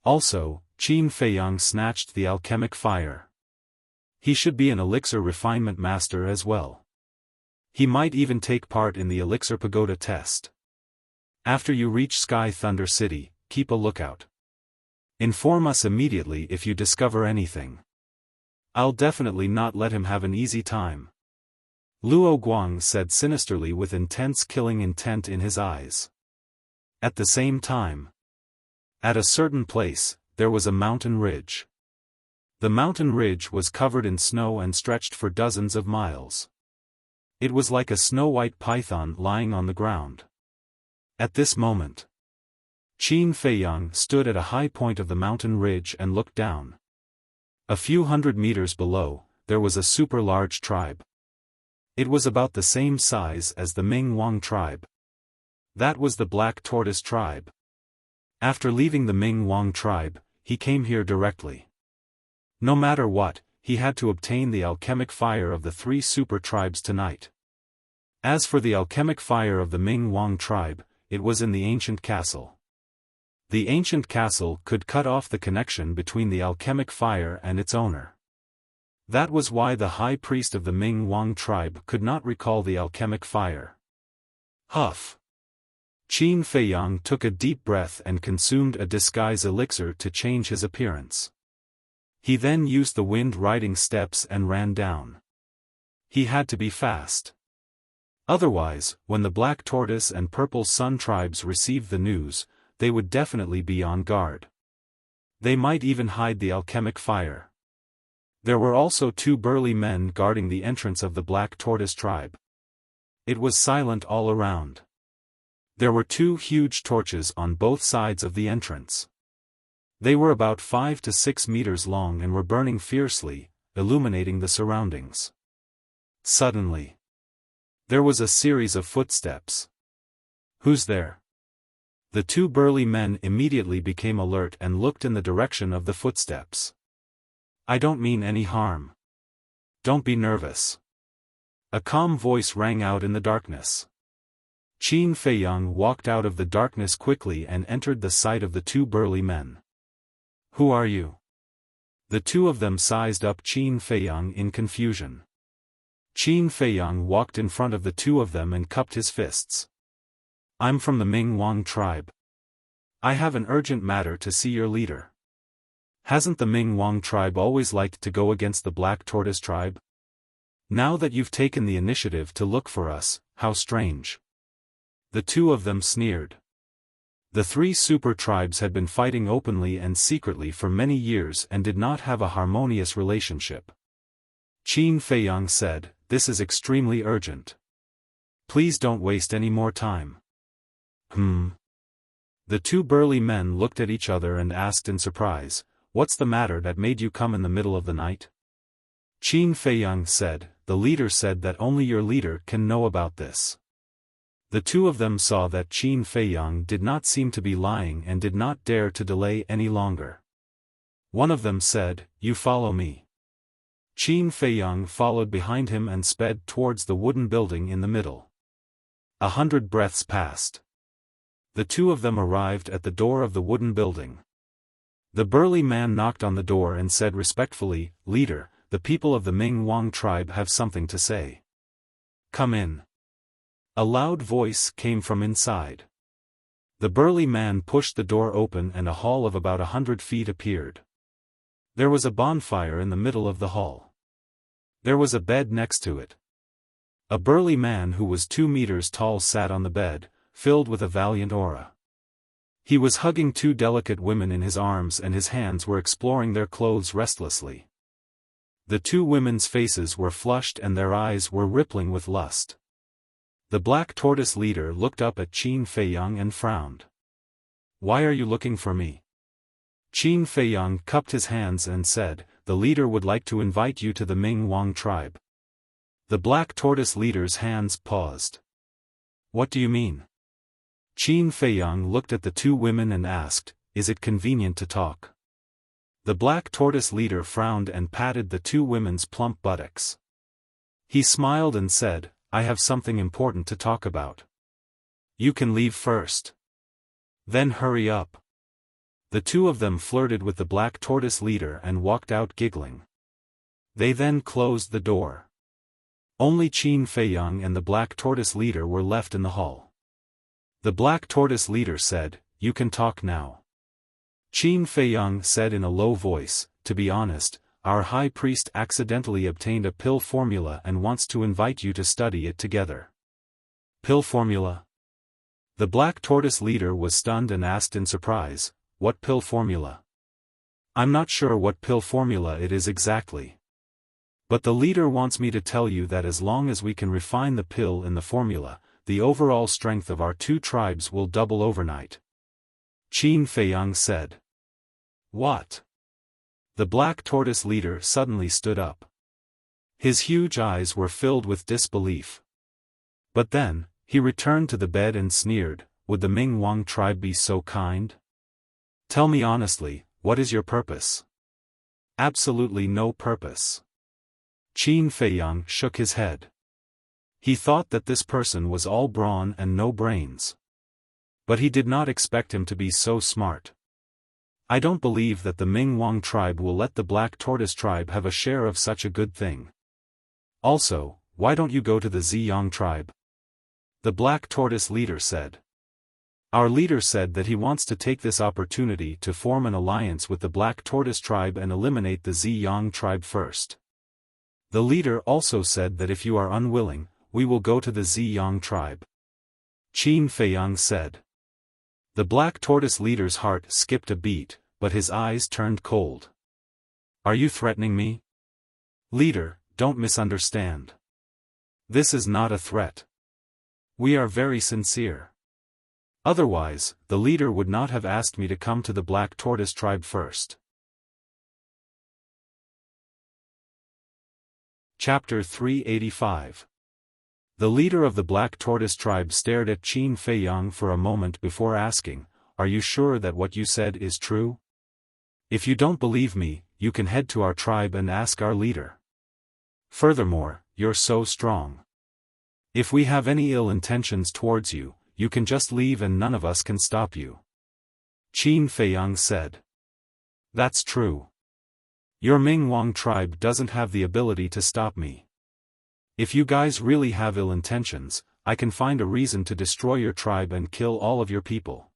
Also, Qin Feiyang snatched the alchemic fire. He should be an elixir refinement master as well. He might even take part in the Elixir Pagoda test. After you reach Sky Thunder City, keep a lookout. Inform us immediately if you discover anything. I'll definitely not let him have an easy time. Luo Guang said sinisterly with intense killing intent in his eyes. At the same time, at a certain place, there was a mountain ridge. The mountain ridge was covered in snow and stretched for dozens of miles. It was like a snow-white python lying on the ground. At this moment, Qin Feiyang stood at a high point of the mountain ridge and looked down. A few hundred meters below, there was a super-large tribe. It was about the same size as the Ming Wang tribe. That was the Black Tortoise tribe. After leaving the Ming Wang tribe, he came here directly. No matter what, he had to obtain the alchemic fire of the three super tribes tonight. As for the alchemic fire of the Ming Wang tribe, it was in the ancient castle. The ancient castle could cut off the connection between the alchemic fire and its owner. That was why the high priest of the Ming Wang tribe could not recall the alchemic fire. Huff! Qin Feiyang took a deep breath and consumed a disguise elixir to change his appearance. He then used the wind-riding steps and ran down. He had to be fast. Otherwise, when the Black Tortoise and Purple Sun tribes received the news, they would definitely be on guard. They might even hide the alchemic fire. There were also two burly men guarding the entrance of the Black Tortoise tribe. It was silent all around. There were two huge torches on both sides of the entrance. They were about 5 to 6 meters long and were burning fiercely, illuminating the surroundings. Suddenly, there was a series of footsteps. "Who's there?" The two burly men immediately became alert and looked in the direction of the footsteps. "I don't mean any harm. Don't be nervous." A calm voice rang out in the darkness. Qin Feiyang walked out of the darkness quickly and entered the sight of the two burly men. "Who are you?" The two of them sized up Qin Feiyang in confusion. Qin Feiyang walked in front of the two of them and cupped his fists. "I'm from the Ming Wang tribe. I have an urgent matter to see your leader." Hasn't the Ming Wang tribe always liked to go against the Black Tortoise tribe? Now that you've taken the initiative to look for us, how strange. The two of them sneered. The three super tribes had been fighting openly and secretly for many years and did not have a harmonious relationship. Qin Feiyang said, "This is extremely urgent. Please don't waste any more time." The two burly men looked at each other and asked in surprise, "What's the matter that made you come in the middle of the night?" Qin Feiyang said, "The leader said that only your leader can know about this." The two of them saw that Qin Feiyang did not seem to be lying and did not dare to delay any longer. One of them said, "You follow me." Qin Feiyang followed behind him and sped towards the wooden building in the middle. 100 breaths passed. The two of them arrived at the door of the wooden building. The burly man knocked on the door and said respectfully, "Leader, the people of the Ming Wang tribe have something to say." "Come in." A loud voice came from inside. The burly man pushed the door open and a hall of about 100 feet appeared. There was a bonfire in the middle of the hall. There was a bed next to it. A burly man who was 2 meters tall sat on the bed, filled with a valiant aura. He was hugging 2 delicate women in his arms and his hands were exploring their clothes restlessly. The 2 women's faces were flushed and their eyes were rippling with lust. The black tortoise leader looked up at Qin Feiyang and frowned. "Why are you looking for me?" Qin Feiyang cupped his hands and said, "The leader would like to invite you to the Ming Wang tribe." The black tortoise leader's hands paused. "What do you mean?" Qin Feiyang looked at the 2 women and asked, "Is it convenient to talk?" The black tortoise leader frowned and patted the 2 women's plump buttocks. He smiled and said, "I have something important to talk about. You can leave first. Then hurry up." The 2 of them flirted with the black tortoise leader and walked out giggling. They then closed the door. Only Qin Feiyang and the black tortoise leader were left in the hall. The black tortoise leader said, "You can talk now." Qin Feiyang said in a low voice, "To be honest, our high priest accidentally obtained a pill formula and wants to invite you to study it together." "Pill formula?" The black tortoise leader was stunned and asked in surprise, "What pill formula?" "I'm not sure what pill formula it is exactly. But the leader wants me to tell you that as long as we can refine the pill in the formula, the overall strength of our 2 tribes will double overnight." Qin Feiyang said. "What?" The black tortoise leader suddenly stood up. His huge eyes were filled with disbelief. But then, he returned to the bed and sneered, "Would the Ming Wang tribe be so kind? Tell me honestly, what is your purpose?" "Absolutely no purpose." Qin Feiyang shook his head. He thought that this person was all brawn and no brains. But he did not expect him to be so smart. "I don't believe that the Ming Wang tribe will let the black tortoise tribe have a share of such a good thing. Also, why don't you go to the Ziyang tribe?" The black tortoise leader said. "Our leader said that he wants to take this opportunity to form an alliance with the black tortoise tribe and eliminate the Ziyang tribe first. The leader also said that if you are unwilling, we will go to the Ziyang tribe." Qin Feiyang said. The black tortoise leader's heart skipped a beat, but his eyes turned cold. "Are you threatening me?" "Leader, don't misunderstand. This is not a threat. We are very sincere. Otherwise, the leader would not have asked me to come to the black tortoise tribe first." Chapter 385. The leader of the black tortoise tribe stared at Qin Feiyang for a moment before asking, "Are you sure that what you said is true? If you don't believe me, you can head to our tribe and ask our leader. Furthermore, you're so strong. If we have any ill intentions towards you, you can just leave and none of us can stop you." Qin Feiyang said. "That's true. Your Ming Wang tribe doesn't have the ability to stop me. If you guys really have ill intentions, I can find a reason to destroy your tribe and kill all of your people.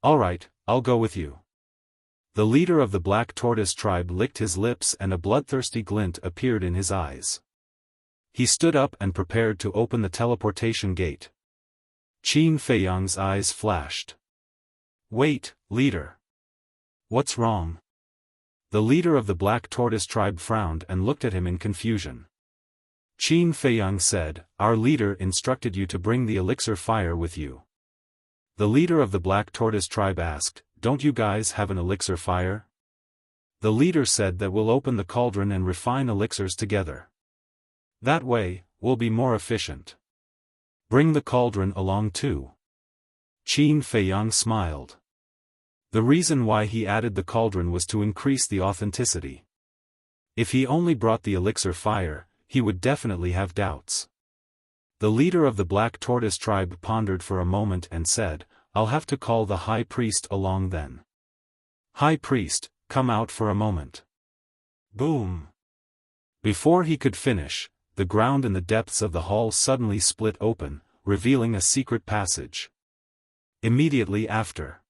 Alright, I'll go with you." The leader of the black tortoise tribe licked his lips and a bloodthirsty glint appeared in his eyes. He stood up and prepared to open the teleportation gate. Qin Feiyang's eyes flashed. "Wait, leader. What's wrong?" The leader of the black tortoise tribe frowned and looked at him in confusion. Qin Feiyang said, "Our leader instructed you to bring the elixir fire with you." The leader of the black tortoise tribe asked, "Don't you guys have an elixir fire?" The leader said that we'll open the cauldron and refine elixirs together. That way, we'll be more efficient. Bring the cauldron along too. Qin Feiyang smiled. The reason why he added the cauldron was to increase the authenticity. If he only brought the elixir fire, he would definitely have doubts. The leader of the black tortoise tribe pondered for a moment and said, "I'll have to call the high priest along then. High priest, come out for a moment." Boom! Before he could finish, the ground in the depths of the hall suddenly split open, revealing a secret passage. Immediately after,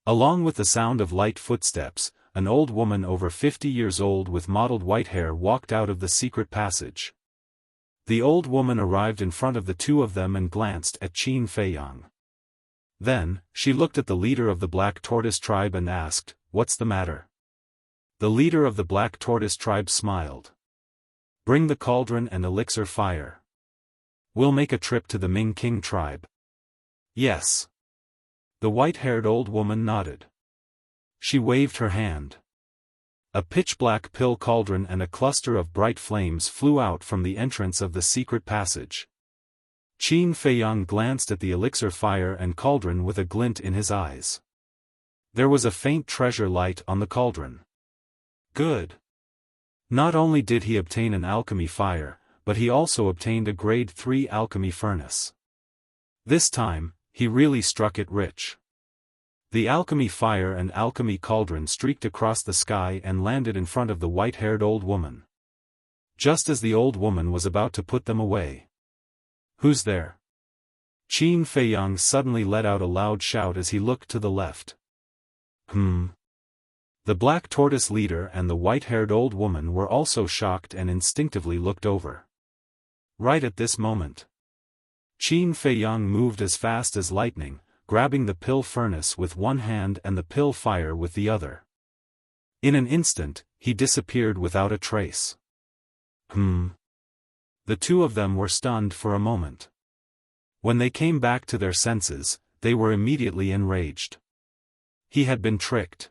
along with the sound of light footsteps, an old woman over 50 years old with mottled white hair walked out of the secret passage. The old woman arrived in front of the two of them and glanced at Qin Feiyang. Then, she looked at the leader of the Black Tortoise tribe and asked, "What's the matter?" The leader of the Black Tortoise tribe smiled. "Bring the cauldron and elixir fire. We'll make a trip to the Ming King tribe." "Yes." The white-haired old woman nodded. She waved her hand. A pitch-black pill cauldron and a cluster of bright flames flew out from the entrance of the secret passage. Qin Feiyang glanced at the elixir fire and cauldron with a glint in his eyes. There was a faint treasure light on the cauldron. Good. Not only did he obtain an alchemy fire, but he also obtained a grade 3 alchemy furnace. This time, he really struck it rich. The alchemy fire and alchemy cauldron streaked across the sky and landed in front of the white-haired old woman. Just as the old woman was about to put them away. "Who's there?" Qin Feiyang suddenly let out a loud shout as he looked to the left. The Black Tortoise leader and the white-haired old woman were also shocked and instinctively looked over. Right at this moment, Qin Feiyang moved as fast as lightning, grabbing the pill furnace with one hand and the pill fire with the other. In an instant, he disappeared without a trace. The two of them were stunned for a moment. When they came back to their senses, they were immediately enraged. He had been tricked.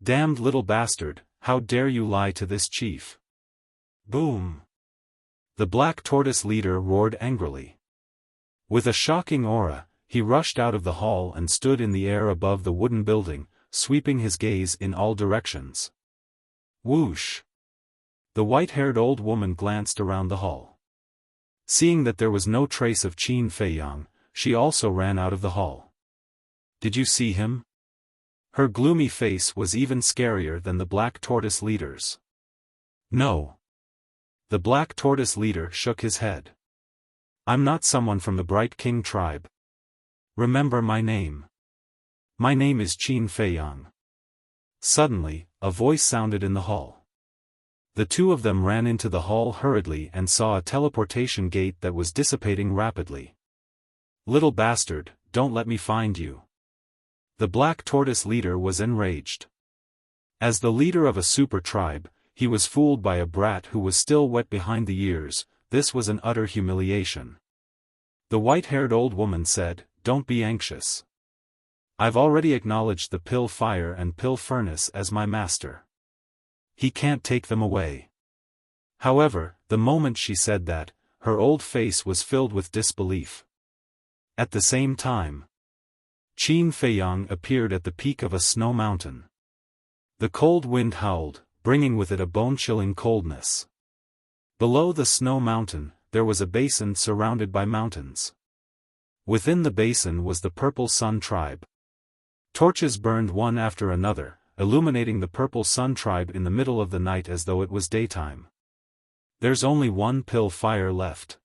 "Damned little bastard, how dare you lie to this chief?" Boom! The Black Tortoise leader roared angrily. With a shocking aura, he rushed out of the hall and stood in the air above the wooden building, sweeping his gaze in all directions. Whoosh! The white-haired old woman glanced around the hall. Seeing that there was no trace of Qin Feiyang, she also ran out of the hall. "Did you see him?" Her gloomy face was even scarier than the Black Tortoise leader's. "No." The Black Tortoise leader shook his head. "I'm not someone from the Bright King tribe. Remember my name. My name is Qin Feiyang." Suddenly, a voice sounded in the hall. The two of them ran into the hall hurriedly and saw a teleportation gate that was dissipating rapidly. "Little bastard, don't let me find you." The Black Tortoise leader was enraged. As the leader of a super tribe, he was fooled by a brat who was still wet behind the ears. This was an utter humiliation. The white-haired old woman said, "Don't be anxious. I've already acknowledged the pill fire and pill furnace as my master. He can't take them away." However, the moment she said that, her old face was filled with disbelief. At the same time, Qin Feiyang appeared at the peak of a snow mountain. The cold wind howled, bringing with it a bone-chilling coldness. Below the snow mountain, there was a basin surrounded by mountains. Within the basin was the Purple Sun tribe. Torches burned one after another, illuminating the Purple Sun tribe in the middle of the night as though it was daytime. "There's only one pill fire left.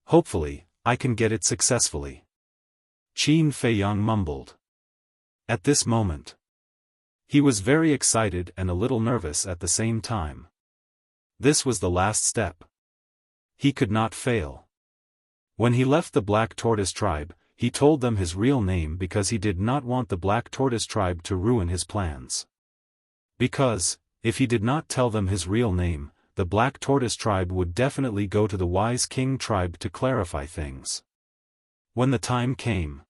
Hopefully, I can get it successfully," Qin Feiyang mumbled. At this moment, he was very excited and a little nervous at the same time. This was the last step. He could not fail. When he left the Black Tortoise tribe, he told them his real name because he did not want the Black Tortoise tribe to ruin his plans. Because, if he did not tell them his real name, the Black Tortoise tribe would definitely go to the Wise King tribe to clarify things. When the time came,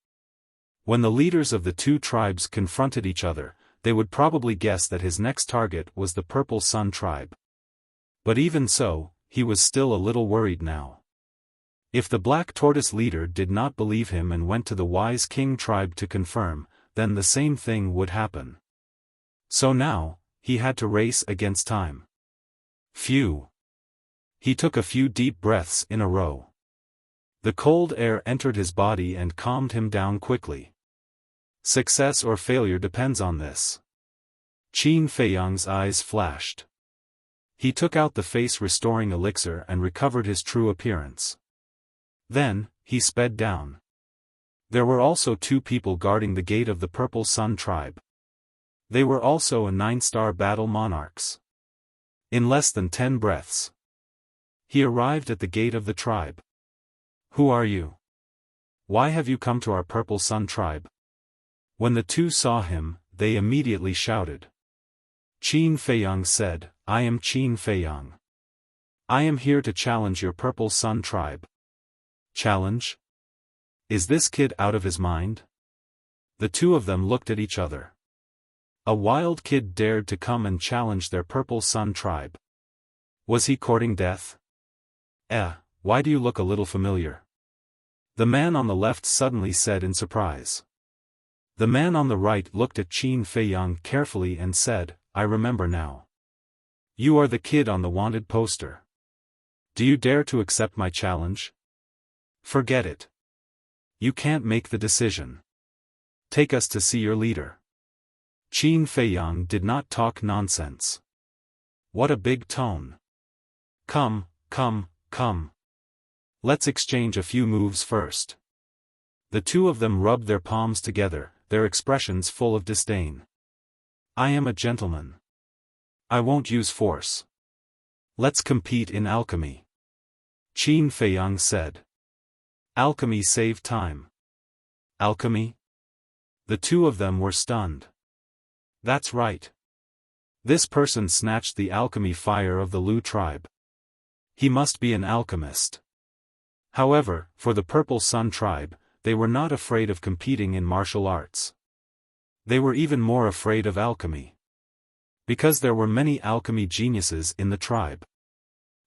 when the leaders of the two tribes confronted each other, they would probably guess that his next target was the Purple Sun tribe. But even so, he was still a little worried now. If the Black Tortoise leader did not believe him and went to the Wise King tribe to confirm, then the same thing would happen. So now, he had to race against time. Phew. He took a few deep breaths in a row. The cold air entered his body and calmed him down quickly. Success or failure depends on this. Qin Feiyang's eyes flashed. He took out the face-restoring elixir and recovered his true appearance. Then, he sped down. There were also two people guarding the gate of the Purple Sun tribe. They were also a 9-star battle monarchs. In less than 10 breaths, He arrived at the gate of the tribe. Who are you? Why have you come to our Purple Sun tribe? When the two saw him, they immediately shouted. Qin Feiyang said, I am Qin Feiyang. I am here to challenge your Purple Sun tribe. Challenge? Is this kid out of his mind? The two of them looked at each other. A wild kid dared to come and challenge their Purple Sun tribe. Was he courting death? Why do you look a little familiar? The man on the left suddenly said in surprise. The man on the right looked at Qin Feiyang carefully and said, I remember now. You are the kid on the wanted poster. Do you dare to accept my challenge? Forget it. You can't make the decision. Take us to see your leader. Qin Feiyang did not talk nonsense. What a big tone. Come. Let's exchange a few moves first. The two of them rubbed their palms together, their expressions full of disdain. I am a gentleman. I won't use force. Let's compete in alchemy. Qin Feiyang said. Alchemy save time. Alchemy? The two of them were stunned. That's right. This person snatched the alchemy fire of the Lu tribe. He must be an alchemist. However, for the Purple Sun tribe, they were not afraid of competing in martial arts. They were even more afraid of alchemy. Because there were many alchemy geniuses in the tribe.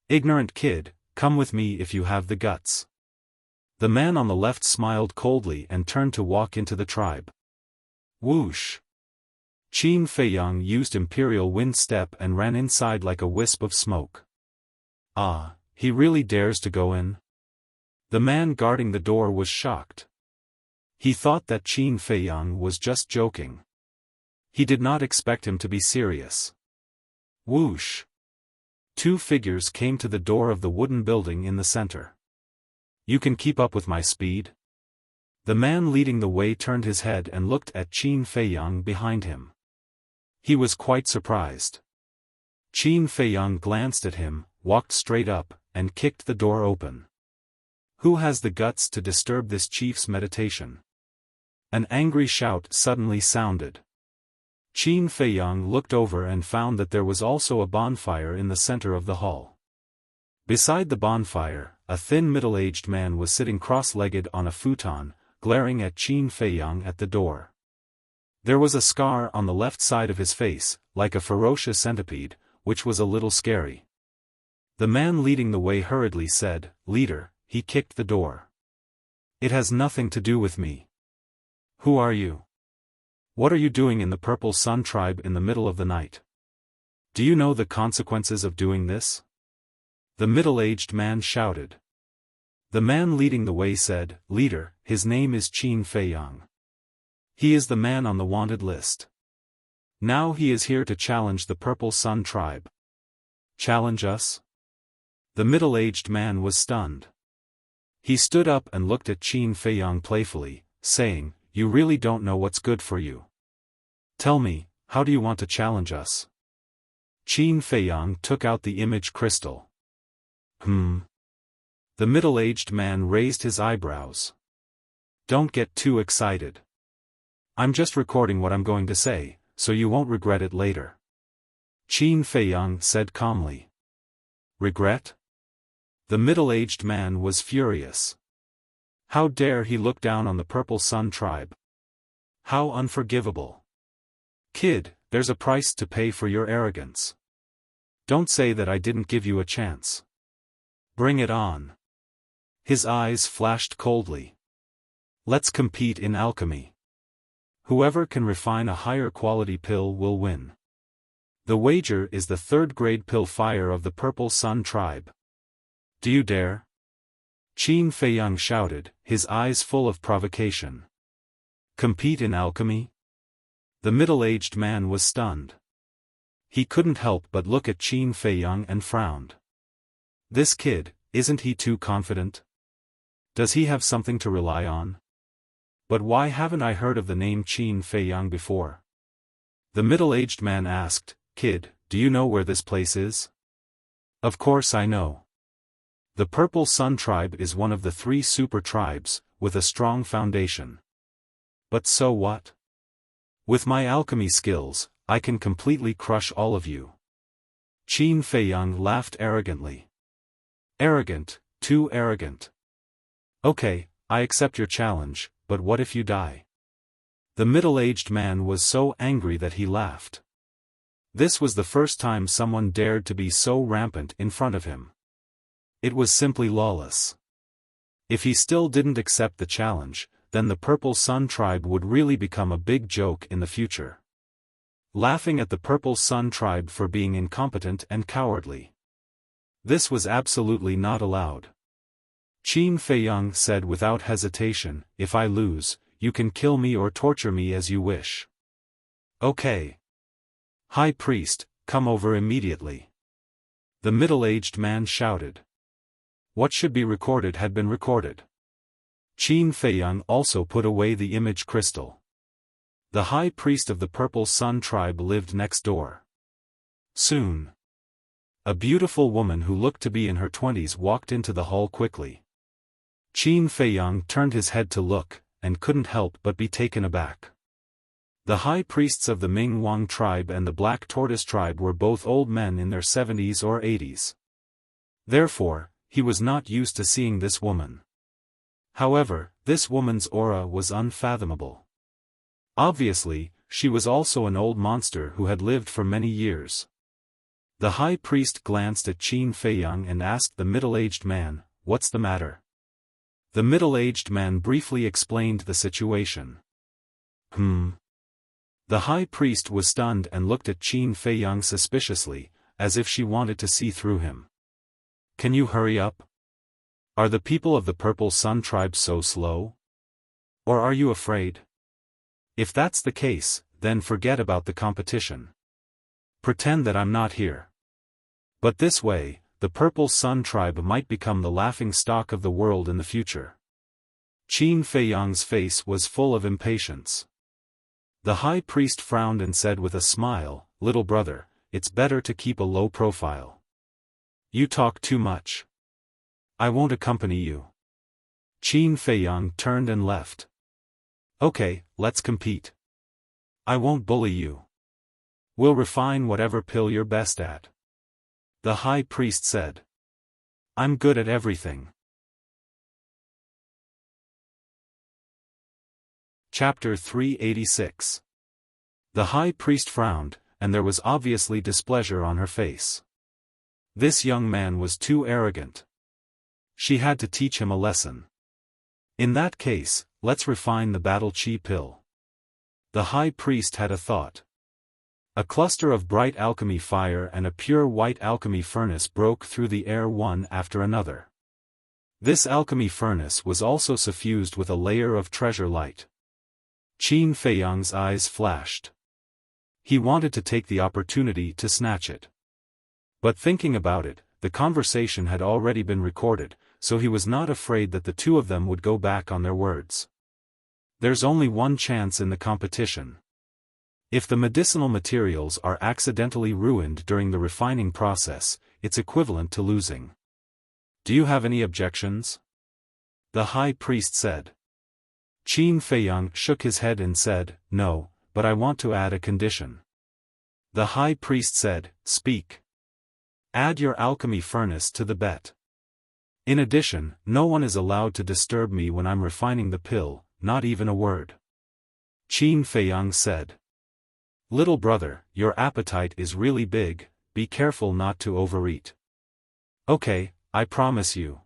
Ignorant kid, come with me if you have the guts. The man on the left smiled coldly and turned to walk into the tribe. Whoosh! Qin Feiyang used Imperial Wind Step and ran inside like a wisp of smoke. Ah, he really dares to go in? The man guarding the door was shocked. He thought that Qin Feiyang was just joking. He did not expect him to be serious. Whoosh! Two figures came to the door of the wooden building in the center. You can keep up with my speed? The man leading the way turned his head and looked at Qin Feiyang behind him. He was quite surprised. Qin Feiyang glanced at him, walked straight up, and kicked the door open. Who has the guts to disturb this chief's meditation? An angry shout suddenly sounded. Qin Feiyang looked over and found that there was also a bonfire in the center of the hall. Beside the bonfire, a thin middle-aged man was sitting cross-legged on a futon, glaring at Qin Feiyang at the door. There was a scar on the left side of his face, like a ferocious centipede, which was a little scary. The man leading the way hurriedly said, Leader, he kicked the door. It has nothing to do with me. Who are you? What are you doing in the Purple Sun tribe in the middle of the night? Do you know the consequences of doing this? The middle-aged man shouted. The man leading the way said, Leader, his name is Qin Feiyang. He is the man on the wanted list. Now he is here to challenge the Purple Sun tribe. Challenge us? The middle-aged man was stunned. He stood up and looked at Qin Feiyang playfully, saying, You really don't know what's good for you. Tell me, how do you want to challenge us? Qin Feiyang took out the image crystal. The middle-aged man raised his eyebrows. Don't get too excited. I'm just recording what I'm going to say, so you won't regret it later. Qin Feiyang said calmly. Regret? The middle-aged man was furious. How dare he look down on the Purple Sun tribe? How unforgivable. Kid, there's a price to pay for your arrogance. Don't say that I didn't give you a chance. Bring it on. His eyes flashed coldly. Let's compete in alchemy. Whoever can refine a higher quality pill will win. The wager is the third-grade pill fire of the Purple Sun tribe. Do you dare? Qin Feiyang shouted, his eyes full of provocation. Compete in alchemy? The middle-aged man was stunned. He couldn't help but look at Qin Feiyang and frowned. This kid, isn't he too confident? Does he have something to rely on? But why haven't I heard of the name Qin Feiyang before? The middle-aged man asked, Kid, do you know where this place is? Of course I know. The Purple Sun tribe is one of the 3 super tribes, with a strong foundation. But so what? With my alchemy skills, I can completely crush all of you. Qin Feiyang laughed arrogantly. Arrogant, too arrogant. Okay, I accept your challenge, but what if you die? The middle-aged man was so angry that he laughed. This was the first time someone dared to be so rampant in front of him. It was simply lawless. If he still didn't accept the challenge, then the Purple Sun tribe would really become a big joke in the future. Laughing at the Purple Sun tribe for being incompetent and cowardly. This was absolutely not allowed. Qin Feiyang said without hesitation, if I lose, you can kill me or torture me as you wish. Okay. High Priest, come over immediately. The middle-aged man shouted. What should be recorded had been recorded. Qin Feiyang also put away the image crystal. The High Priest of the Purple Sun tribe lived next door. Soon. A beautiful woman who looked to be in her 20s walked into the hall quickly. Qin Feiyang turned his head to look, and couldn't help but be taken aback. The high priests of the Ming Wang tribe and the Black Tortoise tribe were both old men in their 70s or 80s. Therefore, he was not used to seeing this woman. However, this woman's aura was unfathomable. Obviously, she was also an old monster who had lived for many years. The high priest glanced at Qin Feiyang and asked the middle-aged man, "What's the matter?" The middle-aged man briefly explained the situation. The high priest was stunned and looked at Qin Feiyang suspiciously, as if she wanted to see through him. Can you hurry up? Are the people of the Purple Sun tribe so slow? Or are you afraid? If that's the case, then forget about the competition. Pretend that I'm not here. But this way, the Purple Sun tribe might become the laughing stock of the world in the future. Qin Feiyang's face was full of impatience. The high priest frowned and said with a smile, "Little brother, it's better to keep a low profile. You talk too much. I won't accompany you." Qin Feiyang turned and left. Okay, let's compete. I won't bully you. We'll refine whatever pill you're best at. The high priest said. I'm good at everything. Chapter 386. The high priest frowned, and there was obviously displeasure on her face. This young man was too arrogant. She had to teach him a lesson. In that case, let's refine the battle chi pill. The high priest had a thought. A cluster of bright alchemy fire and a pure white alchemy furnace broke through the air one after another. This alchemy furnace was also suffused with a layer of treasure light. Qin Feiyang's eyes flashed. He wanted to take the opportunity to snatch it. But thinking about it, the conversation had already been recorded, so he was not afraid that the two of them would go back on their words. There's only one chance in the competition. If the medicinal materials are accidentally ruined during the refining process, it's equivalent to losing. Do you have any objections? The high priest said. Qin Feiyang shook his head and said, No, but I want to add a condition. The high priest said, Speak. Add your alchemy furnace to the bet. In addition, no one is allowed to disturb me when I'm refining the pill, not even a word. Qin Feiyang said. Little brother, your appetite is really big, be careful not to overeat. Okay, I promise you.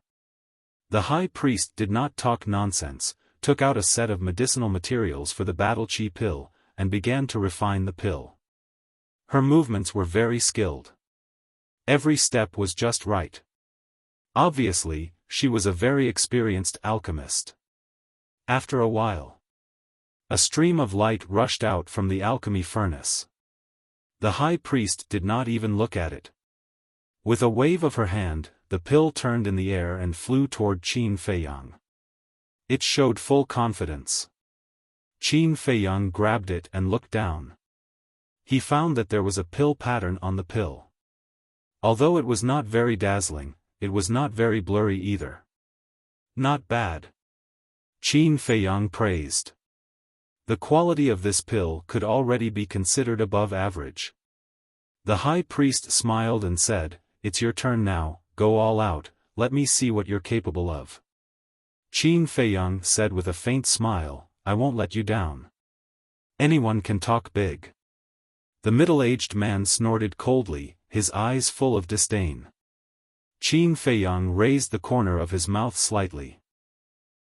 The high priest did not talk nonsense, took out a set of medicinal materials for the battle chi pill, and began to refine the pill. Her movements were very skilled. Every step was just right. Obviously, she was a very experienced alchemist. After a while, a stream of light rushed out from the alchemy furnace. The high priest did not even look at it. With a wave of her hand, the pill turned in the air and flew toward Qin Feiyang. It showed full confidence. Qin Feiyang grabbed it and looked down. He found that there was a pill pattern on the pill. Although it was not very dazzling, it was not very blurry either. Not bad. Qin Feiyang praised. The quality of this pill could already be considered above average. The high priest smiled and said, "It's your turn now, go all out, let me see what you're capable of." Qin Feiyang said with a faint smile, "I won't let you down. Anyone can talk big." The middle-aged man snorted coldly, his eyes full of disdain. Qin Feiyang raised the corner of his mouth slightly.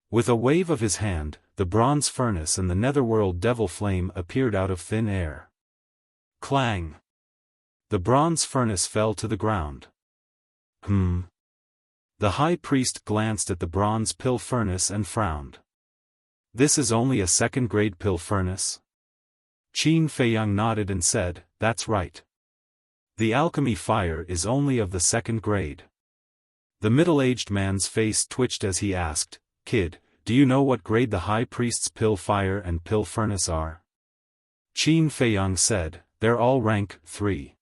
With a wave of his hand, the bronze furnace and the netherworld devil flame appeared out of thin air. Clang! The bronze furnace fell to the ground. The high priest glanced at the bronze pill furnace and frowned. "This is only a second-grade pill furnace?" Qin Feiyang nodded and said, "That's right. The alchemy fire is only of the second grade." The middle-aged man's face twitched as he asked, "Kid, do you know what grade the high priest's pill fire and pill furnace are?" Qin Feiyang said, "They're all rank 3.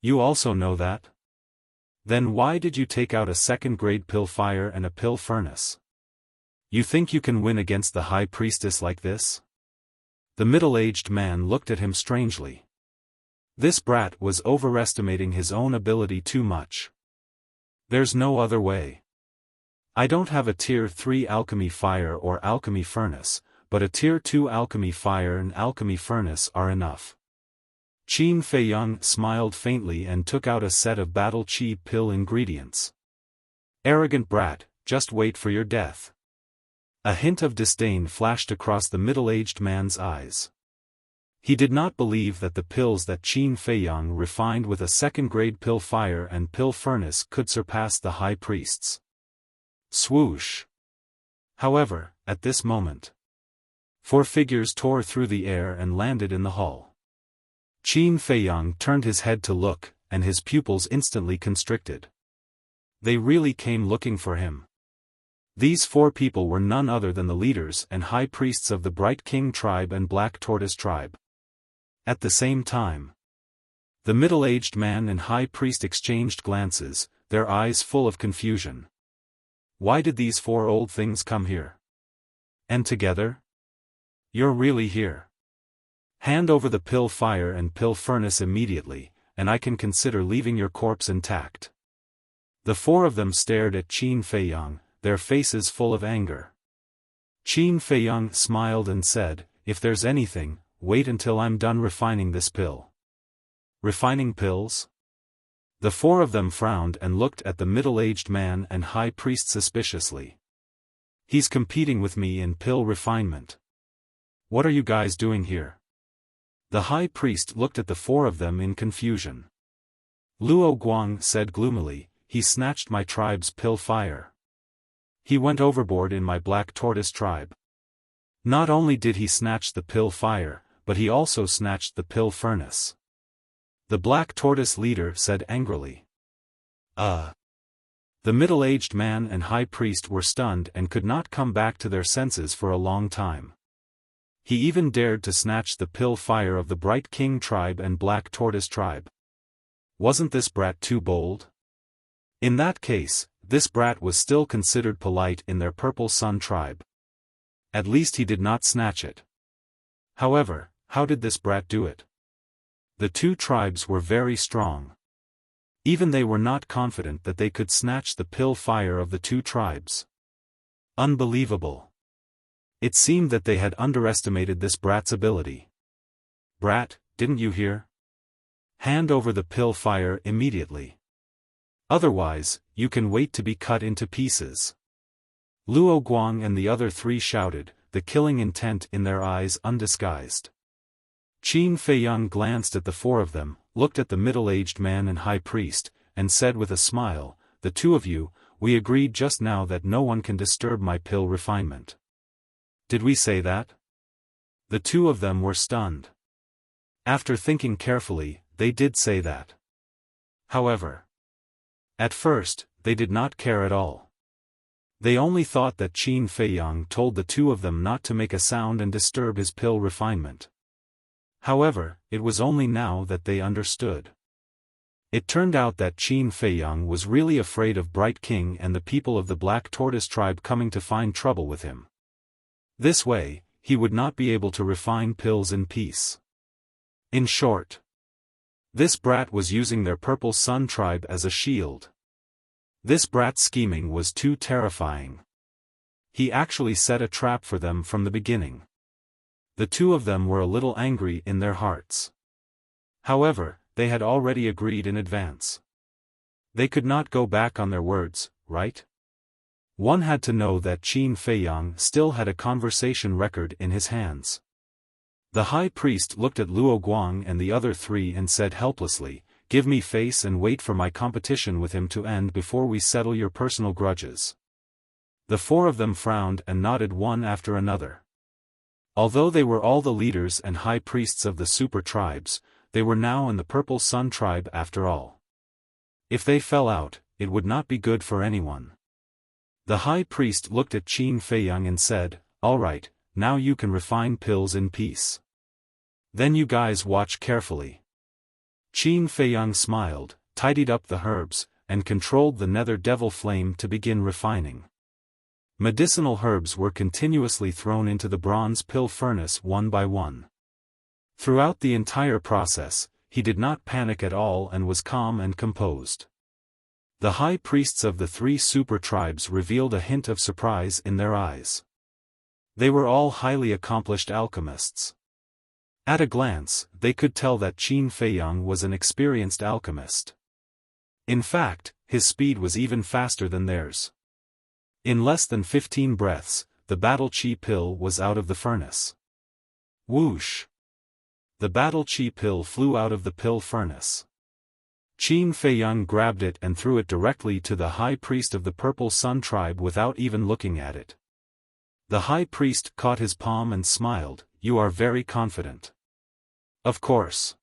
You also know that? Then why did you take out a second-grade pill fire and a pill furnace? You think you can win against the high priestess like this?" The middle-aged man looked at him strangely. This brat was overestimating his own ability too much. "There's no other way. I don't have a tier 3 alchemy fire or alchemy furnace, but a tier 2 alchemy fire and alchemy furnace are enough." Qin Feiyang smiled faintly and took out a set of battle chi pill ingredients. "Arrogant brat, just wait for your death." A hint of disdain flashed across the middle-aged man's eyes. He did not believe that the pills that Qin Feiyang refined with a second-grade pill fire and pill furnace could surpass the high priest's. Swoosh! However, at this moment, 4 figures tore through the air and landed in the hall. Qin Feiyang turned his head to look, and his pupils instantly constricted. They really came looking for him. These 4 people were none other than the leaders and high priests of the Bright King tribe and Black Tortoise tribe. At the same time, the middle-aged man and high priest exchanged glances, their eyes full of confusion. Why did these 4 old things come here? And together? You're really here. Hand over the pill fire and pill furnace immediately, and I can consider leaving your corpse intact. The 4 of them stared at Qin Feiyang, their faces full of anger. Qin Feiyang smiled and said, "If there's anything, wait until I'm done refining this pill." Refining pills? The 4 of them frowned and looked at the middle-aged man and high priest suspiciously. "He's competing with me in pill refinement. What are you guys doing here?" The high priest looked at the 4 of them in confusion. Luo Guang said gloomily, "He snatched my tribe's pill fire. He went overboard in my Black Tortoise tribe. Not only did he snatch the pill fire, but he also snatched the pill furnace." The Black Tortoise leader said angrily. The middle-aged man and high priest were stunned and could not come back to their senses for a long time. He even dared to snatch the pill fire of the Bright King tribe and Black Tortoise tribe. Wasn't this brat too bold? In that case, this brat was still considered polite in their Purple Sun tribe. At least he did not snatch it. However, how did this brat do it? The 2 tribes were very strong. Even they were not confident that they could snatch the pill fire of the 2 tribes. Unbelievable. It seemed that they had underestimated this brat's ability. "Brat, didn't you hear? Hand over the pill fire immediately. Otherwise, you can wait to be cut into pieces." Luo Guang and the other 3 shouted, the killing intent in their eyes undisguised. Qin Feiyang glanced at the 4 of them, looked at the middle-aged man and high priest, and said with a smile, "The 2 of you, we agreed just now that no one can disturb my pill refinement. Did we say that?" The 2 of them were stunned. After thinking carefully, they did say that. However, at first, they did not care at all. They only thought that Qin Feiyang told the 2 of them not to make a sound and disturb his pill refinement. However, it was only now that they understood. It turned out that Qin Feiyang was really afraid of Bright King and the people of the Black Tortoise tribe coming to find trouble with him. This way, he would not be able to refine pills in peace. In short, this brat was using their Purple Sun tribe as a shield. This brat's scheming was too terrifying. He actually set a trap for them from the beginning. The two of them were a little angry in their hearts. However, they had already agreed in advance. They could not go back on their words, right? One had to know that Qin Feiyang still had a conversation record in his hands. The high priest looked at Luo Guang and the other three and said helplessly, "Give me face and wait for my competition with him to end before we settle your personal grudges." The four of them frowned and nodded one after another. Although they were all the leaders and high priests of the super tribes, they were now in the Purple Sun tribe after all. If they fell out, it would not be good for anyone. The high priest looked at Qin Feiyang and said, "All right, now you can refine pills in peace. Then you guys watch carefully." Qin Feiyang smiled, tidied up the herbs, and controlled the nether devil flame to begin refining. Medicinal herbs were continuously thrown into the bronze pill furnace one by one. Throughout the entire process, he did not panic at all and was calm and composed. The high priests of the three super tribes revealed a hint of surprise in their eyes. They were all highly accomplished alchemists. At a glance, they could tell that Qin Feiyang was an experienced alchemist. In fact, his speed was even faster than theirs. In less than 15 breaths, the battle chi pill was out of the furnace. Whoosh! The battle chi pill flew out of the pill furnace. Qin Feiyang grabbed it and threw it directly to the high priest of the Purple Sun tribe without even looking at it. The high priest caught his palm and smiled, "You are very confident." "Of course."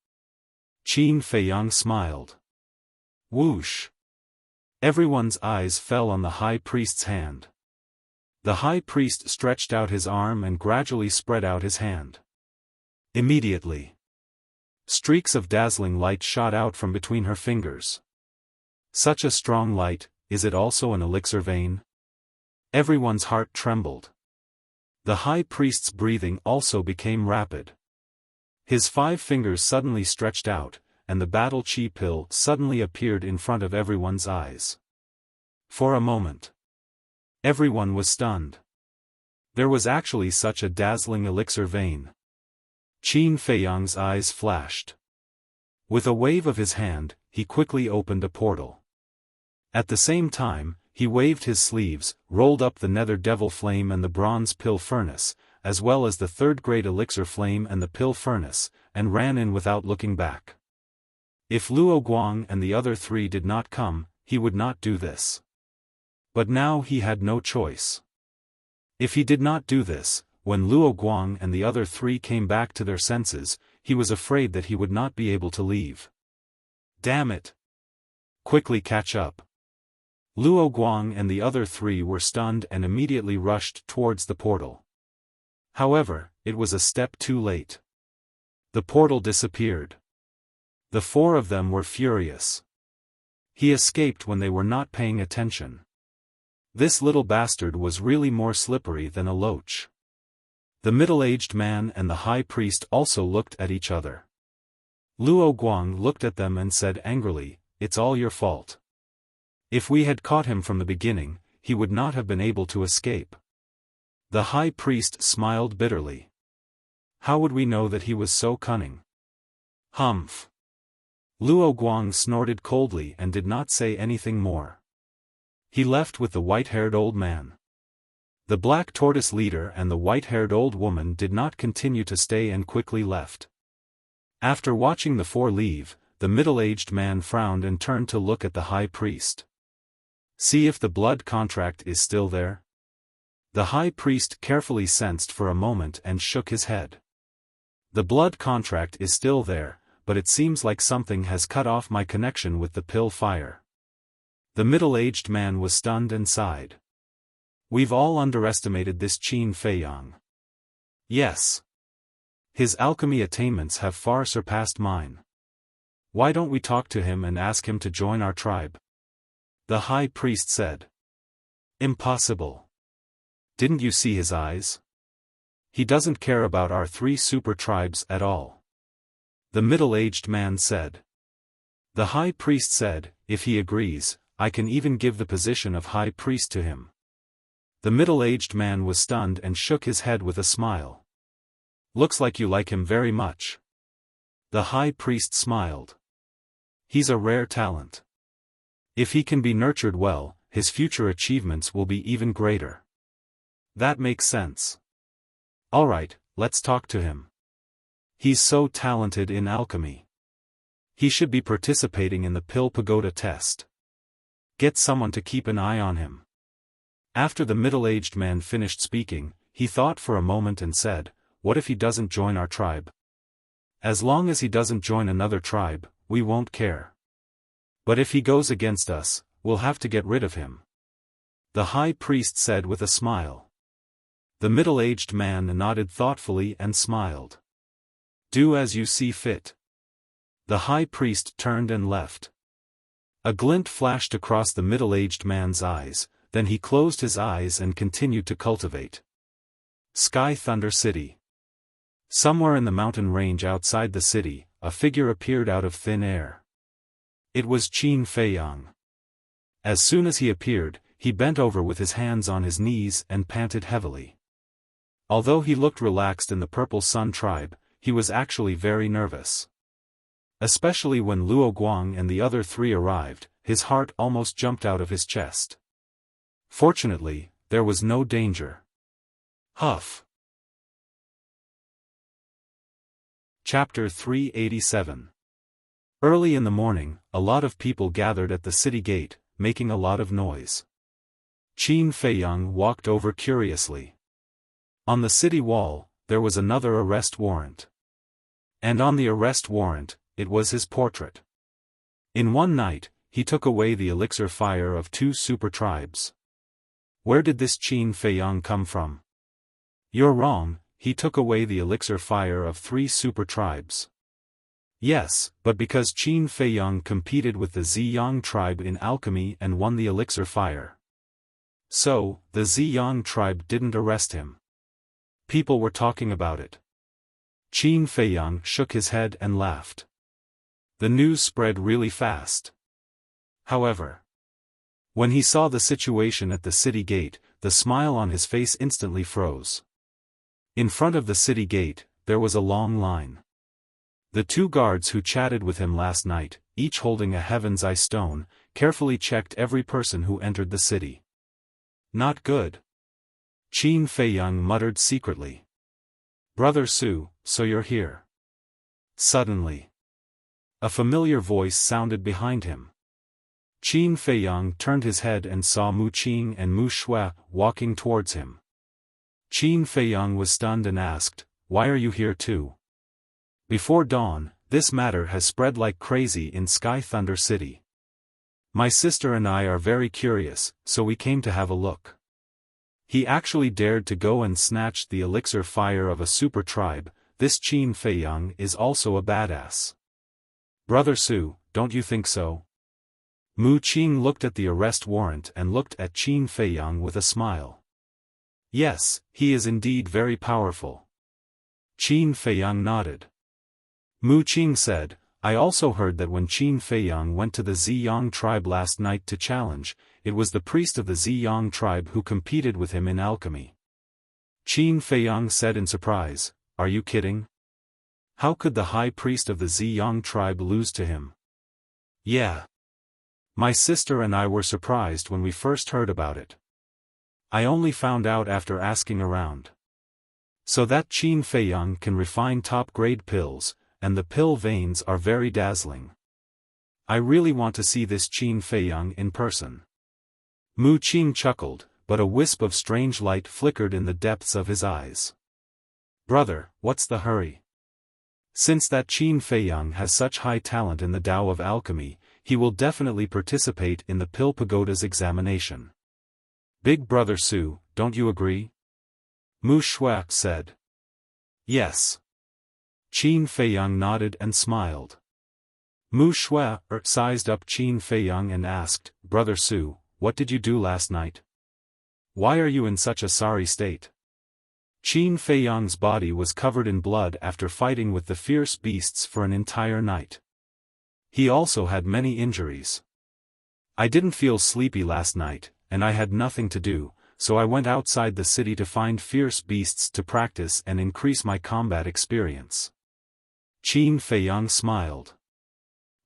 Qin Feiyang smiled. Whoosh! Everyone's eyes fell on the high priest's hand. The high priest stretched out his arm and gradually spread out his hand. Immediately, streaks of dazzling light shot out from between her fingers. Such a strong light, is it also an elixir vein? Everyone's heart trembled. The high priest's breathing also became rapid. His 5 fingers suddenly stretched out, and the battle chi pill suddenly appeared in front of everyone's eyes. For a moment, everyone was stunned. There was actually such a dazzling elixir vein. Qin Feiyang's eyes flashed. With a wave of his hand, he quickly opened a portal. At the same time, he waved his sleeves, rolled up the nether devil flame and the bronze pill furnace, as well as the third-grade elixir flame and the pill furnace, and ran in without looking back. If Luo Guang and the other 3 did not come, he would not do this. But now he had no choice. If he did not do this, when Luo Guang and the other 3 came back to their senses, he was afraid that he would not be able to leave. Damn it! Quickly catch up. Luo Guang and the other 3 were stunned and immediately rushed towards the portal. However, it was a step too late. The portal disappeared. The 4 of them were furious. He escaped when they were not paying attention. This little bastard was really more slippery than a loach. The middle-aged man and the high priest also looked at each other. Luo Guang looked at them and said angrily, "It's all your fault. If we had caught him from the beginning, he would not have been able to escape." The high priest smiled bitterly. "How would we know that he was so cunning?" "Humph." Luo Guang snorted coldly and did not say anything more. He left with the white-haired old man. The black tortoise leader and the white-haired old woman did not continue to stay and quickly left. After watching the 4 leave, the middle-aged man frowned and turned to look at the high priest. "See if the blood contract is still there?" The high priest carefully sensed for a moment and shook his head. "The blood contract is still there, but it seems like something has cut off my connection with the pill fire." The middle-aged man was stunned and sighed. "We've all underestimated this Qin Feiyang." "Yes. His alchemy attainments have far surpassed mine. Why don't we talk to him and ask him to join our tribe? The high priest said. Impossible. Didn't you see his eyes? He doesn't care about our 3 super tribes at all. The middle-aged man said. The high priest said, if he agrees, I can even give the position of high priest to him. The middle-aged man was stunned and shook his head with a smile. Looks like you like him very much. The high priest smiled. He's a rare talent. If he can be nurtured well, his future achievements will be even greater. That makes sense. All right, let's talk to him. He's so talented in alchemy. He should be participating in the Pill Pagoda test. Get someone to keep an eye on him. After the middle-aged man finished speaking, he thought for a moment and said, what if he doesn't join our tribe? As long as he doesn't join another tribe, we won't care. But if he goes against us, we'll have to get rid of him. The high priest said with a smile. The middle-aged man nodded thoughtfully and smiled. Do as you see fit. The high priest turned and left. A glint flashed across the middle-aged man's eyes, then he closed his eyes and continued to cultivate. Sky Thunder City. Somewhere in the mountain range outside the city, a figure appeared out of thin air. It was Qin Feiyang. As soon as he appeared, he bent over with his hands on his knees and panted heavily. Although he looked relaxed in the Purple Sun tribe, he was actually very nervous. Especially when Luo Guang and the other 3 arrived, his heart almost jumped out of his chest. Fortunately, there was no danger. Huff. Chapter 387. Early in the morning, a lot of people gathered at the city gate, making a lot of noise. Qin Feiyang walked over curiously. On the city wall, there was another arrest warrant. And on the arrest warrant, it was his portrait. In one night, he took away the elixir fire of 2 super tribes. Where did this Qin Feiyang come from? You're wrong, he took away the elixir fire of 3 super tribes. Yes, but because Qin Feiyang competed with the Ziyang tribe in alchemy and won the elixir fire. So, the Ziyang tribe didn't arrest him. People were talking about it. Qin Feiyang shook his head and laughed. The news spread really fast. However, when he saw the situation at the city gate, the smile on his face instantly froze. In front of the city gate, there was a long line. The 2 guards who chatted with him last night, each holding a Heaven's Eye stone, carefully checked every person who entered the city. Not good. Qin Feiyang muttered secretly. Brother Su, so you're here. Suddenly, a familiar voice sounded behind him. Qin Feiyang turned his head and saw Mu Qing and Mu Shui walking towards him. Qin Feiyang was stunned and asked, why are you here too? Before dawn, this matter has spread like crazy in Sky Thunder City. My sister and I are very curious, so we came to have a look. He actually dared to go and snatch the elixir fire of a super tribe. This Qin Feiyang is also a badass. Brother Su, don't you think so? Mu Qing looked at the arrest warrant and looked at Qin Feiyang with a smile. Yes, he is indeed very powerful. Qin Feiyang nodded. Mu Qing said, I also heard that when Qin Feiyang went to the Ziyang tribe last night to challenge, it was the priest of the Ziyang tribe who competed with him in alchemy. Qin Feiyang said in surprise, are you kidding? How could the high priest of the Ziyang tribe lose to him? Yeah. My sister and I were surprised when we first heard about it. I only found out after asking around. So that Qin Feiyang can refine top-grade pills, and the pill veins are very dazzling. I really want to see this Qin Feiyang in person. Mu Qing chuckled, but a wisp of strange light flickered in the depths of his eyes. Brother, what's the hurry? Since that Qin Feiyang has such high talent in the Tao of alchemy, he will definitely participate in the Pill Pagoda's examination. Big Brother Su, don't you agree? Mu Shui said. Yes. Qin Feiyang nodded and smiled. Mu Shui sized up Qin Feiyang and asked, Brother Su, what did you do last night? Why are you in such a sorry state? Qin Feiyang's body was covered in blood after fighting with the fierce beasts for an entire night. He also had many injuries. I didn't feel sleepy last night, and I had nothing to do, so I went outside the city to find fierce beasts to practice and increase my combat experience. Qin Feiyang smiled.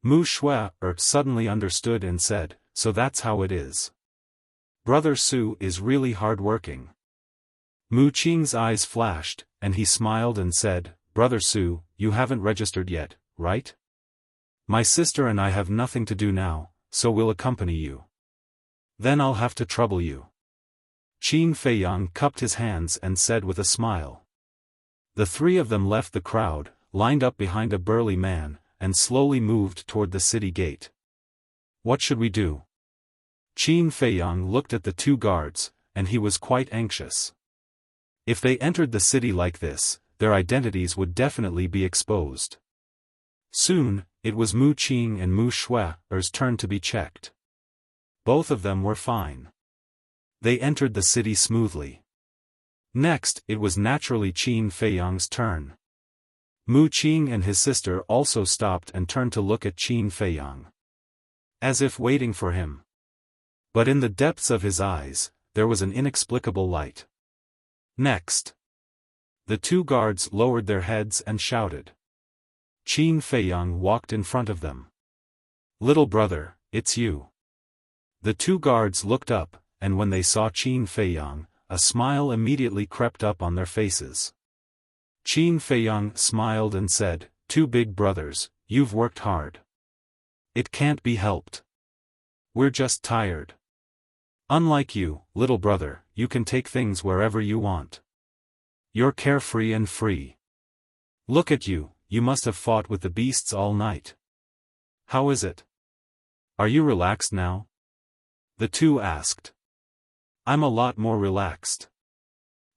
Mu Shui suddenly understood and said, so that's how it is. Brother Su is really hard-working. Mu Qing's eyes flashed, and he smiled and said, Brother Su, you haven't registered yet, right? My sister and I have nothing to do now, so we'll accompany you. Then I'll have to trouble you. Qin Feiyang cupped his hands and said with a smile. The three of them left the crowd, lined up behind a burly man, and slowly moved toward the city gate. What should we do? Qin Feiyang looked at the two guards, and he was quite anxious. If they entered the city like this, their identities would definitely be exposed. Soon, it was Mu Qing and Mu Shui's turn to be checked. Both of them were fine. They entered the city smoothly. Next, it was naturally Qin Feiyang's turn. Mu Qing and his sister also stopped and turned to look at Qin Feiyang, as if waiting for him. But in the depths of his eyes, there was an inexplicable light. Next, the two guards lowered their heads and shouted. Qin Feiyang walked in front of them. Little brother, it's you. The two guards looked up, and when they saw Qin Feiyang, a smile immediately crept up on their faces. Qin Feiyang smiled and said, Two big brothers, you've worked hard. It can't be helped. We're just tired. Unlike you, little brother, you can take things wherever you want. You're carefree and free. Look at you, you must have fought with the beasts all night. How is it? Are you relaxed now? The two asked. I'm a lot more relaxed.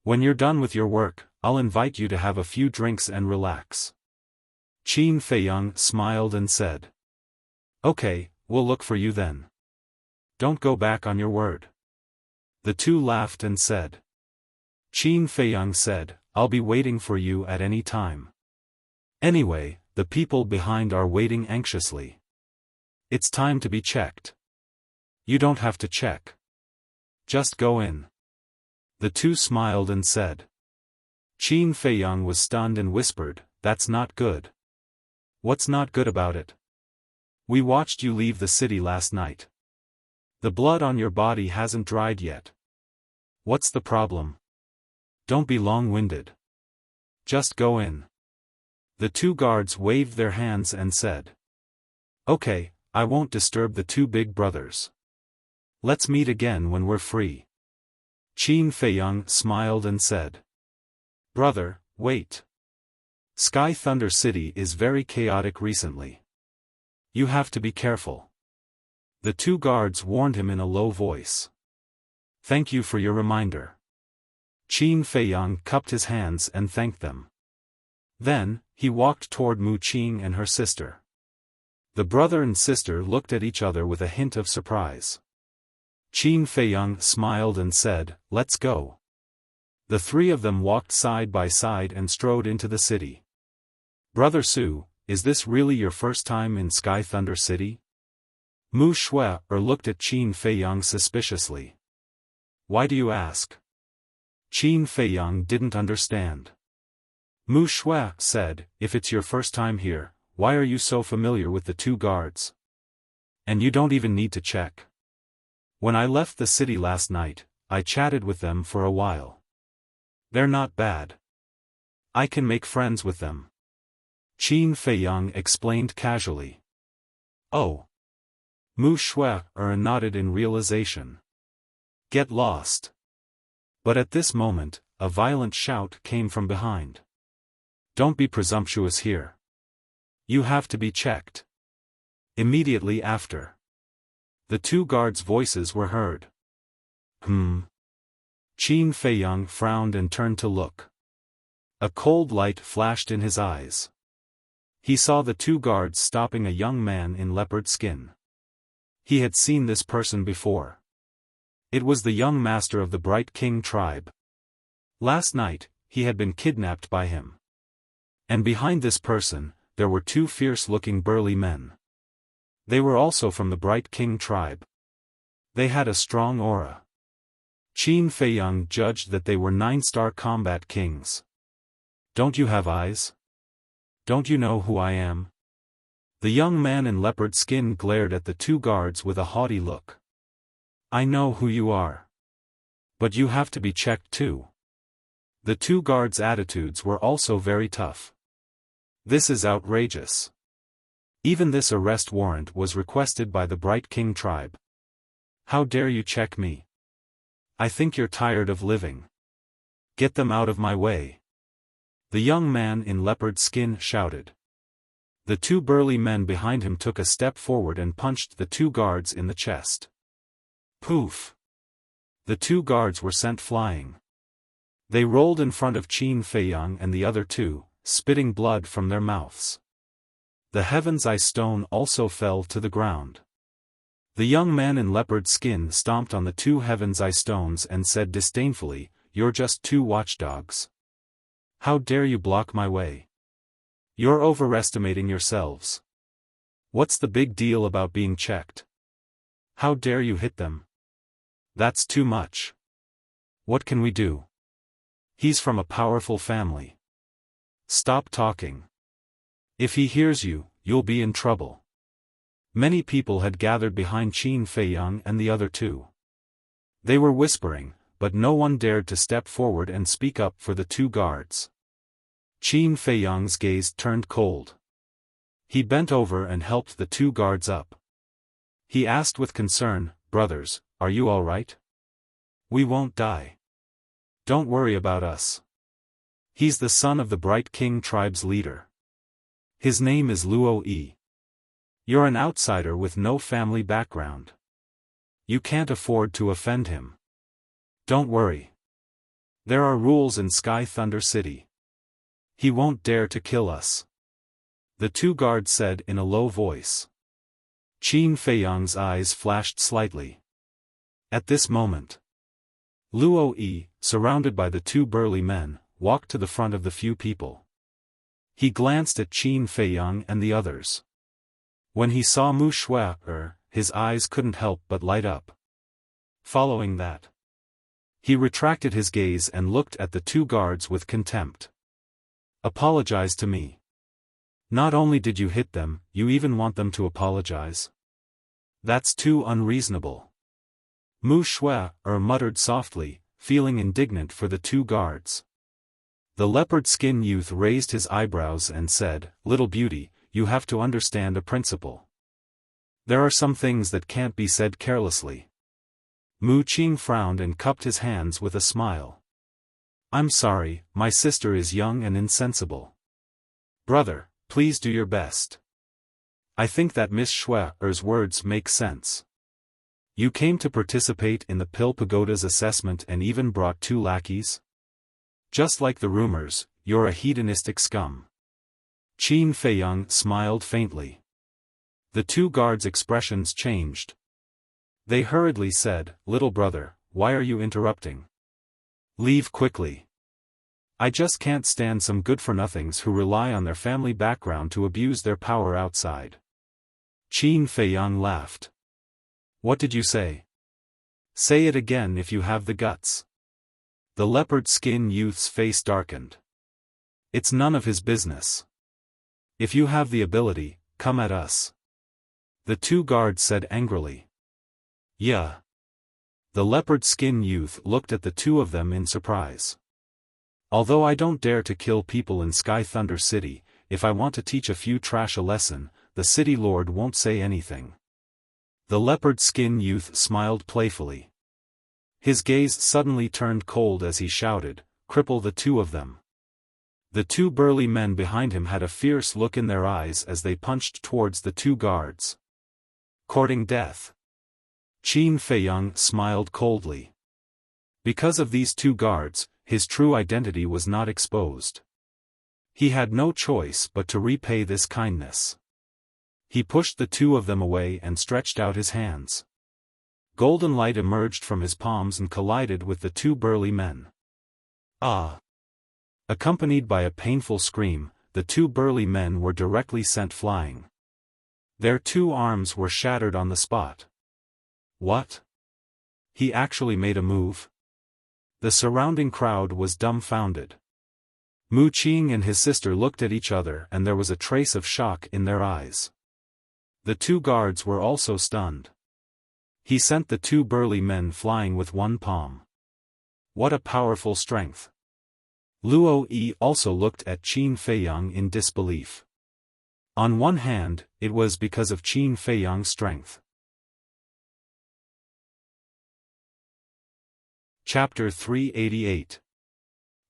When you're done with your work, I'll invite you to have a few drinks and relax. Qin Feiyang smiled and said. Okay, we'll look for you then. Don't go back on your word. The two laughed and said. Qin Feiyang said, I'll be waiting for you at any time. Anyway, the people behind are waiting anxiously. It's time to be checked. You don't have to check. Just go in. The two smiled and said. Qin Feiyang was stunned and whispered, That's not good. What's not good about it? We watched you leave the city last night. The blood on your body hasn't dried yet. What's the problem? Don't be long-winded. Just go in. The two guards waved their hands and said. Okay, I won't disturb the two big brothers. Let's meet again when we're free. Qin Feiyang smiled and said. Brother, wait. Sky Thunder City is very chaotic recently. You have to be careful. The two guards warned him in a low voice. Thank you for your reminder. Qin Feiyang cupped his hands and thanked them. Then, he walked toward Mu Qing and her sister. The brother and sister looked at each other with a hint of surprise. Qin Feiyang smiled and said, Let's go. The three of them walked side by side and strode into the city. Brother Su, is this really your first time in Sky Thunder City? Mu Shui looked at Qin Feiyang suspiciously. Why do you ask? Qin Feiyang didn't understand. Mu Shui said, If it's your first time here, why are you so familiar with the two guards? And you don't even need to check. When I left the city last night, I chatted with them for a while. They're not bad. I can make friends with them. Qin Feiyang explained casually. Oh. Mu Shui nodded in realization. Get lost. But at this moment, a violent shout came from behind. Don't be presumptuous here. You have to be checked. Immediately after. The two guards' voices were heard. Qin Feiyang frowned and turned to look. A cold light flashed in his eyes. He saw the two guards stopping a young man in leopard skin. He had seen this person before. It was the young master of the Bright King tribe. Last night, he had been kidnapped by him. And behind this person, there were two fierce-looking burly men. They were also from the Bright King tribe. They had a strong aura. Qin Feiyang judged that they were 9-star combat kings. Don't you have eyes? Don't you know who I am? The young man in leopard skin glared at the two guards with a haughty look. I know who you are. But you have to be checked too. The two guards' attitudes were also very tough. This is outrageous. Even this arrest warrant was requested by the Bright King tribe. How dare you check me? I think you're tired of living. Get them out of my way. The young man in leopard skin shouted. The two burly men behind him took a step forward and punched the two guards in the chest. Poof! The two guards were sent flying. They rolled in front of Qin Feiyang and the other two, spitting blood from their mouths. The Heaven's Eye Stone also fell to the ground. The young man in leopard skin stomped on the two Heaven's Eye Stones and said disdainfully, You're just two watchdogs. How dare you block my way? You're overestimating yourselves. What's the big deal about being checked? How dare you hit them? That's too much. What can we do? He's from a powerful family. Stop talking. If he hears you, you'll be in trouble. Many people had gathered behind Qin Feiyang and the other two. They were whispering, but no one dared to step forward and speak up for the two guards. Qin Feiyang's gaze turned cold. He bent over and helped the two guards up. He asked with concern, Brothers, are you all right? We won't die. Don't worry about us. He's the son of the Bright King tribe's leader. His name is Luo Yi. You're an outsider with no family background. You can't afford to offend him. Don't worry. There are rules in Sky Thunder City. He won't dare to kill us. The two guards said in a low voice. Qin Feiyang's eyes flashed slightly. At this moment, Luo Yi, surrounded by the two burly men, walked to the front of the few people. He glanced at Qin Feiyang and the others. When he saw Mu Shui, his eyes couldn't help but light up. Following that, he retracted his gaze and looked at the two guards with contempt. Apologize to me. Not only did you hit them, you even want them to apologize? That's too unreasonable. Mu Shui, muttered softly, feeling indignant for the two guards. The leopard-skin youth raised his eyebrows and said, Little beauty, you have to understand a principle. There are some things that can't be said carelessly. Mu Qing frowned and cupped his hands with a smile. I'm sorry, my sister is young and insensible. Brother, please do your best. I think that Miss Shui's words make sense. You came to participate in the Pill Pagoda's assessment and even brought two lackeys? Just like the rumors, you're a hedonistic scum. Qin Feiyang smiled faintly. The two guards' expressions changed. They hurriedly said, Little brother, why are you interrupting? Leave quickly. I just can't stand some good-for-nothings who rely on their family background to abuse their power outside. Qin Feiyang laughed. What did you say? Say it again if you have the guts. The leopard-skin youth's face darkened. It's none of his business. If you have the ability, come at us. The two guards said angrily. Yeah. The leopard-skin youth looked at the two of them in surprise. Although I don't dare to kill people in Sky Thunder City, if I want to teach a few trash a lesson, the city lord won't say anything. The leopard-skin youth smiled playfully. His gaze suddenly turned cold as he shouted, Cripple the two of them. The two burly men behind him had a fierce look in their eyes as they punched towards the two guards. Courting death. Qin Feiyang smiled coldly. Because of these two guards, his true identity was not exposed. He had no choice but to repay this kindness. He pushed the two of them away and stretched out his hands. Golden light emerged from his palms and collided with the two burly men. Ah! Accompanied by a painful scream, the two burly men were directly sent flying. Their two arms were shattered on the spot. What? He actually made a move? The surrounding crowd was dumbfounded. Mu Qing and his sister looked at each other and there was a trace of shock in their eyes. The two guards were also stunned. He sent the two burly men flying with one palm. What a powerful strength! Luo Yi also looked at Qin Feiyang in disbelief. On one hand, it was because of Qin Feiyang's strength. Chapter 388.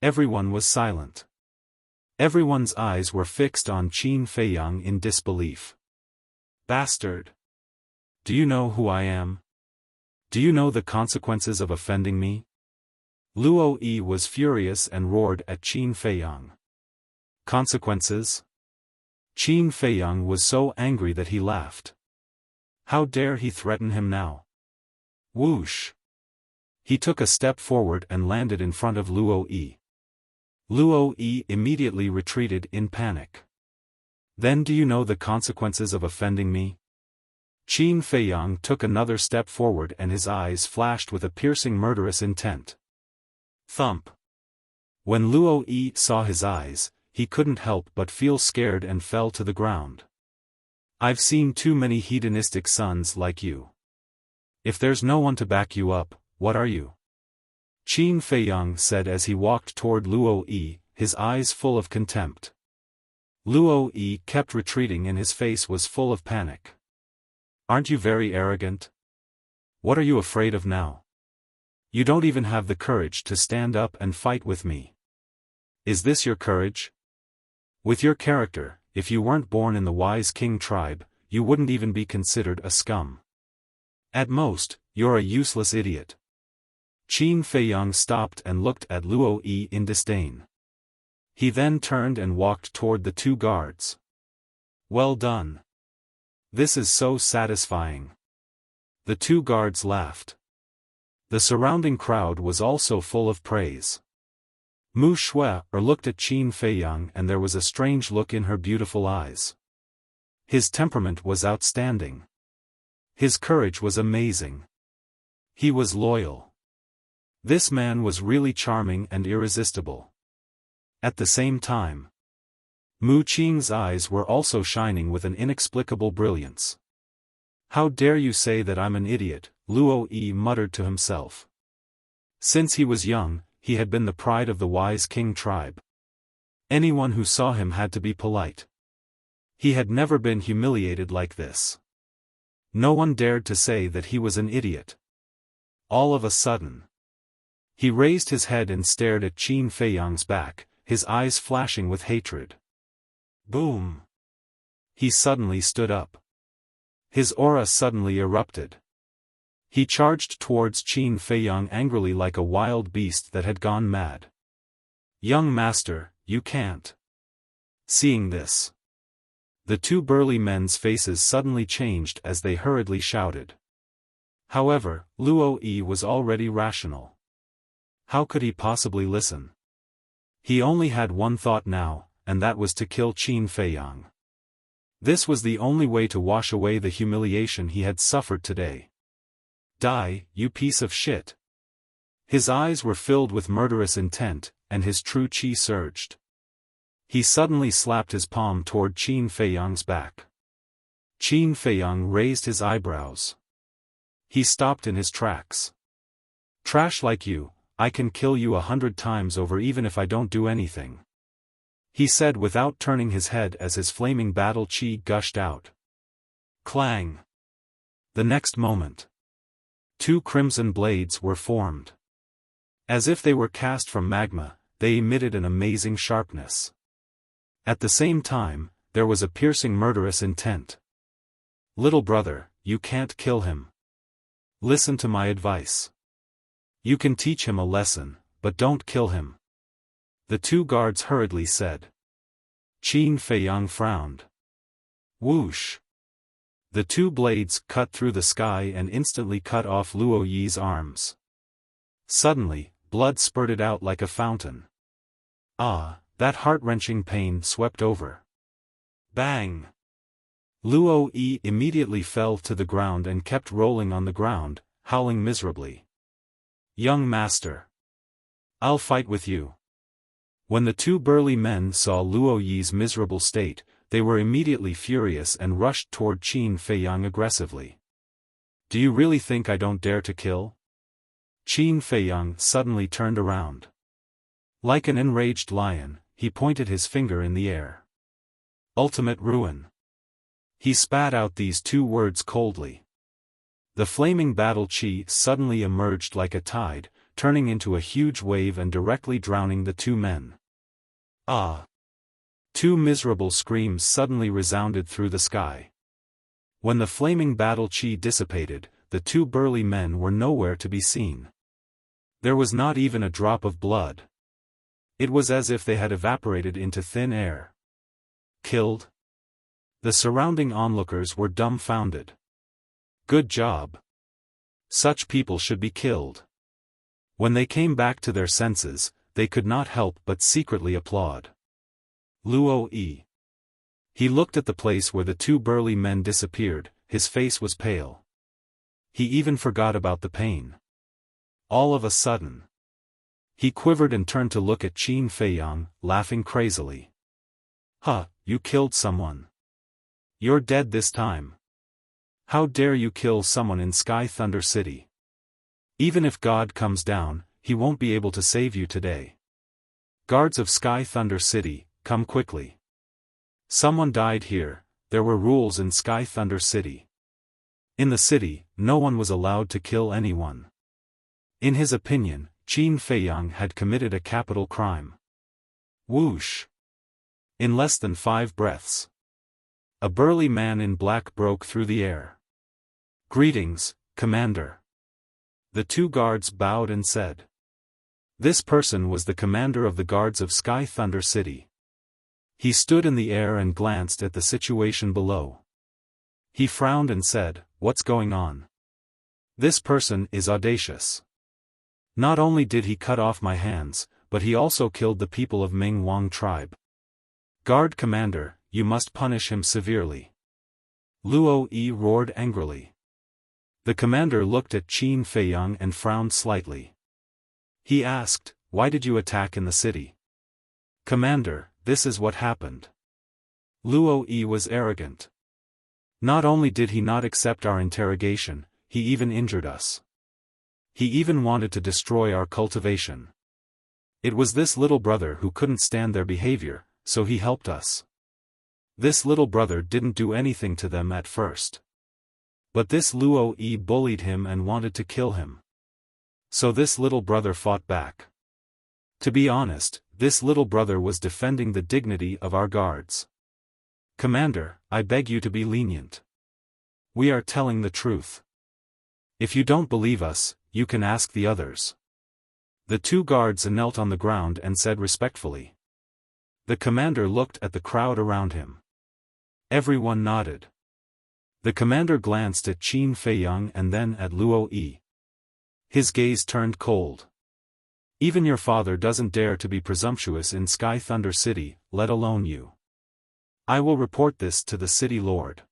Everyone was silent. Everyone's eyes were fixed on Qin Feiyang in disbelief. Bastard! Do you know who I am? Do you know the consequences of offending me? Luo Yi was furious and roared at Qin Feiyang. Consequences? Qin Feiyang was so angry that he laughed. How dare he threaten him now? Whoosh! He took a step forward and landed in front of Luo Yi. Luo Yi immediately retreated in panic. Then do you know the consequences of offending me? Qin Feiyang took another step forward and his eyes flashed with a piercing murderous intent. Thump. When Luo Yi saw his eyes, he couldn't help but feel scared and fell to the ground. I've seen too many hedonistic sons like you. If there's no one to back you up, what are you? Qin Feiyang said as he walked toward Luo Yi, his eyes full of contempt. Luo Yi kept retreating and his face was full of panic. Aren't you very arrogant? What are you afraid of now? You don't even have the courage to stand up and fight with me. Is this your courage? With your character, if you weren't born in the wise king tribe, you wouldn't even be considered a scum. At most, you're a useless idiot. Qin Feiyang stopped and looked at Luo Yi in disdain. He then turned and walked toward the two guards. Well done. This is so satisfying. The two guards laughed. The surrounding crowd was also full of praise. Mu Shui looked at Qin Feiyang and there was a strange look in her beautiful eyes. His temperament was outstanding. His courage was amazing. He was loyal. This man was really charming and irresistible. At the same time, Mu Qing's eyes were also shining with an inexplicable brilliance. How dare you say that I'm an idiot, Luo Yi muttered to himself. Since he was young, he had been the pride of the wise king tribe. Anyone who saw him had to be polite. He had never been humiliated like this. No one dared to say that he was an idiot. All of a sudden, he raised his head and stared at Qin Feiyang's back, his eyes flashing with hatred. Boom! He suddenly stood up. His aura suddenly erupted. He charged towards Qin Feiyang angrily like a wild beast that had gone mad. Young master, you can't. Seeing this, the two burly men's faces suddenly changed as they hurriedly shouted. However, Luo Yi was already rational. How could he possibly listen? He only had one thought now, and that was to kill Qin Feiyang. This was the only way to wash away the humiliation he had suffered today. Die, you piece of shit! His eyes were filled with murderous intent, and his true qi surged. He suddenly slapped his palm toward Qin Feiyang's back. Qin Feiyang raised his eyebrows. He stopped in his tracks. Trash like you, I can kill you 100 times over even if I don't do anything. He said without turning his head as his flaming battle qi gushed out. Clang! The next moment, two crimson blades were formed. As if they were cast from magma, they emitted an amazing sharpness. At the same time, there was a piercing murderous intent. Little brother, you can't kill him. Listen to my advice. You can teach him a lesson, but don't kill him. The two guards hurriedly said. Qin Feiyang frowned. Whoosh! The two blades cut through the sky and instantly cut off Luo Yi's arms. Suddenly, blood spurted out like a fountain. Ah, that heart-wrenching pain swept over. Bang! Luo Yi immediately fell to the ground and kept rolling on the ground, howling miserably. Young master! I'll fight with you. When the two burly men saw Luo Yi's miserable state, they were immediately furious and rushed toward Qin Feiyang aggressively. Do you really think I don't dare to kill? Qin Feiyang suddenly turned around. Like an enraged lion, he pointed his finger in the air. Ultimate ruin. He spat out these two words coldly. The flaming battle chi suddenly emerged like a tide, turning into a huge wave and directly drowning the two men. Ah! Two miserable screams suddenly resounded through the sky. When the flaming battle chi dissipated, the two burly men were nowhere to be seen. There was not even a drop of blood. It was as if they had evaporated into thin air. Killed? The surrounding onlookers were dumbfounded. Good job. Such people should be killed. When they came back to their senses, they could not help but secretly applaud. Luo Yi. He looked at the place where the two burly men disappeared, his face was pale. He even forgot about the pain. All of a sudden, he quivered and turned to look at Qin Feiyang, laughing crazily. Huh, you killed someone. You're dead this time. How dare you kill someone in Sky Thunder City? Even if God comes down, he won't be able to save you today. Guards of Sky Thunder City, come quickly. Someone died here. There were rules in Sky Thunder City. In the city, no one was allowed to kill anyone. In his opinion, Qin Feiyang had committed a capital crime. Whoosh! In less than 5 breaths, a burly man in black broke through the air. Greetings, Commander. The two guards bowed and said. This person was the commander of the guards of Sky Thunder City. He stood in the air and glanced at the situation below. He frowned and said, "What's going on? This person is audacious. Not only did he cut off my hands, but he also killed the people of Ming Wang tribe. Guard Commander, you must punish him severely." Luo Yi roared angrily. The commander looked at Qin Feiyang and frowned slightly. He asked, "Why did you attack in the city?" "Commander, this is what happened." Luo Yi was arrogant. Not only did he not accept our interrogation, he even injured us. He even wanted to destroy our cultivation. It was this little brother who couldn't stand their behavior, so he helped us. This little brother didn't do anything to them at first. But this Luo Yi bullied him and wanted to kill him. So this little brother fought back. To be honest, this little brother was defending the dignity of our guards. "Commander, I beg you to be lenient. We are telling the truth. If you don't believe us, you can ask the others." The two guards knelt on the ground and said respectfully. The commander looked at the crowd around him. Everyone nodded. The commander glanced at Qin Feiyang and then at Luo Yi. His gaze turned cold. "Even your father doesn't dare to be presumptuous in Sky Thunder City, let alone you. I will report this to the city lord.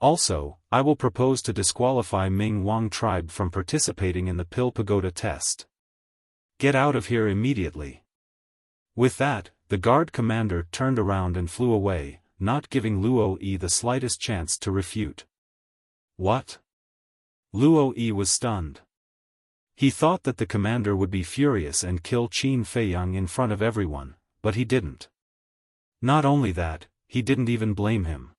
Also, I will propose to disqualify Ming Wang tribe from participating in the Pill Pagoda test. Get out of here immediately." With that, the guard commander turned around and flew away, not giving Luo Yi the slightest chance to refute. What? Luo Yi was stunned. He thought that the commander would be furious and kill Qin Feiyang in front of everyone, but he didn't. Not only that, he didn't even blame him.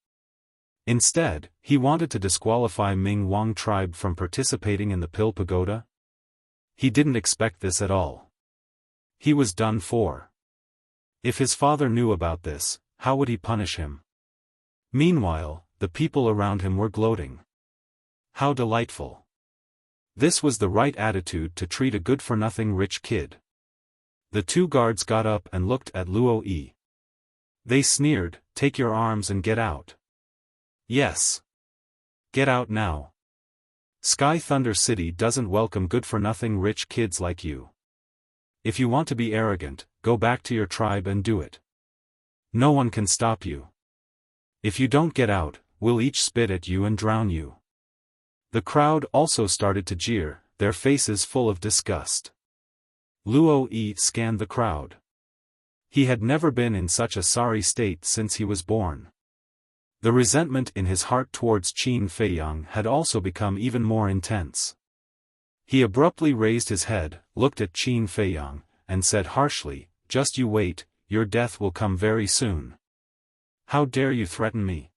Instead, he wanted to disqualify Ming Wang tribe from participating in the Pill Pagoda. He didn't expect this at all. He was done for. If his father knew about this, how would he punish him? Meanwhile, the people around him were gloating. How delightful. This was the right attitude to treat a good-for-nothing rich kid. The two guards got up and looked at Luo Yi. They sneered, "Take your arms and get out." "Yes. Get out now. Sky Thunder City doesn't welcome good-for-nothing rich kids like you. If you want to be arrogant, go back to your tribe and do it. No one can stop you. If you don't get out, we'll each spit at you and drown you." The crowd also started to jeer, their faces full of disgust. Luo Yi scanned the crowd. He had never been in such a sorry state since he was born. The resentment in his heart towards Qin Feiyang had also become even more intense. He abruptly raised his head, looked at Qin Feiyang, and said harshly, "Just you wait, your death will come very soon. How dare you threaten me?"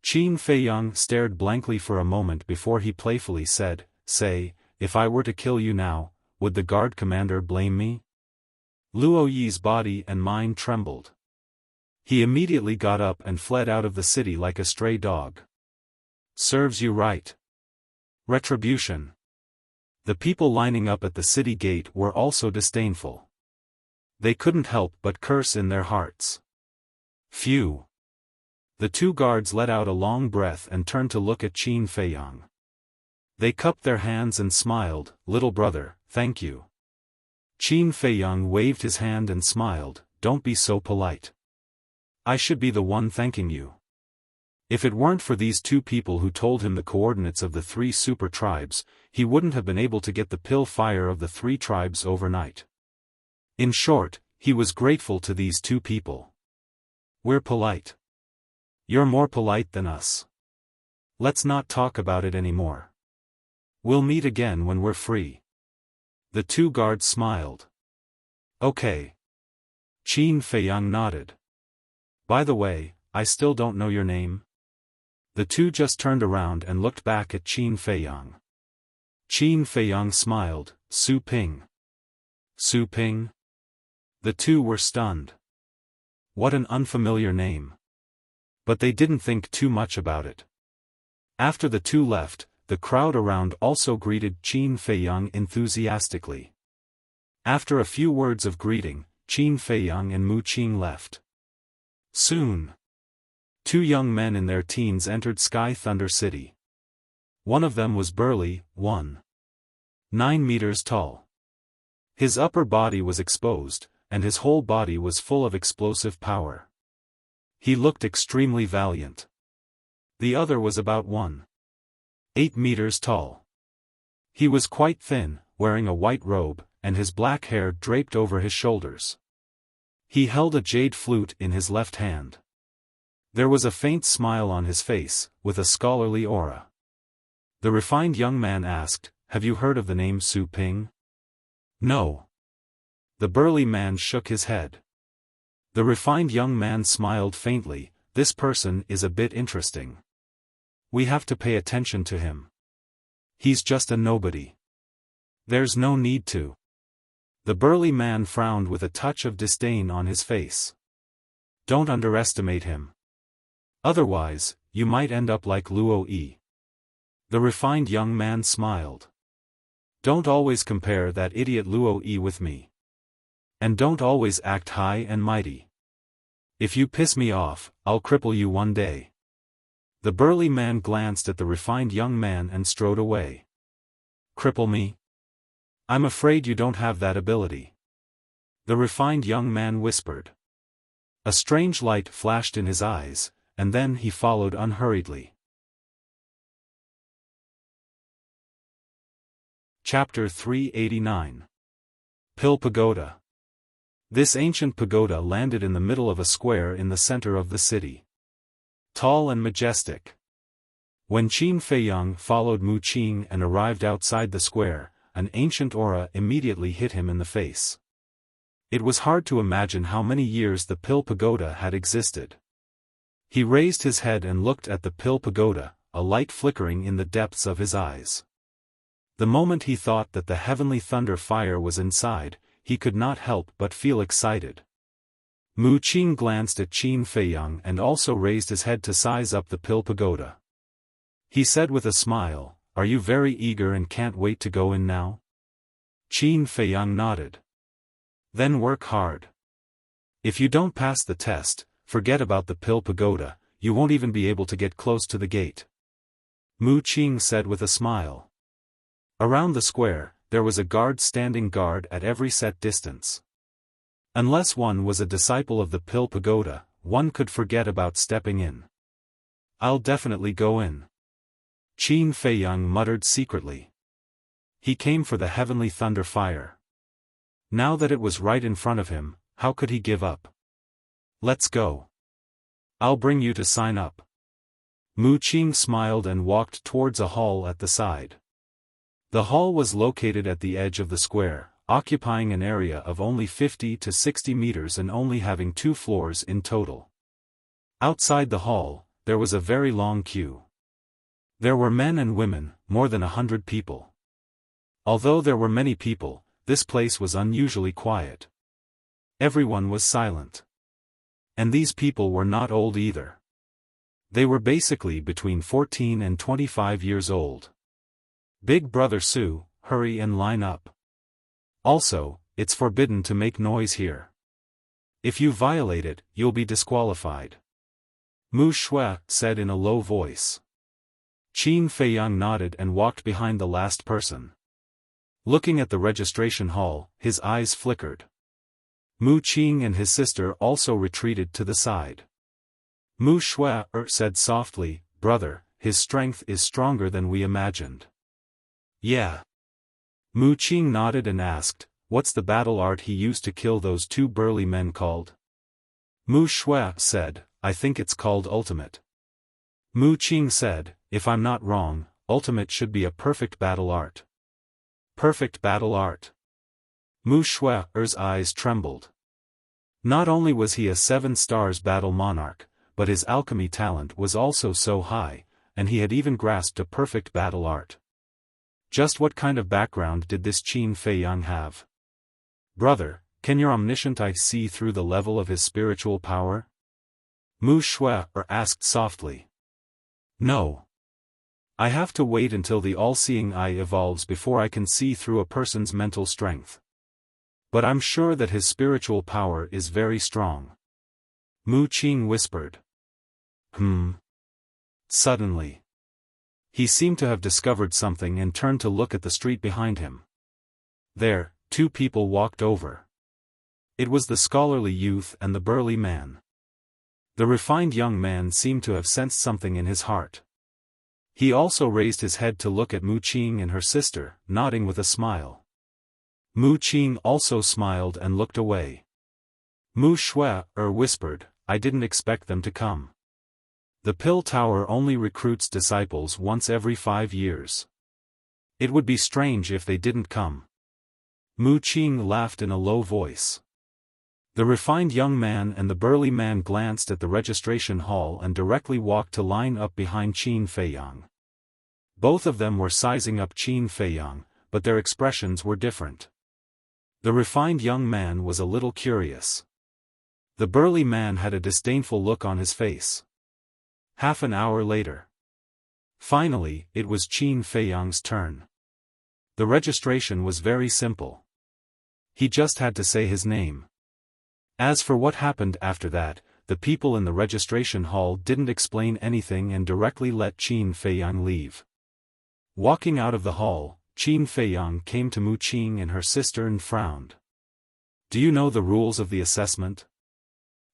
Qin Feiyang stared blankly for a moment before he playfully said, "Say, if I were to kill you now, would the guard commander blame me?" Luo Yi's body and mind trembled. He immediately got up and fled out of the city like a stray dog. Serves you right. Retribution. The people lining up at the city gate were also disdainful. They couldn't help but curse in their hearts. Phew. The two guards let out a long breath and turned to look at Qin Feiyang. They cupped their hands and smiled, "Little brother, thank you." Qin Feiyang waved his hand and smiled, "Don't be so polite. I should be the one thanking you. If it weren't for these two people who told him the coordinates of the three super tribes, he wouldn't have been able to get the pill fire of the three tribes overnight. In short, he was grateful to these two people. We're polite. You're more polite than us. Let's not talk about it anymore. We'll meet again when we're free." The two guards smiled. "Okay." Qin Feiyang nodded. "By the way, I still don't know your name." The two just turned around and looked back at Qin Feiyang. Qin Feiyang smiled, "Su Ping." Su Ping? The two were stunned. What an unfamiliar name. But they didn't think too much about it. After the two left, the crowd around also greeted Qin Feiyang enthusiastically. After a few words of greeting, Qin Feiyang and Mu Qing left. Soon, two young men in their teens entered Sky Thunder City. One of them was burly, 1.9 meters tall. His upper body was exposed, and his whole body was full of explosive power. He looked extremely valiant. The other was about 1.8 meters tall. He was quite thin, wearing a white robe, and his black hair draped over his shoulders. He held a jade flute in his left hand. There was a faint smile on his face, with a scholarly aura. The refined young man asked, "Have you heard of the name Su Ping?" "No." The burly man shook his head. The refined young man smiled faintly, "This person is a bit interesting. We have to pay attention to him. He's just a nobody. There's no need to." The burly man frowned with a touch of disdain on his face. "Don't underestimate him. Otherwise, you might end up like Luo Yi." The refined young man smiled. "Don't always compare that idiot Luo Yi with me. And don't always act high and mighty. If you piss me off, I'll cripple you one day." The burly man glanced at the refined young man and strode away. "Cripple me? I'm afraid you don't have that ability." The refined young man whispered. A strange light flashed in his eyes, and then he followed unhurriedly. Chapter 389. Pill Pagoda. This ancient pagoda landed in the middle of a square in the center of the city. Tall and majestic. When Qin Feiyang followed Mu Qing and arrived outside the square, an ancient aura immediately hit him in the face. It was hard to imagine how many years the Pill Pagoda had existed. He raised his head and looked at the Pill Pagoda, a light flickering in the depths of his eyes. The moment he thought that the heavenly thunder fire was inside, he could not help but feel excited. Mu Qing glanced at Qin Feiyang and also raised his head to size up the Pill Pagoda. He said with a smile, "Are you very eager and can't wait to go in now?" Qin Feiyang nodded. "Then work hard. If you don't pass the test, forget about the Pill Pagoda, you won't even be able to get close to the gate. Mu Qing said with a smile. Around the square, there was a guard standing guard at every set distance. Unless one was a disciple of the Pill Pagoda, one could forget about stepping in. I'll definitely go in. Qin Feiyang muttered secretly. He came for the heavenly thunder fire. Now that it was right in front of him, how could he give up? Let's go. I'll bring you to sign up. Mu Qing smiled and walked towards a hall at the side. The hall was located at the edge of the square, occupying an area of only 50 to 60 meters and only having 2 floors in total. Outside the hall, there was a very long queue. There were men and women, more than 100 people. Although there were many people, this place was unusually quiet. Everyone was silent. And these people were not old either. They were basically between 14 and 25 years old. Big Brother Su, hurry and line up. Also, it's forbidden to make noise here. If you violate it, you'll be disqualified. Mu Shui said in a low voice. Qin Feiyang nodded and walked behind the last person. Looking at the registration hall, his eyes flickered. Mu Qing and his sister also retreated to the side. Mu Shui said softly, "Brother, his strength is stronger than we imagined." "Yeah." Mu Qing nodded and asked, "What's the battle art he used to kill those 2 burly men called?" Mu Shui said, "I think it's called Ultimate." Mu Qing said, "If I'm not wrong, Ultimate should be a perfect battle art." Perfect battle art. Mu Shui's eyes trembled. Not only was he a 7 stars battle monarch, but his alchemy talent was also so high, and he had even grasped a perfect battle art. Just what kind of background did this Qin Feiyang have? "Brother, can your omniscient eye see through the level of his spiritual power?" Mu Shui asked softly. "No. I have to wait until the all-seeing eye evolves before I can see through a person's mental strength. But I'm sure that his spiritual power is very strong." Mu Qing whispered. Suddenly, he seemed to have discovered something and turned to look at the street behind him. There, 2 people walked over. It was the scholarly youth and the burly man. The refined young man seemed to have sensed something in his heart. He also raised his head to look at Mu Qing and her sister, nodding with a smile. Mu Qing also smiled and looked away. Mu Shui whispered, "I didn't expect them to come. The Pill Tower only recruits disciples once every 5 years. It would be strange if they didn't come." Mu Qing laughed in a low voice. The refined young man and the burly man glanced at the registration hall and directly walked to line up behind Qin Feiyang. Both of them were sizing up Qin Feiyang, but their expressions were different. The refined young man was a little curious. The burly man had a disdainful look on his face. Half an hour later. Finally, it was Qin Feiyang's turn. The registration was very simple. He just had to say his name. As for what happened after that, the people in the registration hall didn't explain anything and directly let Qin Feiyang leave. Walking out of the hall, Qin Feiyang came to Mu Qing and her sister and frowned. "Do you know the rules of the assessment?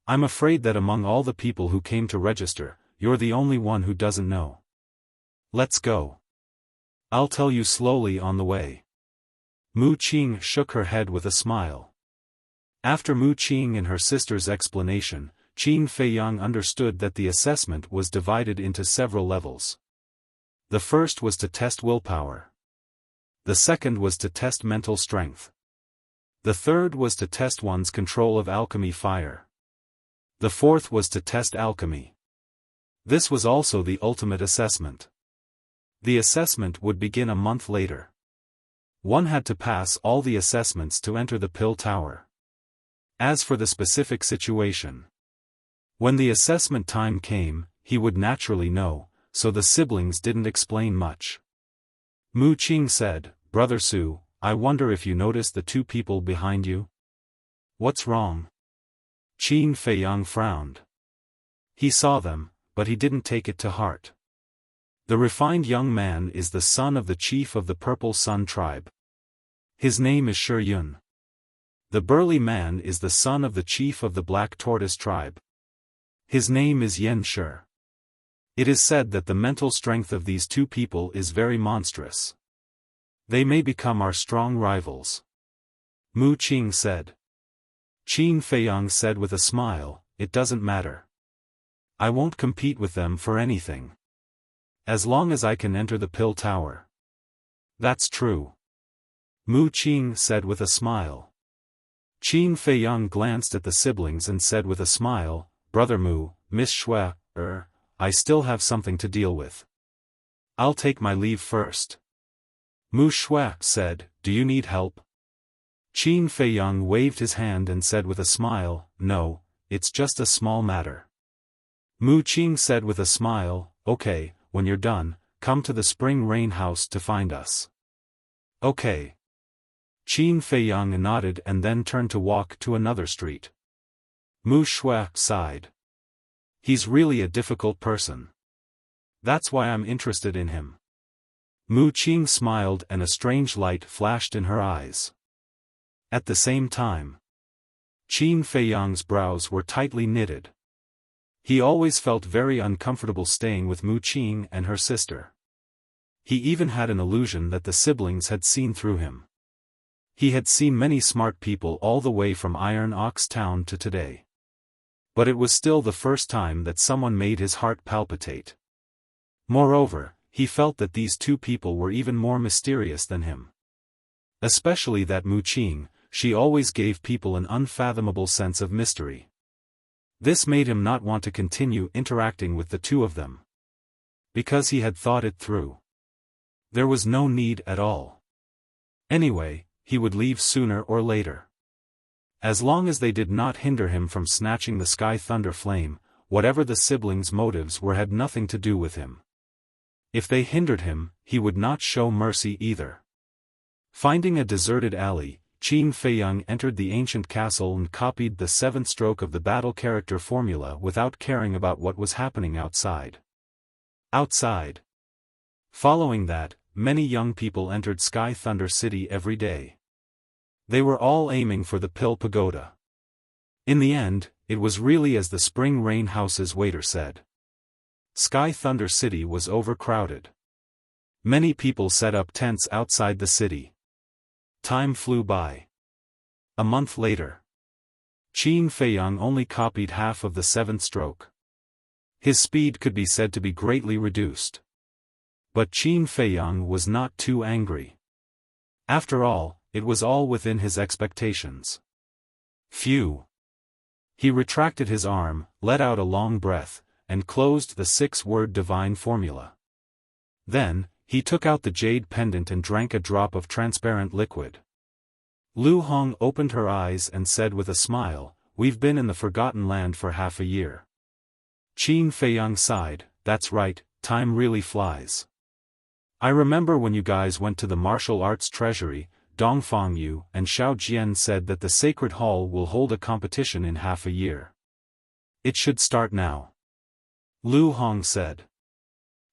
I'm afraid that among all the people who came to register, you're the only one who doesn't know. Let's go. I'll tell you slowly on the way." Mu Qing shook her head with a smile. After Mu Qing and her sister's explanation, Qin Feiyang understood that the assessment was divided into several levels. The first was to test willpower. The second was to test mental strength. The third was to test one's control of alchemy fire. The fourth was to test alchemy. This was also the ultimate assessment. The assessment would begin a month later. One had to pass all the assessments to enter the Pill Tower. As for the specific situation, when the assessment time came, he would naturally know, so the siblings didn't explain much. Mu Qing said, "Brother Su, I wonder if you noticed the 2 people behind you?" "What's wrong?" Qin Feiyang frowned. He saw them, but he didn't take it to heart. The refined young man is the son of the chief of the Purple Sun tribe. His name is Shi Yun. The burly man is the son of the chief of the Black Tortoise tribe. His name is Yen Shi. It is said that the mental strength of these two people is very monstrous. They may become our strong rivals. Mu Qing said. Qin Feiyang said with a smile, it doesn't matter. I won't compete with them for anything. As long as I can enter the Pill Tower. That's true. Mu Qing said with a smile. Qin Feiyang glanced at the siblings and said with a smile, Brother Mu, Miss Shui, I still have something to deal with. I'll take my leave first. Mu Shui said, do you need help? Qin Feiyang waved his hand and said with a smile, no, it's just a small matter. Mu Qing said with a smile, okay, when you're done, come to the Spring Rain House to find us. Okay. Qin Feiyang nodded and then turned to walk to another street. Mu Shui sighed. He's really a difficult person. That's why I'm interested in him. Mu Qing smiled and a strange light flashed in her eyes. At the same time, Qin Feiyang's brows were tightly knitted. He always felt very uncomfortable staying with Mu Qing and her sister. He even had an illusion that the siblings had seen through him. He had seen many smart people all the way from Iron Ox Town to today. But it was still the first time that someone made his heart palpitate. Moreover, he felt that these two people were even more mysterious than him. Especially that Mu Qing, she always gave people an unfathomable sense of mystery. This made him not want to continue interacting with the two of them. Because he had thought it through. There was no need at all. Anyway, he would leave sooner or later. As long as they did not hinder him from snatching the Sky Thunder Flame, whatever the siblings' motives were had nothing to do with him. If they hindered him, he would not show mercy either. Finding a deserted alley, Qin Feiyang entered the ancient castle and copied the 7th stroke of the battle character formula without caring about what was happening outside. Outside. Following that, many young people entered Sky Thunder City every day. They were all aiming for the Pill Pagoda. In the end, it was really as the Spring Rain House's waiter said. Sky Thunder City was overcrowded. Many people set up tents outside the city. Time flew by. A month later. Qin Feiyang only copied half of the 7th stroke. His speed could be said to be greatly reduced. But Qin Feiyang was not too angry. After all, it was all within his expectations. Phew. He retracted his arm, let out a long breath, and closed the 6-word divine formula. Then, he took out the jade pendant and drank a drop of transparent liquid. Lu Hong opened her eyes and said with a smile, we've been in the Forgotten Land for half a year. Qin Feiyang sighed, that's right, time really flies. I remember when you guys went to the martial arts treasury, Dongfang Yu and Xiao Jian said that the Sacred Hall will hold a competition in half a year. It should start now. Lu Hong said.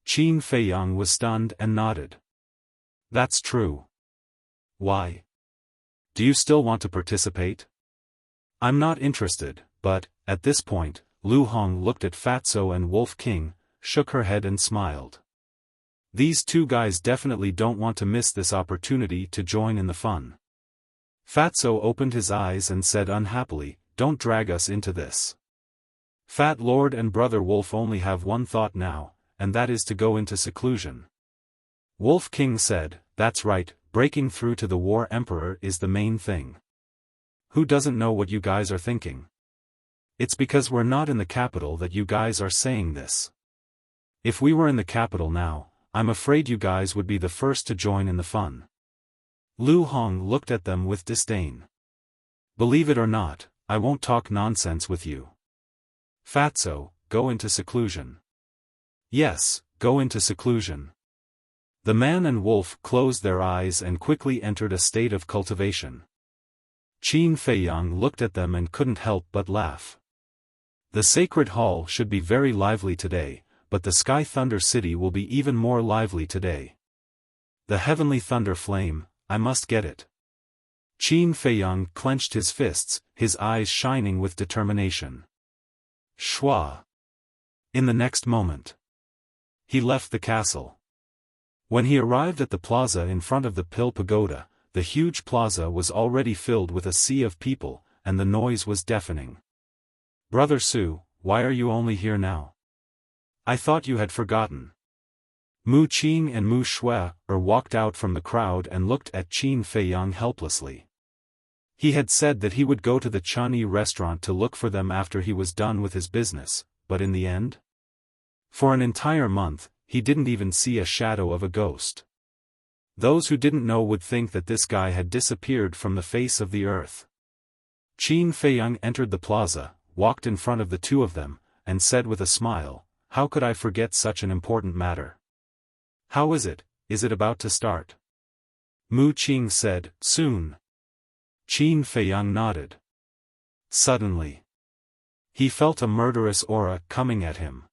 Qin Feiyang was stunned and nodded. That's true. Why? Do you still want to participate? I'm not interested, but, at this point, Lu Hong looked at Fatso and Wolf King, shook her head and smiled. These two guys definitely don't want to miss this opportunity to join in the fun. Fatso opened his eyes and said unhappily, don't drag us into this. Fat Lord and Brother Wolf only have one thought now, and that is to go into seclusion. Wolf King said, that's right, breaking through to the War Emperor is the main thing. Who doesn't know what you guys are thinking? It's because we're not in the capital that you guys are saying this. If we were in the capital now, I'm afraid you guys would be the first to join in the fun. Lu Hong looked at them with disdain. Believe it or not, I won't talk nonsense with you. Fatso, go into seclusion. Yes, go into seclusion. The man and wolf closed their eyes and quickly entered a state of cultivation. Qin Feiyang looked at them and couldn't help but laugh. The sacred hall should be very lively today, but the Sky Thunder City will be even more lively today. The heavenly thunder flame, I must get it. Qin Feiyang clenched his fists, his eyes shining with determination. Shua. In the next moment, he left the castle. When he arrived at the plaza in front of the Pill Pagoda, the huge plaza was already filled with a sea of people, and the noise was deafening. Brother Su, why are you only here now? I thought you had forgotten. Mu Qing and Mu Shui walked out from the crowd and looked at Qin Feiyang helplessly. He had said that he would go to the Chunyi restaurant to look for them after he was done with his business, but in the end? For an entire month, he didn't even see a shadow of a ghost. Those who didn't know would think that this guy had disappeared from the face of the earth. Qin Feiyang entered the plaza, walked in front of the two of them, and said with a smile, "How could I forget such an important matter? How is it about to start?" Mu Qing said, "Soon." Qin Feiyang nodded. Suddenly, he felt a murderous aura coming at him.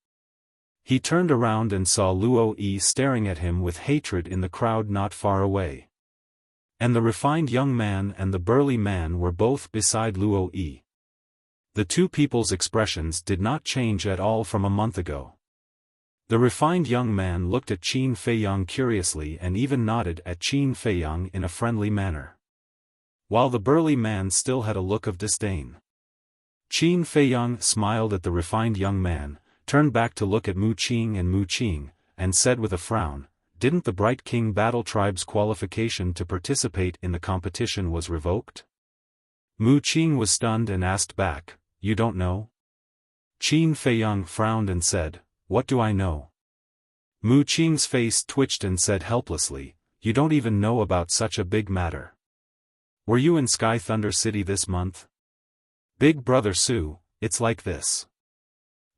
He turned around and saw Luo Yi staring at him with hatred in the crowd not far away. And the refined young man and the burly man were both beside Luo Yi. The two people's expressions did not change at all from a month ago. The refined young man looked at Qin Feiyang curiously and even nodded at Qin Feiyang in a friendly manner, while the burly man still had a look of disdain. Qin Feiyang smiled at the refined young man, turned back to look at Mu Qing, and said with a frown, "Didn't the Bright King Battle Tribe's qualification to participate in the competition was revoked?" Mu Qing was stunned and asked back, "You don't know?" Qin Feiyang frowned and said, "What do I know?" Mu Qing's face twitched and said helplessly, "You don't even know about such a big matter. Were you in Sky Thunder City this month? Big Brother Su, it's like this.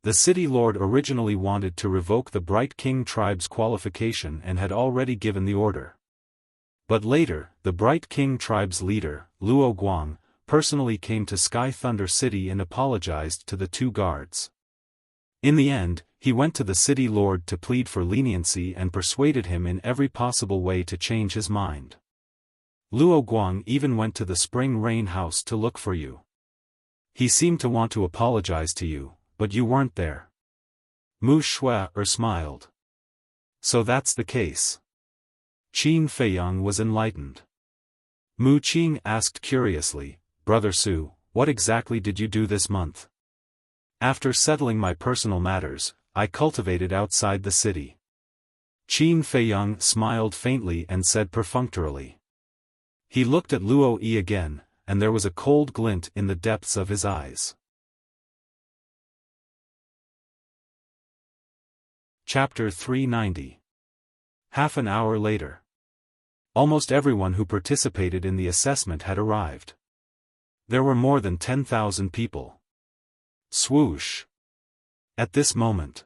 The city lord originally wanted to revoke the Bright King tribe's qualification and had already given the order. But later, the Bright King tribe's leader, Luo Guang, personally came to Sky Thunder City and apologized to the two guards. In the end, he went to the city lord to plead for leniency and persuaded him in every possible way to change his mind. Luo Guang even went to the Spring Rain House to look for you. He seemed to want to apologize to you, but you weren't there." Mu Shui smiled. "So that's the case." Qin Feiyang was enlightened. Mu Qing asked curiously, "Brother Su, what exactly did you do this month?" "After settling my personal matters, I cultivated outside the city." Qin Feiyang smiled faintly and said perfunctorily. He looked at Luo Yi again, and there was a cold glint in the depths of his eyes. Chapter 390. Half an hour later. Almost everyone who participated in the assessment had arrived. There were more than 10,000 people. Swoosh! At this moment,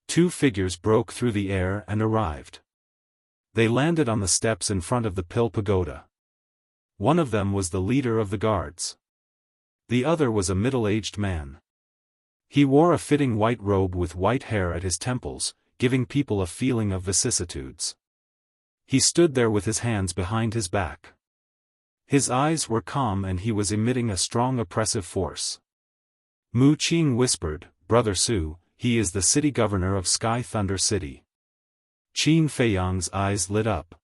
two figures broke through the air and arrived. They landed on the steps in front of the Pill Pagoda. One of them was the leader of the guards. The other was a middle-aged man. He wore a fitting white robe with white hair at his temples, giving people a feeling of vicissitudes. He stood there with his hands behind his back. His eyes were calm and he was emitting a strong oppressive force. Mu Qing whispered, "Brother Su, he is the city governor of Sky Thunder City." Qin Feiyang's eyes lit up.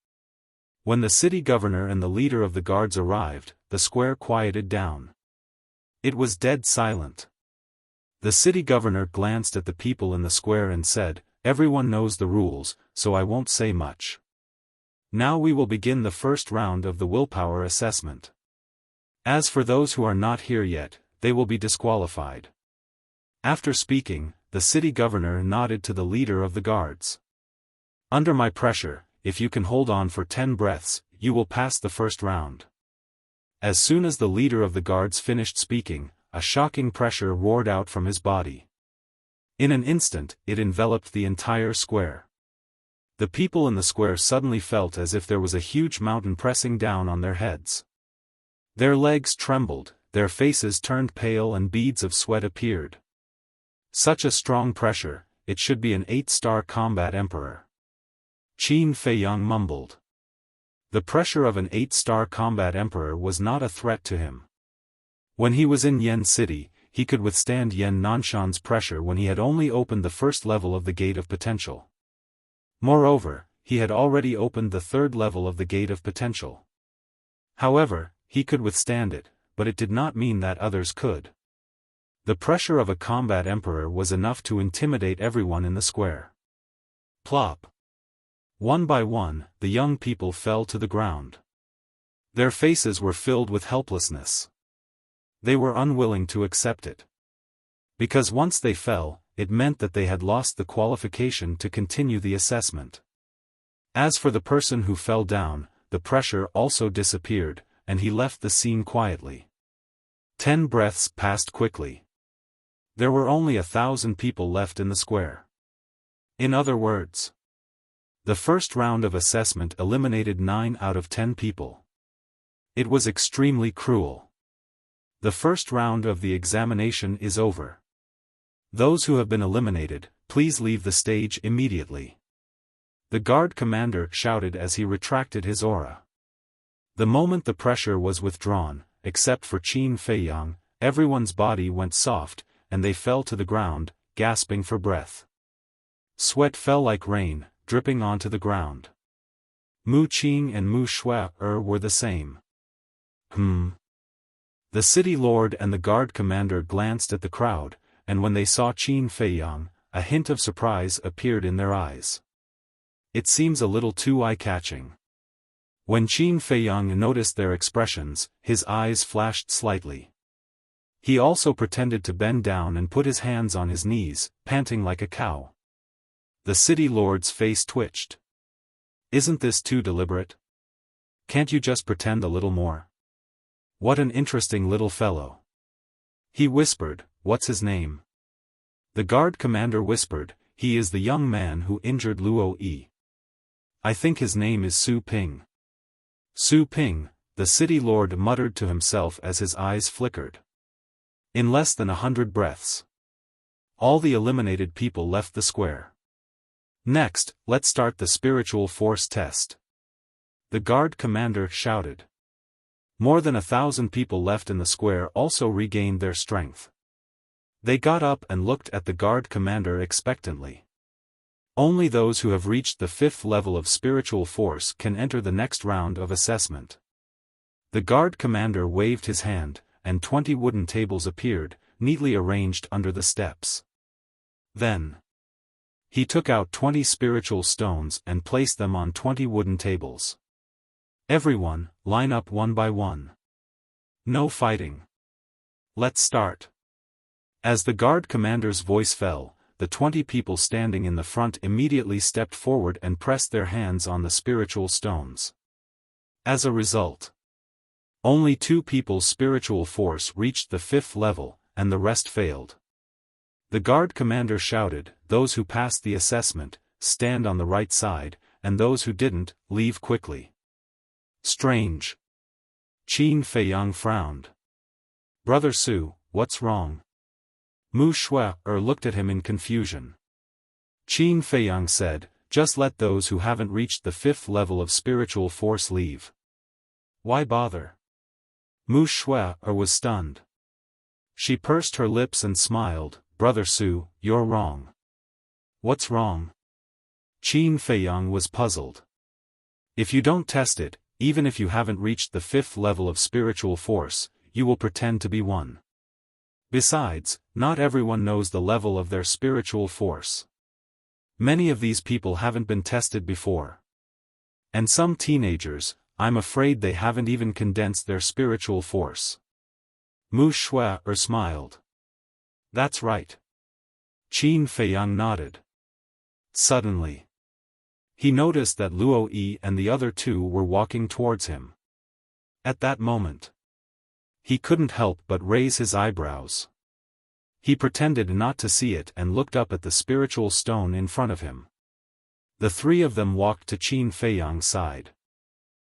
When the city governor and the leader of the guards arrived, the square quieted down. It was dead silent. The city governor glanced at the people in the square and said, "Everyone knows the rules, so I won't say much. Now we will begin the first round of the willpower assessment. As for those who are not here yet, they will be disqualified." After speaking, the city governor nodded to the leader of the guards. "Under my pressure, if you can hold on for 10 breaths, you will pass the first round." As soon as the leader of the guards finished speaking, a shocking pressure roared out from his body. In an instant, it enveloped the entire square. The people in the square suddenly felt as if there was a huge mountain pressing down on their heads. Their legs trembled, their faces turned pale and beads of sweat appeared. Such a strong pressure, it should be an 8-star combat emperor. Qin Feiyang mumbled. The pressure of an 8-star combat emperor was not a threat to him. When he was in Yen City, he could withstand Yen Nanshan's pressure when he had only opened the first level of the Gate of Potential. Moreover, he had already opened the third level of the Gate of Potential. However, he could withstand it, but it did not mean that others could. The pressure of a combat emperor was enough to intimidate everyone in the square. Plop. One by one, the young people fell to the ground. Their faces were filled with helplessness. They were unwilling to accept it. Because once they fell, it meant that they had lost the qualification to continue the assessment. As for the person who fell down, the pressure also disappeared, and he left the scene quietly. 10 breaths passed quickly. There were only 1,000 people left in the square. In other words, the first round of assessment eliminated 9 out of 10 people. It was extremely cruel. The first round of the examination is over. Those who have been eliminated, please leave the stage immediately. The guard commander shouted as he retracted his aura. The moment the pressure was withdrawn, except for Qin Feiyang, everyone's body went soft, and they fell to the ground, gasping for breath. Sweat fell like rain, dripping onto the ground. Mu Qing and Mu Shui were the same. The city lord and the guard commander glanced at the crowd, and when they saw Qin Feiyang, a hint of surprise appeared in their eyes. It seems a little too eye-catching. When Qin Feiyang noticed their expressions, his eyes flashed slightly. He also pretended to bend down and put his hands on his knees, panting like a cow. The city lord's face twitched. Isn't this too deliberate? Can't you just pretend a little more? What an interesting little fellow. He whispered, "What's his name?" The guard commander whispered, "He is the young man who injured Luo Yi. I think his name is Su Ping." Su Ping, the city lord muttered to himself as his eyes flickered. In less than 100 breaths, all the eliminated people left the square. Next, let's start the spiritual force test. The guard commander shouted. More than 1,000 people left in the square also regained their strength. They got up and looked at the guard commander expectantly. Only those who have reached the 5th level of spiritual force can enter the next round of assessment. The guard commander waved his hand, and 20 wooden tables appeared, neatly arranged under the steps. Then, he took out 20 spiritual stones and placed them on 20 wooden tables. Everyone, line up one by one. No fighting. Let's start. As the guard commander's voice fell, the 20 people standing in the front immediately stepped forward and pressed their hands on the spiritual stones. As a result, only 2 people's spiritual force reached the 5th level, and the rest failed. The guard commander shouted, "Those who passed the assessment, stand on the right side, and those who didn't, leave quickly." Strange. Qin Feiyang frowned. "Brother Su, what's wrong?" Mu Shui looked at him in confusion. Qin Feiyang said, "Just let those who haven't reached the 5th level of spiritual force leave." Why bother? Mu Shui was stunned. She pursed her lips and smiled, "Brother Su, you're wrong." "What's wrong?" Qin Feiyang was puzzled. "If you don't test it, even if you haven't reached the 5th level of spiritual force, you will pretend to be one. Besides, not everyone knows the level of their spiritual force. Many of these people haven't been tested before. And some teenagers, I'm afraid they haven't even condensed their spiritual force." Mu Shui smiled. "That's right." Qin Feiyang nodded. Suddenly, he noticed that Luo Yi and the other 2 were walking towards him. At that moment, he couldn't help but raise his eyebrows. He pretended not to see it and looked up at the spiritual stone in front of him. The 3 of them walked to Qin Feiyang's side.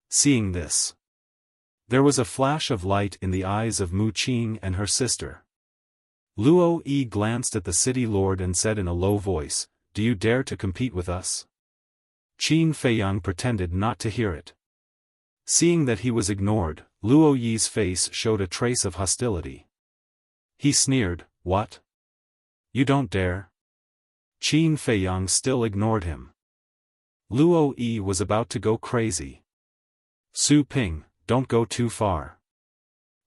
Seeing this, there was a flash of light in the eyes of Mu Qing and her sister. Luo Yi glanced at the city lord and said in a low voice, "Do you dare to compete with us?" Qin Feiyang pretended not to hear it. Seeing that he was ignored, Luo Yi's face showed a trace of hostility. He sneered, "What? You don't dare?" Qin Feiyang still ignored him. Luo Yi was about to go crazy. "Su Ping, don't go too far."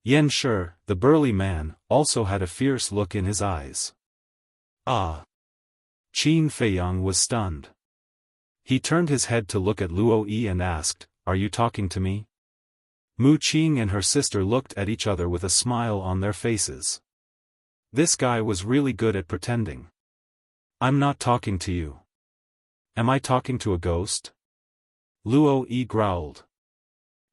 Yan Shi, the burly man, also had a fierce look in his eyes. Ah! Qin Feiyang was stunned. He turned his head to look at Luo Yi and asked, "Are you talking to me?" Mu Qing and her sister looked at each other with a smile on their faces. This guy was really good at pretending. "I'm not talking to you. Am I talking to a ghost?" Luo Yi growled.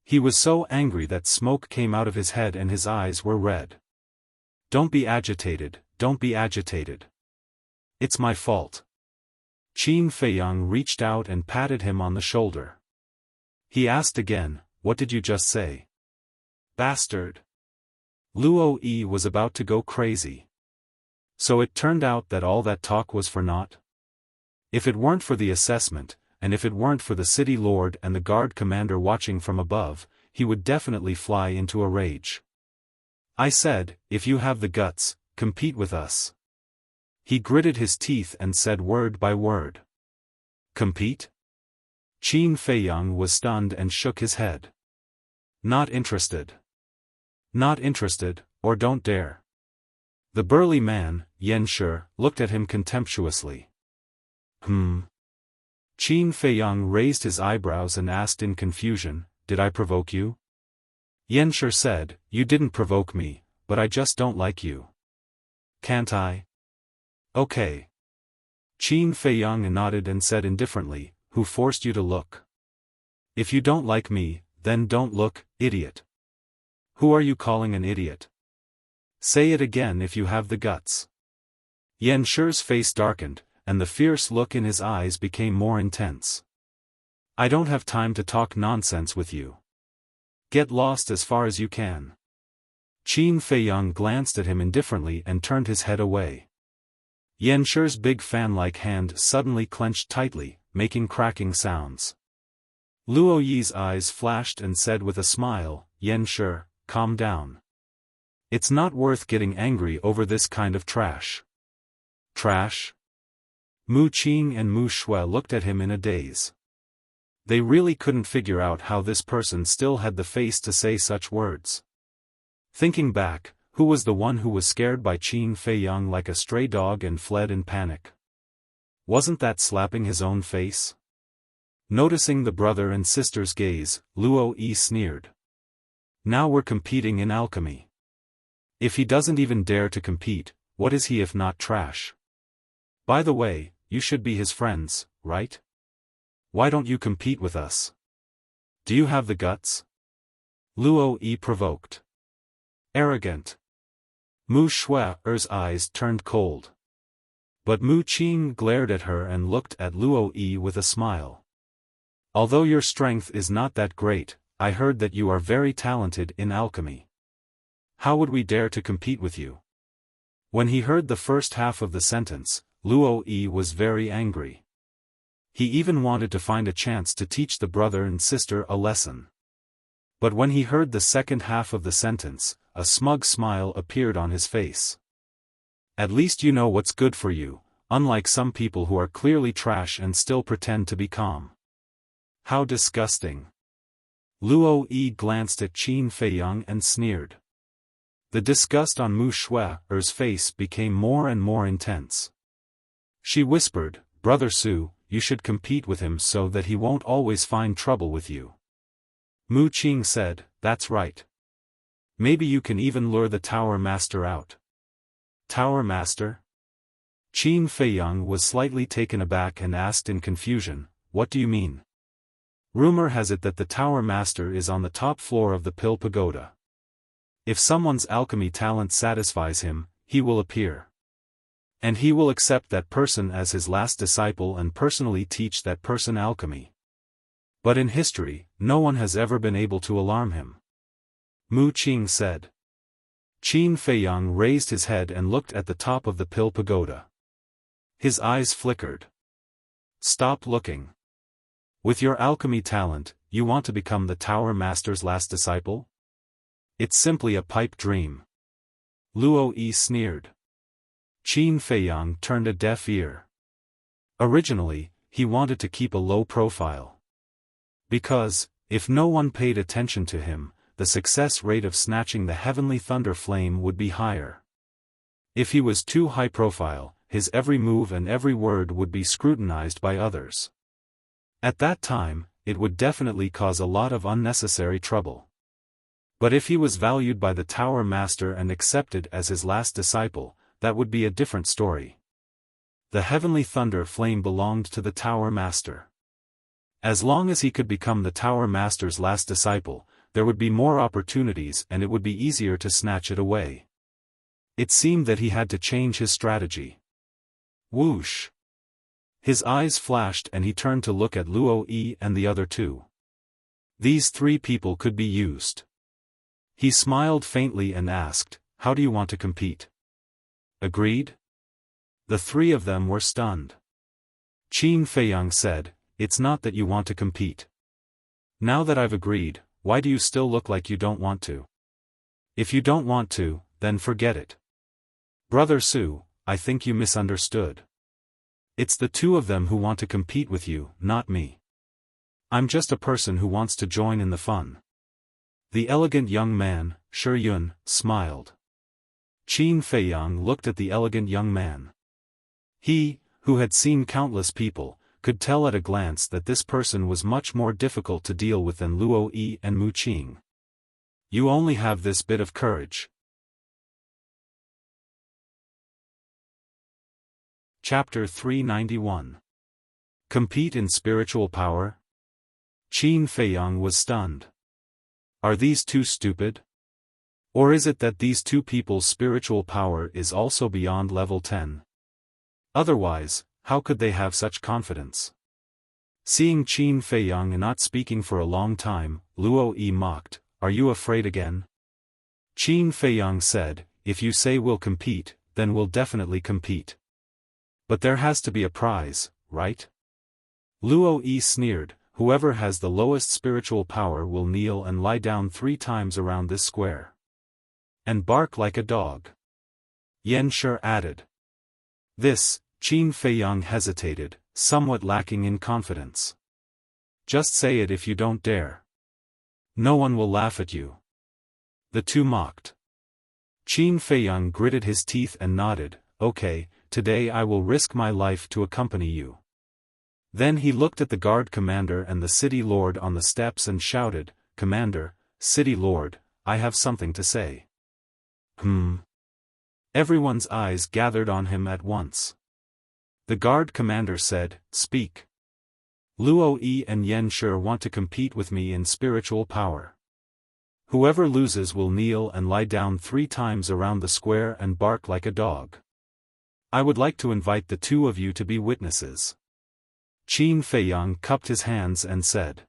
He was so angry that smoke came out of his head and his eyes were red. "Don't be agitated, don't be agitated. It's my fault." Qin Feiyang reached out and patted him on the shoulder. He asked again, "What did you just say?" "Bastard." Luo Yi was about to go crazy. So it turned out that all that talk was for naught? If it weren't for the assessment, and if it weren't for the city lord and the guard commander watching from above, he would definitely fly into a rage. "I said, if you have the guts, compete with us." He gritted his teeth and said word by word. "Compete?" Qin Feiyang was stunned and shook his head. "Not interested. Not interested, or don't dare." The burly man, Yan Shi, looked at him contemptuously. Qin Feiyang raised his eyebrows and asked in confusion, "Did I provoke you?" Yan Shi said, "You didn't provoke me, but I just don't like you." "Can't I?" "Okay." Qin Feiyang nodded and said indifferently, "Who forced you to look? If you don't like me, then don't look, idiot." "Who are you calling an idiot? Say it again if you have the guts." Yan Shi's face darkened, and the fierce look in his eyes became more intense. "I don't have time to talk nonsense with you. Get lost as far as you can." Qin Feiyang glanced at him indifferently and turned his head away. Yan Shi's big fan-like hand suddenly clenched tightly, making cracking sounds. Luo Yi's eyes flashed and said with a smile, "Yan Shi, calm down. It's not worth getting angry over this kind of trash." "Trash?" Mu Qing and Mu Shui looked at him in a daze. They really couldn't figure out how this person still had the face to say such words. Thinking back, who was the one who was scared by Qin Feiyang like a stray dog and fled in panic? Wasn't that slapping his own face? Noticing the brother and sister's gaze, Luo Yi sneered. "Now we're competing in alchemy. If he doesn't even dare to compete, what is he if not trash? By the way, you should be his friends, right? Why don't you compete with us? Do you have the guts?" Luo Yi provoked. "Arrogant." Mu Shui's eyes turned cold. But Mu Qing glared at her and looked at Luo Yi with a smile. "Although your strength is not that great, I heard that you are very talented in alchemy. How would we dare to compete with you?" When he heard the first half of the sentence, Luo Yi was very angry. He even wanted to find a chance to teach the brother and sister a lesson. But when he heard the second half of the sentence, a smug smile appeared on his face. "At least you know what's good for you, unlike some people who are clearly trash and still pretend to be calm." How disgusting. Luo Yi glanced at Qin Feiyang and sneered. The disgust on Mu Shui's face became more and more intense. She whispered, "Brother Su, you should compete with him so that he won't always find trouble with you." Mu Qing said, "That's right. Maybe you can even lure the Tower Master out." "Tower Master?" Qin Feiyang was slightly taken aback and asked in confusion, "What do you mean?" "Rumor has it that the Tower Master is on the top floor of the Pill Pagoda. If someone's alchemy talent satisfies him, he will appear. And he will accept that person as his last disciple and personally teach that person alchemy. But in history, no one has ever been able to alarm him." Mu Qing said. Qin Feiyang raised his head and looked at the top of the pill pagoda. His eyes flickered. Stop looking. With your alchemy talent, you want to become the Tower Master's last disciple? It's simply a pipe dream. Luo Yi sneered. Qin Feiyang turned a deaf ear. Originally, he wanted to keep a low profile. Because, if no one paid attention to him, the success rate of snatching the heavenly thunder flame would be higher. If he was too high profile, his every move and every word would be scrutinized by others. At that time, it would definitely cause a lot of unnecessary trouble. But if he was valued by the Tower Master and accepted as his last disciple, that would be a different story. The heavenly thunder flame belonged to the Tower Master. As long as he could become the Tower Master's last disciple, there would be more opportunities and it would be easier to snatch it away. It seemed that he had to change his strategy. Whoosh! His eyes flashed and he turned to look at Luo Yi and the other two. These three people could be used. He smiled faintly and asked, "How do you want to compete?" Agreed? The three of them were stunned. Qin Feiyang said, "It's not that you want to compete. Now that I've agreed, why do you still look like you don't want to? If you don't want to, then forget it. Brother Su, I think you misunderstood. It's the two of them who want to compete with you, not me. I'm just a person who wants to join in the fun." The elegant young man, Shi Yun, smiled. Qin Feiyang looked at the elegant young man. He, who had seen countless people, could tell at a glance that this person was much more difficult to deal with than Luo Yi and Mu Qing. You only have this bit of courage. Chapter 391. Compete in spiritual power? Qin Feiyang was stunned. Are these two stupid? Or is it that these two people's spiritual power is also beyond level 10? Otherwise, how could they have such confidence? Seeing Qin Feiyang not speaking for a long time, Luo Yi mocked, "Are you afraid again?" Qin Feiyang said, "If you say we'll compete, then we'll definitely compete. But there has to be a prize, right?" Luo Yi sneered, "Whoever has the lowest spiritual power will kneel and lie down 3 times around this square. And bark like a dog." Yan Shi added. This, Qin Feiyang hesitated, somewhat lacking in confidence. "Just say it if you don't dare. No one will laugh at you." The two mocked. Qin Feiyang gritted his teeth and nodded, "Okay, today I will risk my life to accompany you." Then he looked at the guard commander and the city lord on the steps and shouted, "Commander, city lord, I have something to say." Everyone's eyes gathered on him at once. The guard commander said, "Speak." "Luo Yi and Yan Shi want to compete with me in spiritual power. Whoever loses will kneel and lie down 3 times around the square and bark like a dog. I would like to invite the two of you to be witnesses." Qin Feiyang cupped his hands and said,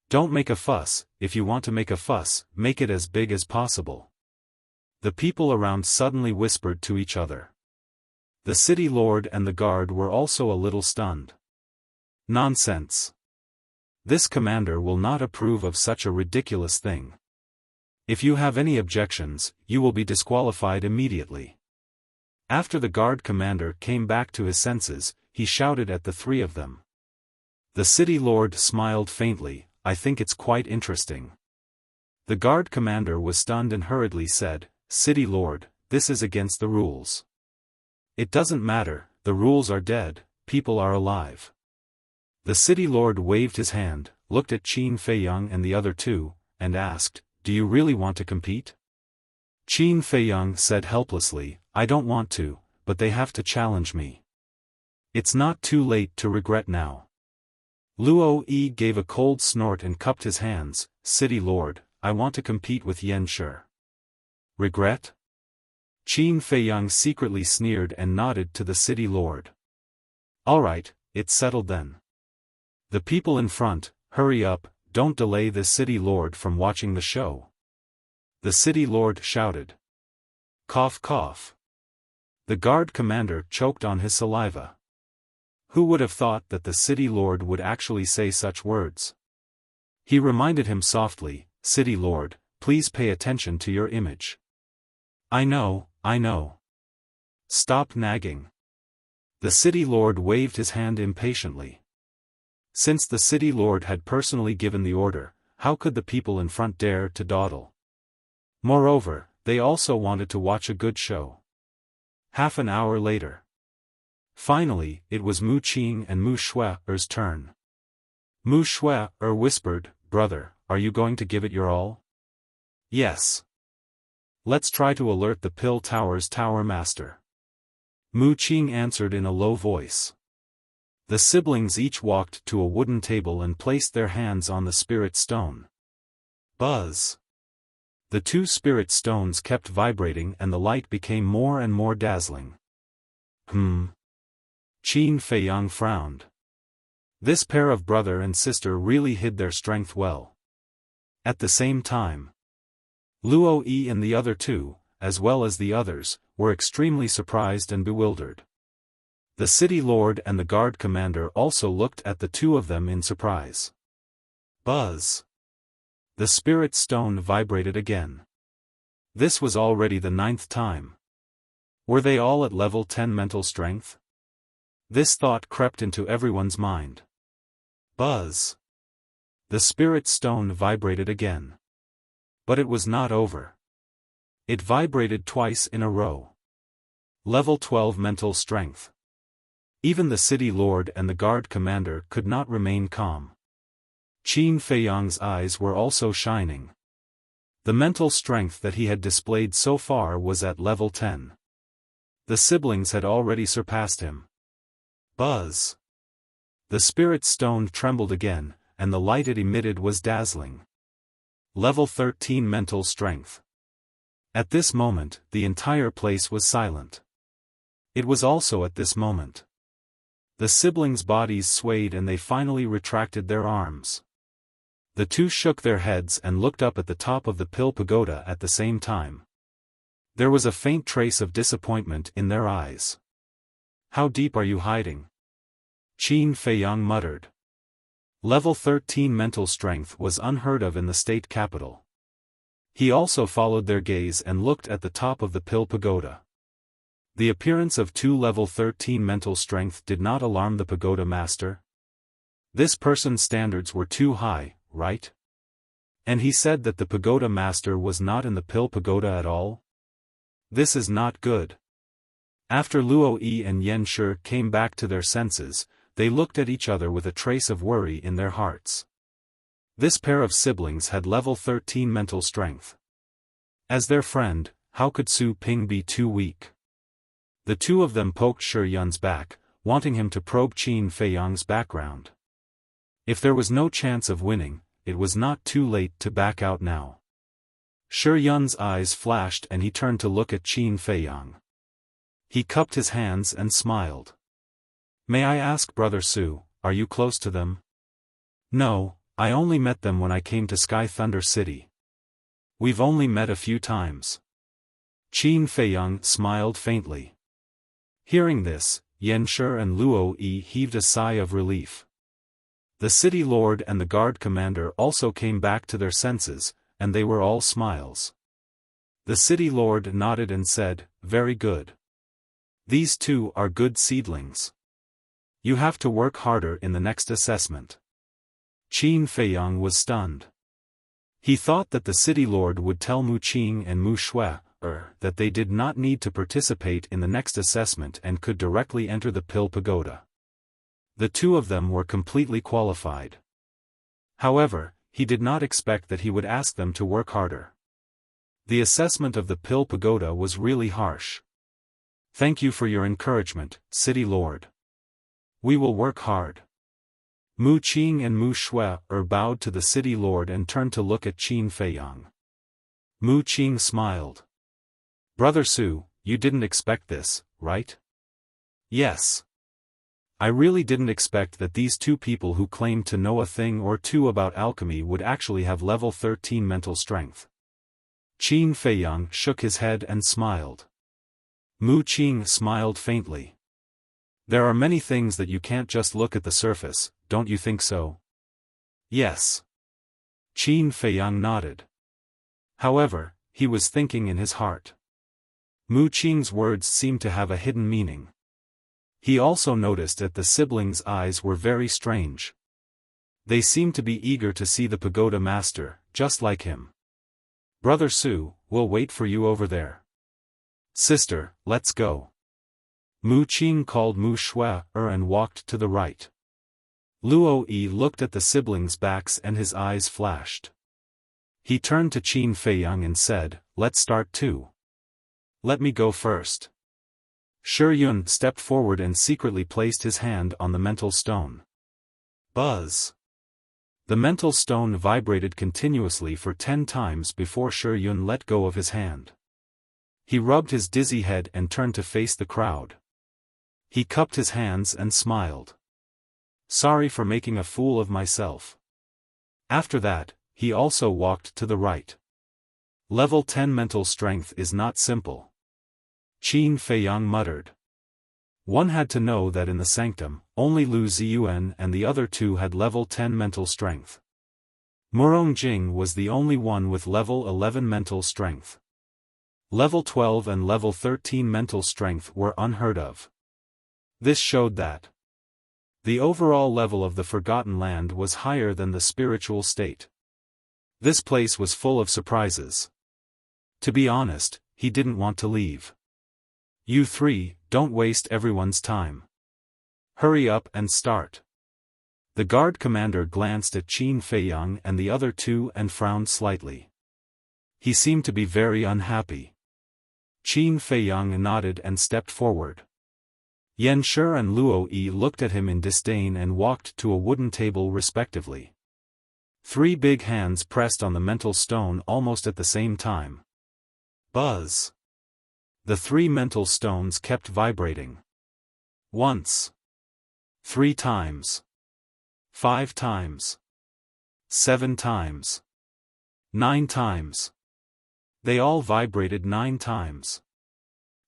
"Don't make a fuss. If you want to make a fuss, make it as big as possible." The people around suddenly whispered to each other. The city lord and the guard were also a little stunned. Nonsense. This commander will not approve of such a ridiculous thing. If you have any objections, you will be disqualified immediately. After the guard commander came back to his senses, he shouted at the three of them. The city lord smiled faintly, "I think it's quite interesting." The guard commander was stunned and hurriedly said, "City lord, this is against the rules." "It doesn't matter, the rules are dead, people are alive." The city lord waved his hand, looked at Qin Feiyang and the other two, and asked, "Do you really want to compete?" Qin Feiyang said helplessly, "I don't want to, but they have to challenge me. It's not too late to regret now." Luo Yi gave a cold snort and cupped his hands, "City lord, I want to compete with Yan Shi." "Regret?" Qin Feiyang secretly sneered and nodded to the city lord. "All right, it's settled then. The people in front, hurry up, don't delay the city lord from watching the show." The city lord shouted. Cough cough. The guard commander choked on his saliva. Who would have thought that the city lord would actually say such words? He reminded him softly, "City lord, please pay attention to your image." I know. Stop nagging." The city lord waved his hand impatiently. Since the city lord had personally given the order, how could the people in front dare to dawdle? Moreover, they also wanted to watch a good show. Half an hour later. Finally, it was Mu Qing and Mu Shue's turn. Mu Shue whispered, "Brother, are you going to give it your all?" "Yes. Let's try to alert the Pill Tower's tower master." Mu Qing answered in a low voice. The siblings each walked to a wooden table and placed their hands on the spirit stone. Buzz! The two spirit stones kept vibrating and the light became more and more dazzling. Qin Feiyang frowned. This pair of brother and sister really hid their strength well. At the same time, Luo Yi and the other two, as well as the others, were extremely surprised and bewildered. The city lord and the guard commander also looked at the two of them in surprise. Buzz! The spirit stone vibrated again. This was already the 9th time. Were they all at level 10 mental strength? This thought crept into everyone's mind. Buzz! The spirit stone vibrated again. But it was not over. It vibrated twice in a row. Level 12 mental strength. Even the city lord and the guard commander could not remain calm. Qin Feiyang's eyes were also shining. The mental strength that he had displayed so far was at level 10. The siblings had already surpassed him. Buzz! The spirit stone trembled again, and the light it emitted was dazzling. Level 13 mental strength. At this moment, the entire place was silent. It was also at this moment. The siblings' bodies swayed and they finally retracted their arms. The two shook their heads and looked up at the top of the Pill Pagoda at the same time. There was a faint trace of disappointment in their eyes. "How deep are you hiding?" Qin Feiyang muttered. Level 13 mental strength was unheard of in the state capital. He also followed their gaze and looked at the top of the Pill Pagoda. The appearance of two level 13 mental strength did not alarm the pagoda master. This person's standards were too high, right? And he said that the pagoda master was not in the Pill Pagoda at all? This is not good. After Luo Yi and Yan Shi came back to their senses, they looked at each other with a trace of worry in their hearts. This pair of siblings had level 13 mental strength. As their friend, how could Su Ping be too weak? The two of them poked Shi Yun's back, wanting him to probe Qin Feiyang's background. If there was no chance of winning, it was not too late to back out now. Shi Yun's eyes flashed and he turned to look at Qin Feiyang. He cupped his hands and smiled. "May I ask, Brother Su, are you close to them?" "No, I only met them when I came to Sky Thunder City. We've only met a few times." Qin Feiyang smiled faintly. Hearing this, Yan Shi and Luo Yi heaved a sigh of relief. The city lord and the guard commander also came back to their senses, and they were all smiles. The city lord nodded and said, "Very good. These two are good seedlings. You have to work harder in the next assessment." Qin Feiyang was stunned. He thought that the city lord would tell Mu Qing and Mu Shue that they did not need to participate in the next assessment and could directly enter the Pill Pagoda. The two of them were completely qualified. However, he did not expect that he would ask them to work harder. The assessment of the Pill Pagoda was really harsh. "Thank you for your encouragement, City Lord. We will work hard." Mu Qing and Mu Shue bowed to the City Lord and turned to look at Qin Feiyang. Mu Qing smiled. "Brother Su, you didn't expect this, right?" "Yes. I really didn't expect that these two people who claimed to know a thing or two about alchemy would actually have level 13 mental strength. Qin Feiyang shook his head and smiled. Mu Qing smiled faintly. There are many things that you can't just look at the surface, don't you think so? Yes. Qin Feiyang nodded. However, he was thinking in his heart. Mu Qing's words seemed to have a hidden meaning. He also noticed that the siblings' eyes were very strange. They seemed to be eager to see the pagoda master, just like him. Brother Su, we'll wait for you over there. Sister, let's go. Mu Qing called Mu Shui and walked to the right. Luo Yi looked at the siblings' backs and his eyes flashed. He turned to Qin Feiyang and said, let's start too. Let me go first. Shi Yun stepped forward and secretly placed his hand on the mental stone. Buzz. The mental stone vibrated continuously for 10 times before Shi Yun let go of his hand. He rubbed his dizzy head and turned to face the crowd. He cupped his hands and smiled. Sorry for making a fool of myself. After that, he also walked to the right. Level 10 mental strength is not simple. Qin Feiyang muttered. One had to know that in the sanctum, only Lu Ziyuan and the other two had level 10 mental strength. Murong Jing was the only one with level 11 mental strength. Level 12 and level 13 mental strength were unheard of. This showed that the overall level of the Forgotten Land was higher than the spiritual state. This place was full of surprises. To be honest, he didn't want to leave. You three, don't waste everyone's time. Hurry up and start. The guard commander glanced at Qin Feiyang and the other two and frowned slightly. He seemed to be very unhappy. Qin Feiyang nodded and stepped forward. Yan Shi and Luo Yi looked at him in disdain and walked to a wooden table respectively. 3 big hands pressed on the mental stone almost at the same time. Buzz. The 3 mental stones kept vibrating. Once. 3 times. 5 times. 7 times. 9 times. They all vibrated 9 times.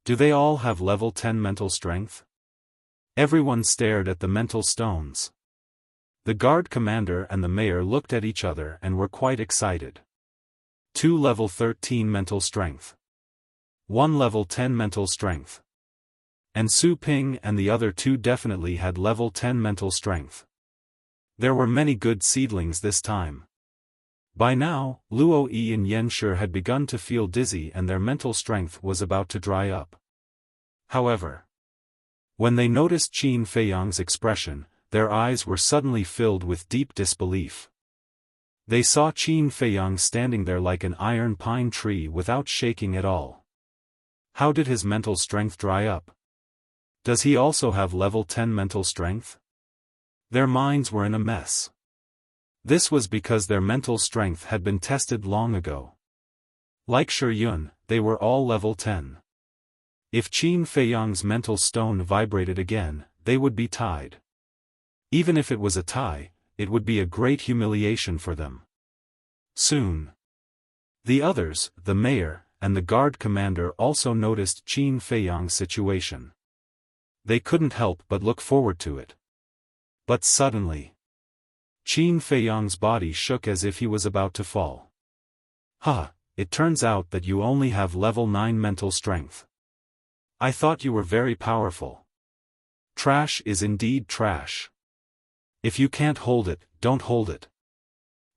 Do they all have level 10 mental strength? Everyone stared at the mental stones. The guard commander and the mayor looked at each other and were quite excited. 2 level 13 mental strength. 1 level 10 mental strength. And Su Ping and the other 2 definitely had level 10 mental strength. There were many good seedlings this time. By now, Luo Yi and Yan Shi had begun to feel dizzy and their mental strength was about to dry up. However, when they noticed Qin Feiyang's expression, their eyes were suddenly filled with deep disbelief. They saw Qin Feiyang standing there like an iron pine tree without shaking at all. How did his mental strength dry up? Does he also have level 10 mental strength? Their minds were in a mess. This was because their mental strength had been tested long ago. Like Shi Yun, they were all level 10. If Qin Feiyang's mental stone vibrated again, they would be tied. Even if it was a tie, it would be a great humiliation for them. Soon. The others, the mayor, and the guard commander also noticed Qin Feiyang's situation. They couldn't help but look forward to it. But suddenly, Qin Feiyang's body shook as if he was about to fall. It turns out that you only have level 9 mental strength. I thought you were very powerful. Trash is indeed trash. If you can't hold it, don't hold it.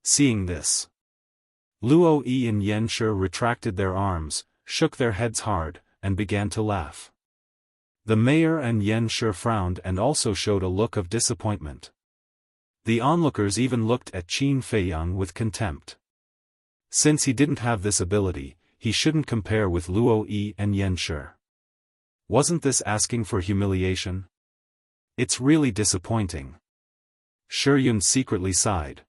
Seeing this, Luo Yi and Yan Shi retracted their arms, shook their heads hard, and began to laugh. The mayor and Yan Shi frowned and also showed a look of disappointment. The onlookers even looked at Qin Feiyang with contempt. Since he didn't have this ability, he shouldn't compare with Luo Yi and Yan Shi. Wasn't this asking for humiliation? It's really disappointing. Shi Yun secretly sighed.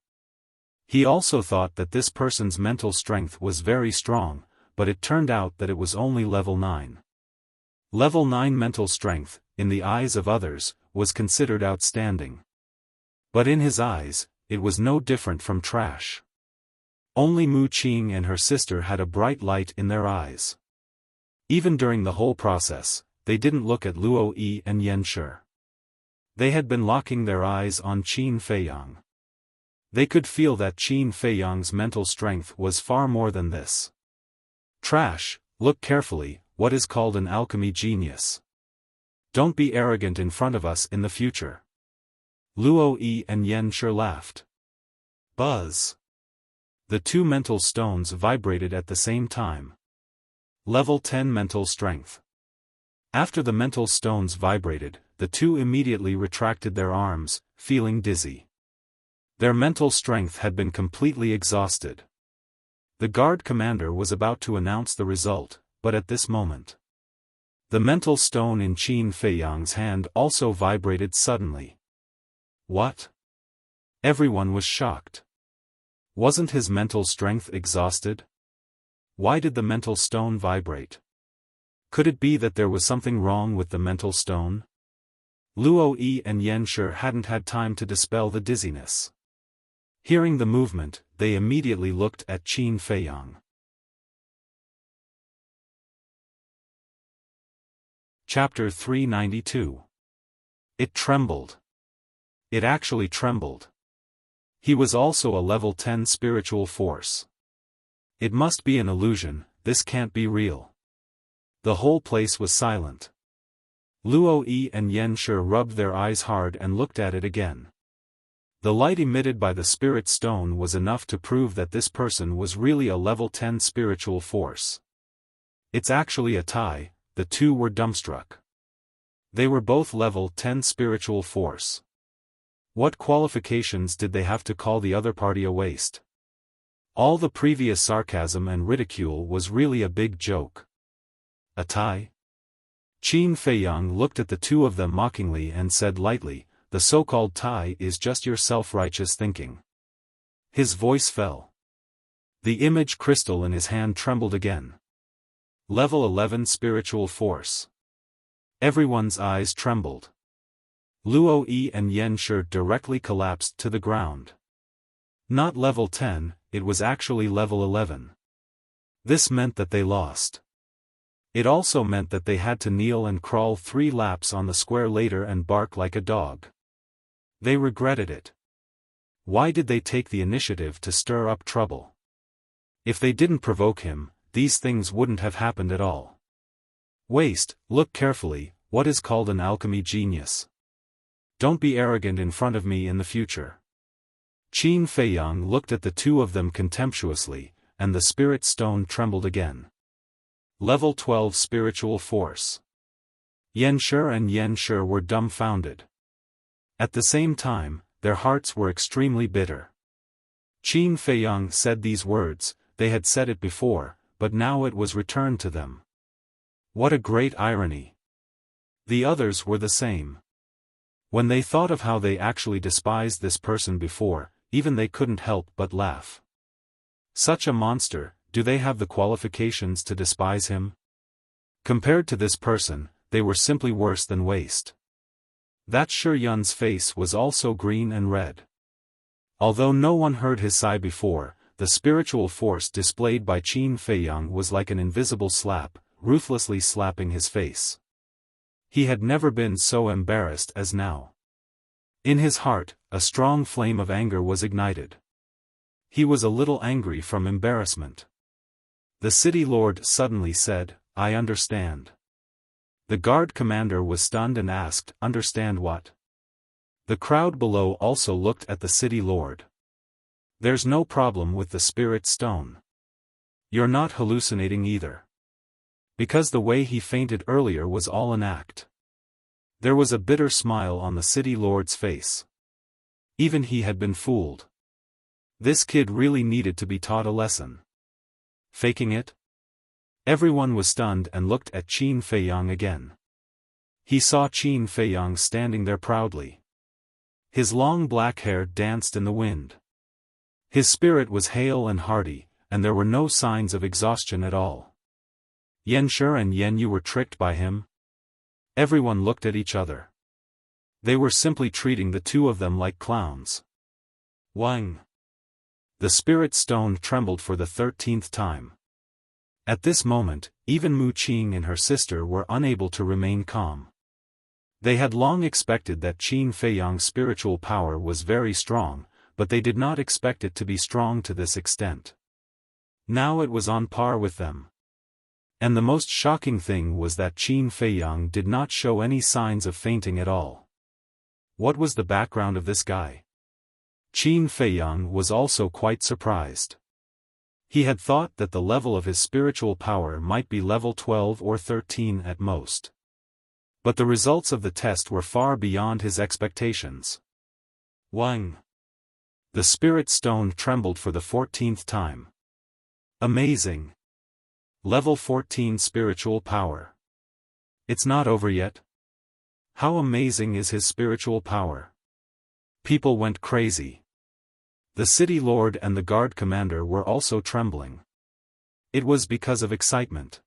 He also thought that this person's mental strength was very strong, but it turned out that it was only level 9. Level 9 mental strength, in the eyes of others, was considered outstanding. But in his eyes, it was no different from trash. Only Mu Qing and her sister had a bright light in their eyes. Even during the whole process, they didn't look at Luo Yi and Yan Shi. They had been locking their eyes on Qin Feiyang. They could feel that Qin Feiyang's mental strength was far more than this. Trash, look carefully, what is called an alchemy genius. Don't be arrogant in front of us in the future. Luo Yi and Yan Shi laughed. Buzz. The two mental stones vibrated at the same time. Level 10 mental strength. After the mental stones vibrated, the two immediately retracted their arms, feeling dizzy. Their mental strength had been completely exhausted. The guard commander was about to announce the result, but at this moment, the mental stone in Qin Feiyang's hand also vibrated suddenly. What? Everyone was shocked. Wasn't his mental strength exhausted? Why did the mental stone vibrate? Could it be that there was something wrong with the mental stone? Luo Yi and Yan Shi hadn't had time to dispel the dizziness. Hearing the movement, they immediately looked at Qin Feiyang. Chapter 392. It trembled. It actually trembled. He was also a level 10 spiritual force. It must be an illusion, this can't be real. The whole place was silent. Luo Yi and Yan Shi rubbed their eyes hard and looked at it again. The light emitted by the spirit stone was enough to prove that this person was really a level 10 spiritual force. It's actually a tie, the two were dumbstruck. They were both level 10 spiritual force. What qualifications did they have to call the other party a waste? All the previous sarcasm and ridicule was really a big joke. A tie? Qin Feiyang looked at the two of them mockingly and said lightly, the so-called tie is just your self-righteous thinking. His voice fell. The image crystal in his hand trembled again. Level 11 spiritual force. Everyone's eyes trembled. Luo Yi and Yan Shi directly collapsed to the ground. Not level 10, it was actually level 11. This meant that they lost. It also meant that they had to kneel and crawl 3 laps on the square later and bark like a dog. They regretted it. Why did they take the initiative to stir up trouble? If they didn't provoke him, these things wouldn't have happened at all. Waste, look carefully, what is called an alchemy genius. Don't be arrogant in front of me in the future. Qin Feiyang looked at the two of them contemptuously, and the spirit stone trembled again. Level 12 spiritual force. Yan Shi and Yan Shi were dumbfounded. At the same time, their hearts were extremely bitter. Qin Feiyang said these words, they had said it before, but now it was returned to them. What a great irony. The others were the same. When they thought of how they actually despised this person before, even they couldn't help but laugh. Such a monster, do they have the qualifications to despise him? Compared to this person, they were simply worse than waste. That Shi Yun's face was also green and red. Although no one heard his sigh before, the spiritual force displayed by Qin Feiyang was like an invisible slap, ruthlessly slapping his face. He had never been so embarrassed as now. In his heart, a strong flame of anger was ignited. He was a little angry from embarrassment. The city lord suddenly said, I understand. The guard commander was stunned and asked, understand what? The crowd below also looked at the city lord. There's no problem with the spirit stone. You're not hallucinating either. Because the way he fainted earlier was all an act. There was a bitter smile on the city lord's face. Even he had been fooled. This kid really needed to be taught a lesson. Faking it? Everyone was stunned and looked at Qin Feiyang again. He saw Qin Feiyang standing there proudly. His long black hair danced in the wind. His spirit was hale and hearty, and there were no signs of exhaustion at all. Yan Shi and Yan Yu were tricked by him. Everyone looked at each other. They were simply treating the two of them like clowns. Wang. The spirit stone trembled for the 13th time. At this moment, even Mu Qing and her sister were unable to remain calm. They had long expected that Qin Feiyang's spiritual power was very strong, but they did not expect it to be strong to this extent. Now it was on par with them. And the most shocking thing was that Qin Feiyang did not show any signs of fainting at all. What was the background of this guy? Qin Feiyang was also quite surprised. He had thought that the level of his spiritual power might be level 12 or 13 at most. But the results of the test were far beyond his expectations. Wang. The spirit stone trembled for the 14th time. Amazing. Level 14 spiritual power. It's not over yet? How amazing is his spiritual power? People went crazy. The city lord and the guard commander were also trembling. It was because of excitement.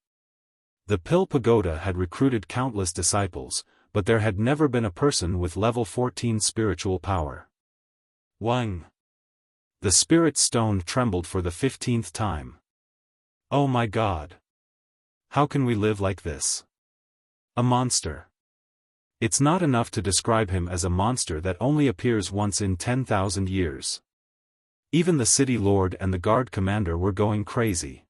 The Pill Pagoda had recruited countless disciples, but there had never been a person with level 14 spiritual power. Wang. The spirit stone trembled for the 15th time. Oh my God! How can we live like this? A monster. It's not enough to describe him as a monster that only appears once in 10,000 years. Even the city lord and the guard commander were going crazy.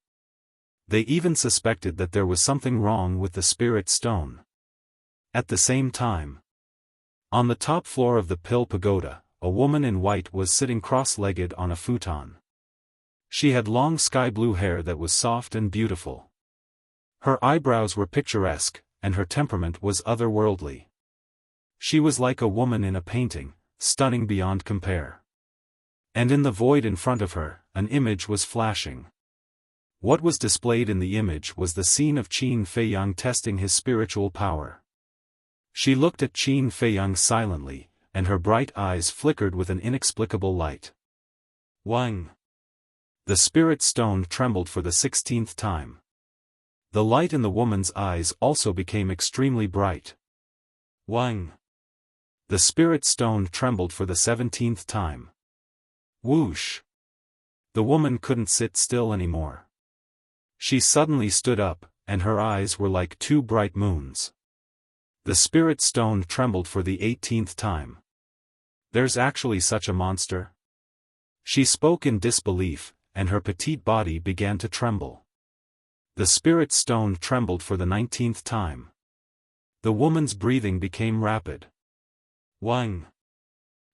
They even suspected that there was something wrong with the spirit stone. At the same time, on the top floor of the Pill Pagoda, a woman in white was sitting cross-legged on a futon. She had long sky-blue hair that was soft and beautiful. Her eyebrows were picturesque, and her temperament was otherworldly. She was like a woman in a painting, stunning beyond compare. And in the void in front of her, an image was flashing. What was displayed in the image was the scene of Qin Feiyang testing his spiritual power. She looked at Qin Feiyang silently, and her bright eyes flickered with an inexplicable light. Wang. The spirit stone trembled for the 16th time. The light in the woman's eyes also became extremely bright. Wang. The spirit stone trembled for the 17th time. Whoosh! The woman couldn't sit still anymore. She suddenly stood up, and her eyes were like two bright moons. The spirit stone trembled for the 18th time. There's actually such a monster? She spoke in disbelief, and her petite body began to tremble. The spirit stone trembled for the 19th time. The woman's breathing became rapid. Wang.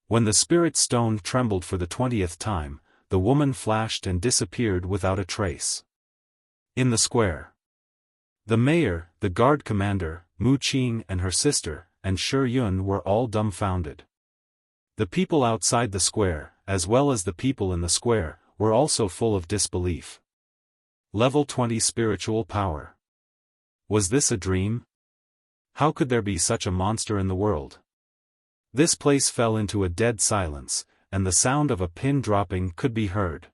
When the spirit stone trembled for the 20th time, the woman flashed and disappeared without a trace. In the square, the mayor, the guard commander, Mu Qing and her sister, and Shi Yun were all dumbfounded. The people outside the square, as well as the people in the square, were also full of disbelief. Level 20 spiritual power. Was this a dream? How could there be such a monster in the world? This place fell into a dead silence, and the sound of a pin dropping could be heard.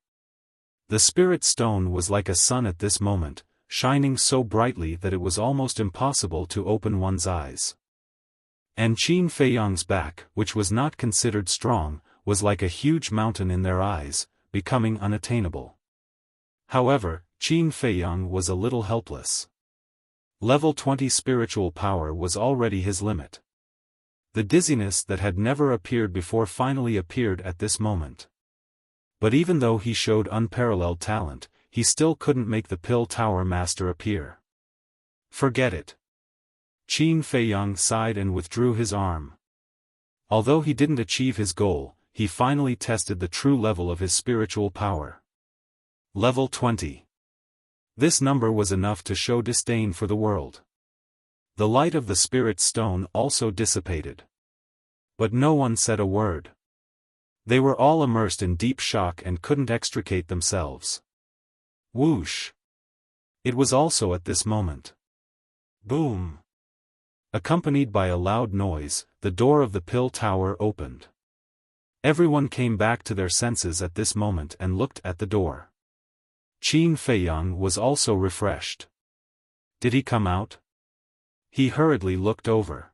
The spirit stone was like a sun at this moment, shining so brightly that it was almost impossible to open one's eyes. And Qin Feiyang's back, which was not considered strong, was like a huge mountain in their eyes, becoming unattainable. However, Qin Feiyang was a little helpless. Level 20 spiritual power was already his limit. The dizziness that had never appeared before finally appeared at this moment. But even though he showed unparalleled talent, he still couldn't make the Pill Tower Master appear. Forget it. Qin Feiyang sighed and withdrew his arm. Although he didn't achieve his goal, he finally tested the true level of his spiritual power. Level 20. This number was enough to show disdain for the world. The light of the spirit stone also dissipated. But no one said a word. They were all immersed in deep shock and couldn't extricate themselves. Whoosh! It was also at this moment. Boom! Accompanied by a loud noise, the door of the Pill Tower opened. Everyone came back to their senses at this moment and looked at the door. Qin Feiyang was also refreshed. Did he come out? He hurriedly looked over.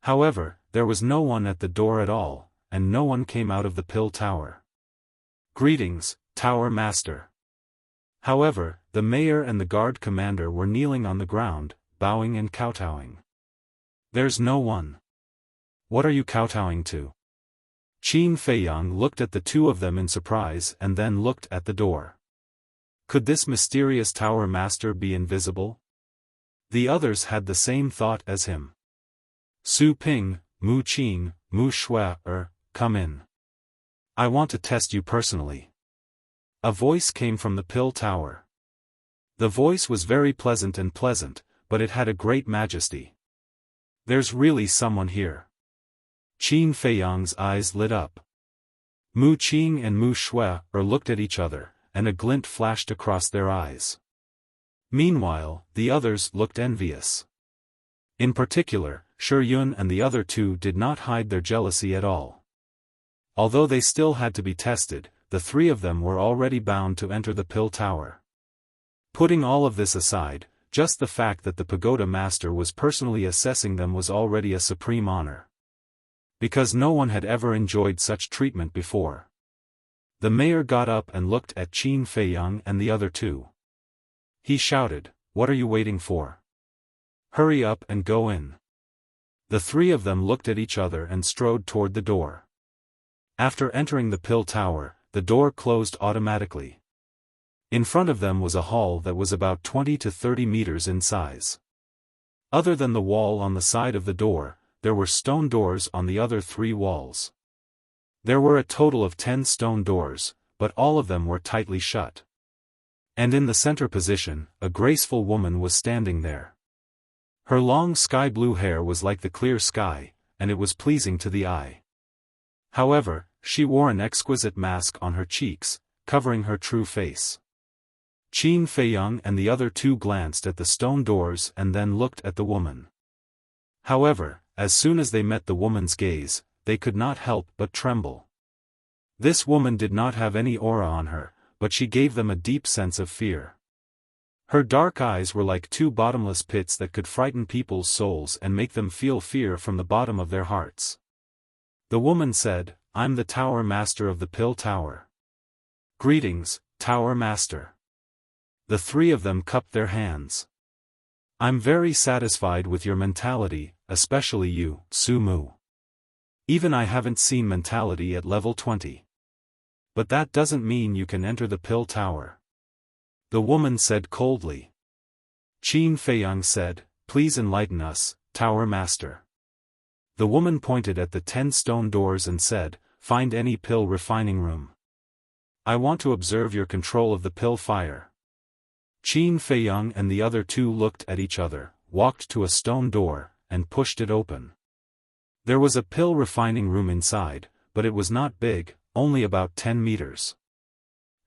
However, there was no one at the door at all, and no one came out of the Pill Tower. Greetings, Tower Master. However, the mayor and the guard commander were kneeling on the ground, bowing and kowtowing. There's no one. What are you kowtowing to? Qin Feiyang looked at the two of them in surprise and then looked at the door. Could this mysterious tower master be invisible? The others had the same thought as him. Su Ping, Mu Qin, Mu Shui, come in. I want to test you personally. A voice came from the pill tower. The voice was very pleasant, but it had a great majesty. There's really someone here. Qin Feiyang's eyes lit up. Mu Qin and Mu Shui looked at each other, and a glint flashed across their eyes. Meanwhile, the others looked envious. In particular, Shi Yun and the other two did not hide their jealousy at all. Although they still had to be tested, the three of them were already bound to enter the pill tower. Putting all of this aside, just the fact that the pagoda master was personally assessing them was already a supreme honor. Because no one had ever enjoyed such treatment before. The mayor got up and looked at Qin Feiyang and the other two. He shouted, "What are you waiting for? Hurry up and go in." The three of them looked at each other and strode toward the door. After entering the pill tower, the door closed automatically. In front of them was a hall that was about 20 to 30 meters in size. Other than the wall on the side of the door, there were stone doors on the other three walls. There were a total of 10 stone doors, but all of them were tightly shut. And in the center position, a graceful woman was standing there. Her long sky blue hair was like the clear sky, and it was pleasing to the eye. However, she wore an exquisite mask on her cheeks, covering her true face. Qin Feiyang and the other two glanced at the stone doors and then looked at the woman. However, as soon as they met the woman's gaze, they could not help but tremble. This woman did not have any aura on her, but she gave them a deep sense of fear. Her dark eyes were like two bottomless pits that could frighten people's souls and make them feel fear from the bottom of their hearts. The woman said, "I'm the Tower Master of the Pill Tower." "Greetings, Tower Master." The three of them cupped their hands. "I'm very satisfied with your mentality, especially you, Su Mu. Even I haven't seen mentality at level 20. But that doesn't mean you can enter the Pill Tower." The woman said coldly. Qin Feiyang said, "Please enlighten us, Tower Master." The woman pointed at the 10 stone doors and said, "Find any pill refining room. I want to observe your control of the pill fire." Qin Feiyang and the other two looked at each other, walked to a stone door, and pushed it open. There was a pill refining room inside, but it was not big, only about 10 meters.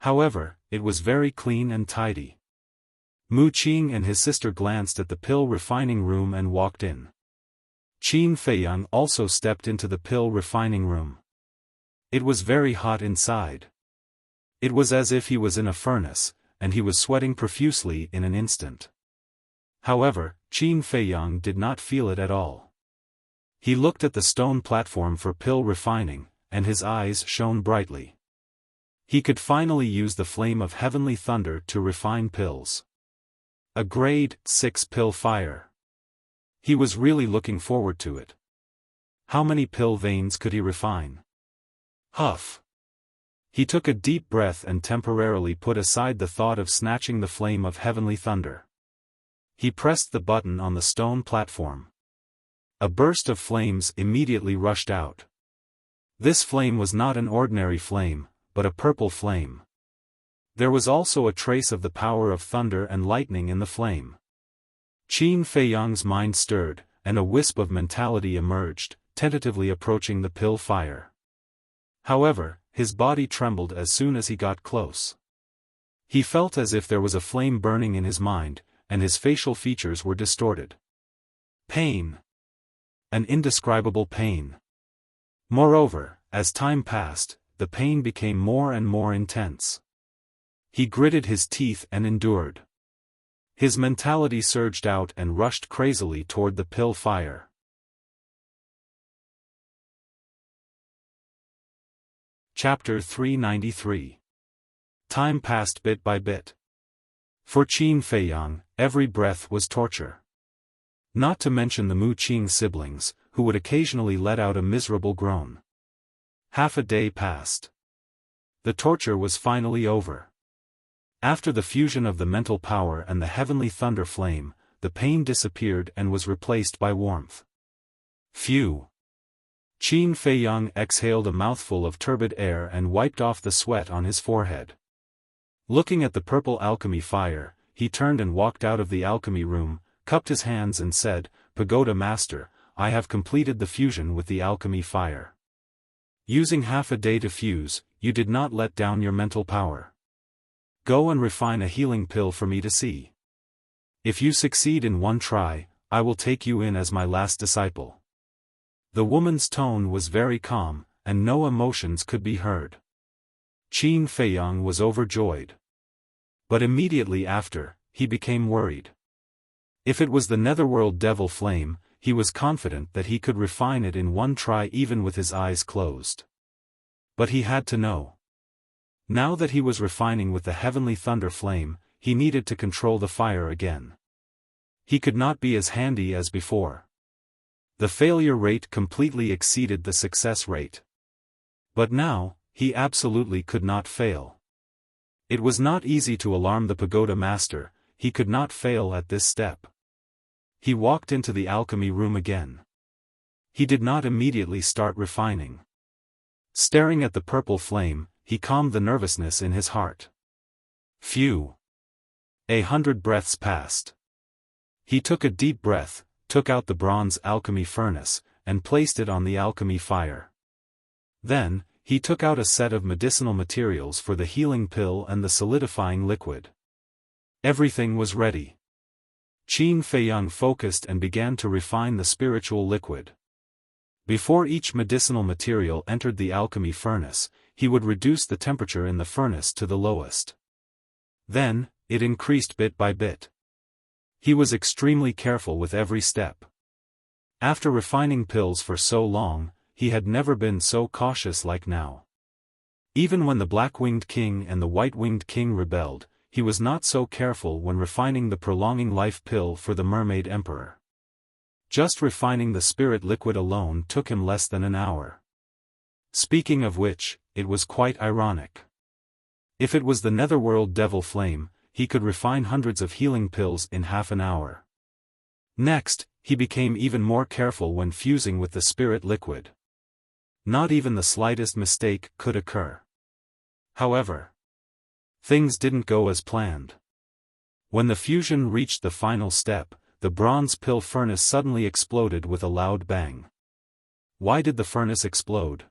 However, it was very clean and tidy. Mu Qing and his sister glanced at the pill refining room and walked in. Qin Feiyang also stepped into the pill refining room. It was very hot inside. It was as if he was in a furnace, and he was sweating profusely in an instant. However, Qin Feiyang did not feel it at all. He looked at the stone platform for pill refining, and his eyes shone brightly. He could finally use the flame of heavenly thunder to refine pills. A grade 6 pill fire. He was really looking forward to it. How many pill veins could he refine? Huff. He took a deep breath and temporarily put aside the thought of snatching the flame of heavenly thunder. He pressed the button on the stone platform. A burst of flames immediately rushed out. This flame was not an ordinary flame, but a purple flame. There was also a trace of the power of thunder and lightning in the flame. Qin Feiyang's mind stirred, and a wisp of mentality emerged, tentatively approaching the pill fire. However, his body trembled as soon as he got close. He felt as if there was a flame burning in his mind, and his facial features were distorted. Pain. An indescribable pain. Moreover, as time passed, the pain became more and more intense. He gritted his teeth and endured. His mentality surged out and rushed crazily toward the pill fire. Chapter 393. Time passed bit by bit. For Qin Feiyang, every breath was torture. Not to mention the Mu Qing siblings, who would occasionally let out a miserable groan. Half a day passed. The torture was finally over. After the fusion of the mental power and the heavenly thunder flame, the pain disappeared and was replaced by warmth. Phew! Qin Feiyang exhaled a mouthful of turbid air and wiped off the sweat on his forehead. Looking at the purple alchemy fire, he turned and walked out of the alchemy room, cupped his hands and said, "Pagoda Master, I have completed the fusion with the alchemy fire. Using half a day to fuse, you did not let down your mental power. Go and refine a healing pill for me to see. If you succeed in one try, I will take you in as my last disciple." The woman's tone was very calm, and no emotions could be heard. Qin Feiyang was overjoyed. But immediately after, he became worried. If it was the netherworld devil flame, he was confident that he could refine it in one try even with his eyes closed. But he had to know. Now that he was refining with the heavenly thunder flame, he needed to control the fire again. He could not be as handy as before. The failure rate completely exceeded the success rate. But now, he absolutely could not fail. It was not easy to alarm the pagoda master, he could not fail at this step. He walked into the alchemy room again. He did not immediately start refining. Staring at the purple flame, he calmed the nervousness in his heart. Phew! 100 breaths passed. He took a deep breath, took out the bronze alchemy furnace, and placed it on the alchemy fire. Then, he took out a set of medicinal materials for the healing pill and the solidifying liquid. Everything was ready. Qin Feiyang focused and began to refine the spiritual liquid. Before each medicinal material entered the alchemy furnace, he would reduce the temperature in the furnace to the lowest. Then, it increased bit by bit. He was extremely careful with every step. After refining pills for so long, he had never been so cautious like now. Even when the black-winged king and the white-winged king rebelled, he was not so careful when refining the prolonging life pill for the mermaid emperor. Just refining the spirit liquid alone took him less than an hour. Speaking of which, it was quite ironic. If it was the netherworld devil flame, he could refine hundreds of healing pills in half an hour. Next, he became even more careful when fusing with the spirit liquid. Not even the slightest mistake could occur. However, things didn't go as planned. When the fusion reached the final step, the bronze pill furnace suddenly exploded with a loud bang. Why did the furnace explode?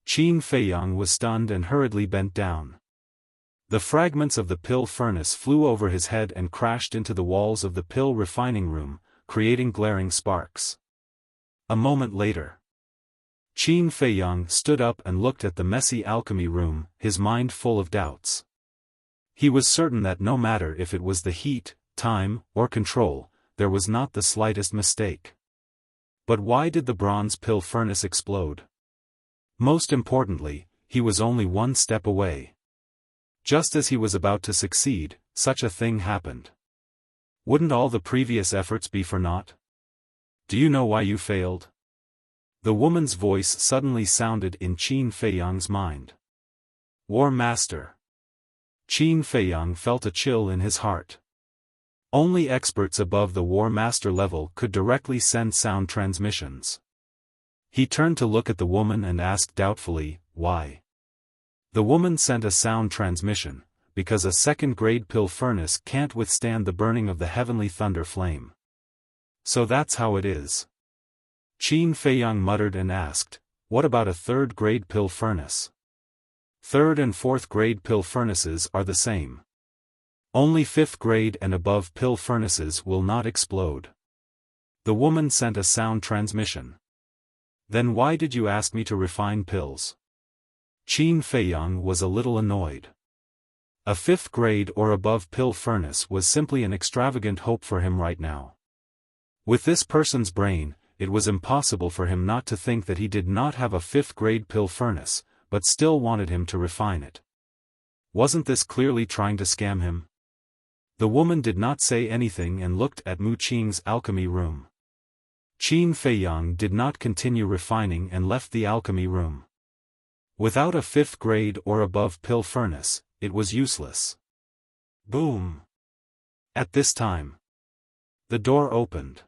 Qin Feiyang was stunned and hurriedly bent down. The fragments of the pill furnace flew over his head and crashed into the walls of the pill refining room, creating glaring sparks. A moment later, Qin Feiyang stood up and looked at the messy alchemy room, his mind full of doubts. He was certain that no matter if it was the heat, time, or control, there was not the slightest mistake. But why did the bronze pill furnace explode? Most importantly, he was only one step away. Just as he was about to succeed, such a thing happened. Wouldn't all the previous efforts be for naught? Do you know why you failed? The woman's voice suddenly sounded in Qin Feiyang's mind. War Master. Qin Feiyang felt a chill in his heart. Only experts above the War Master level could directly send sound transmissions. He turned to look at the woman and asked doubtfully, why? The woman sent a sound transmission, because a second-grade pill furnace can't withstand the burning of the heavenly thunder flame. So that's how it is. Qin Feiyang muttered and asked, what about a third-grade pill furnace? Third and fourth-grade pill furnaces are the same. Only fifth-grade and above pill furnaces will not explode. The woman sent a sound transmission. Then why did you ask me to refine pills? Qin Feiyang was a little annoyed. A fifth-grade or above pill furnace was simply an extravagant hope for him right now. With this person's brain, it was impossible for him not to think that he did not have a fifth-grade pill furnace, but still wanted him to refine it. Wasn't this clearly trying to scam him? The woman did not say anything and looked at Mu Qing's alchemy room. Qin Feiyang did not continue refining and left the alchemy room. Without a 5th grade or above pill furnace, it was useless. Boom! At this time, the door opened.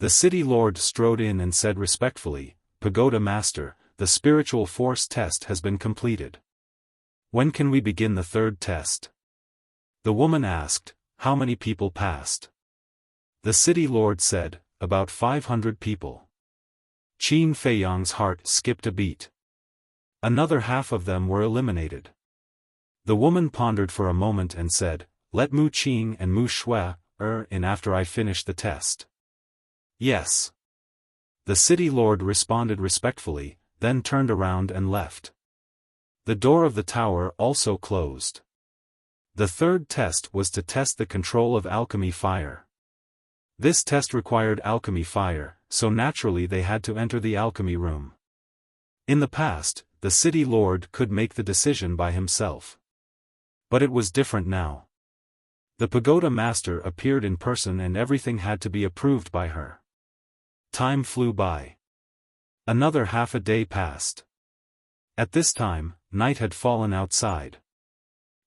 The city lord strode in and said respectfully, "Pagoda Master, the spiritual force test has been completed. When can we begin the 3rd test?" The woman asked, "How many people passed?" The city lord said, "About 500 people." Qin Feiyang's heart skipped a beat. Another half of them were eliminated. The woman pondered for a moment and said, "Let Mu Qing and Mu Shui in after I finish the test." "Yes." The city lord responded respectfully, then turned around and left. The door of the tower also closed. The 3rd test was to test the control of alchemy fire. This test required alchemy fire, so naturally they had to enter the alchemy room. In the past, the city lord could make the decision by himself. But it was different now. The pagoda master appeared in person and everything had to be approved by her. Time flew by. Another half a day passed. At this time, night had fallen outside.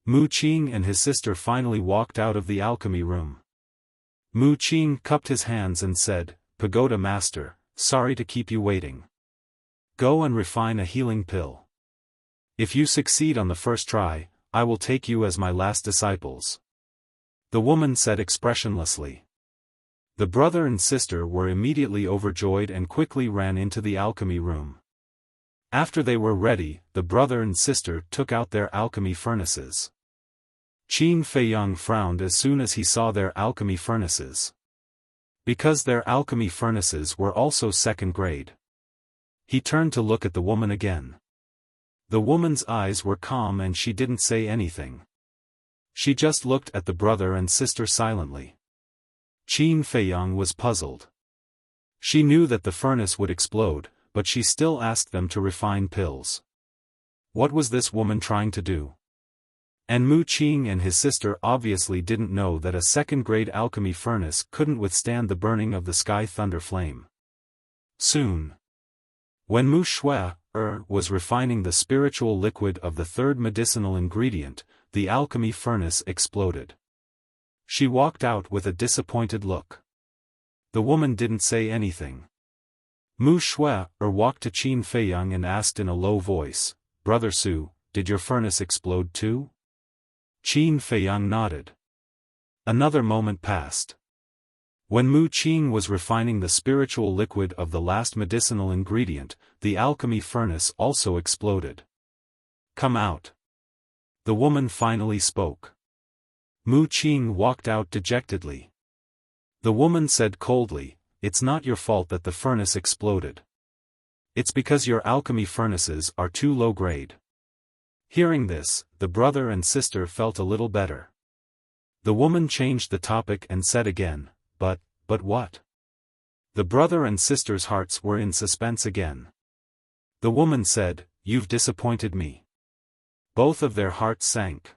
Mu Qing and his sister finally walked out of the alchemy room. Mu Qing cupped his hands and said, "Pagoda Master, sorry to keep you waiting. Go and refine a healing pill. If you succeed on the first try, I will take you as my last disciples." The woman said expressionlessly. The brother and sister were immediately overjoyed and quickly ran into the alchemy room. After they were ready, the brother and sister took out their alchemy furnaces. Qin Feiyang frowned as soon as he saw their alchemy furnaces. Because their alchemy furnaces were also 2nd grade. He turned to look at the woman again. The woman's eyes were calm and she didn't say anything. She just looked at the brother and sister silently. Qin Feiyang was puzzled. She knew that the furnace would explode, but she still asked them to refine pills. What was this woman trying to do? And Mu Qing and his sister obviously didn't know that a 2nd grade alchemy furnace couldn't withstand the burning of the sky thunder flame. Soon, when Mu Shui was refining the spiritual liquid of the 3rd medicinal ingredient, the alchemy furnace exploded. She walked out with a disappointed look. The woman didn't say anything. Mu Shui walked to Qin Feiyang and asked in a low voice, "Brother Su, did your furnace explode too?" Qin Feiyang nodded. Another moment passed. When Mu Qing was refining the spiritual liquid of the last medicinal ingredient, the alchemy furnace also exploded. "Come out." The woman finally spoke. Mu Qing walked out dejectedly. The woman said coldly, "It's not your fault that the furnace exploded. It's because your alchemy furnaces are too low grade." Hearing this, the brother and sister felt a little better. The woman changed the topic and said again, But what?" The brother and sister's hearts were in suspense again. The woman said, "You've disappointed me." Both of their hearts sank.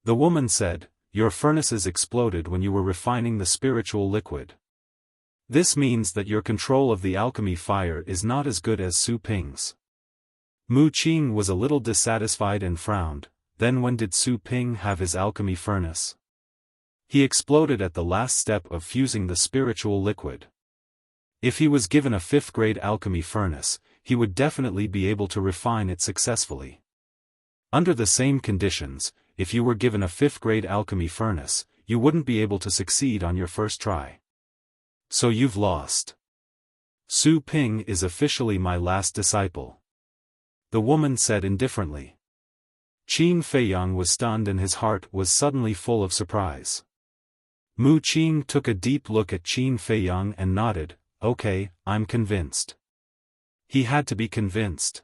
The woman said, "Your furnaces exploded when you were refining the spiritual liquid. This means that your control of the alchemy fire is not as good as Su Ping's." Mu Qing was a little dissatisfied and frowned. Then when did Su Ping have his alchemy furnace? He exploded at the last step of fusing the spiritual liquid. If he was given a 5th grade alchemy furnace, he would definitely be able to refine it successfully. Under the same conditions, if you were given a 5th grade alchemy furnace, you wouldn't be able to succeed on your first try. So you've lost. Su Ping is officially my last disciple. The woman said indifferently. Qin Feiyang was stunned and his heart was suddenly full of surprise. Mu Qing took a deep look at Qin Feiyang and nodded, "Okay, I'm convinced." He had to be convinced.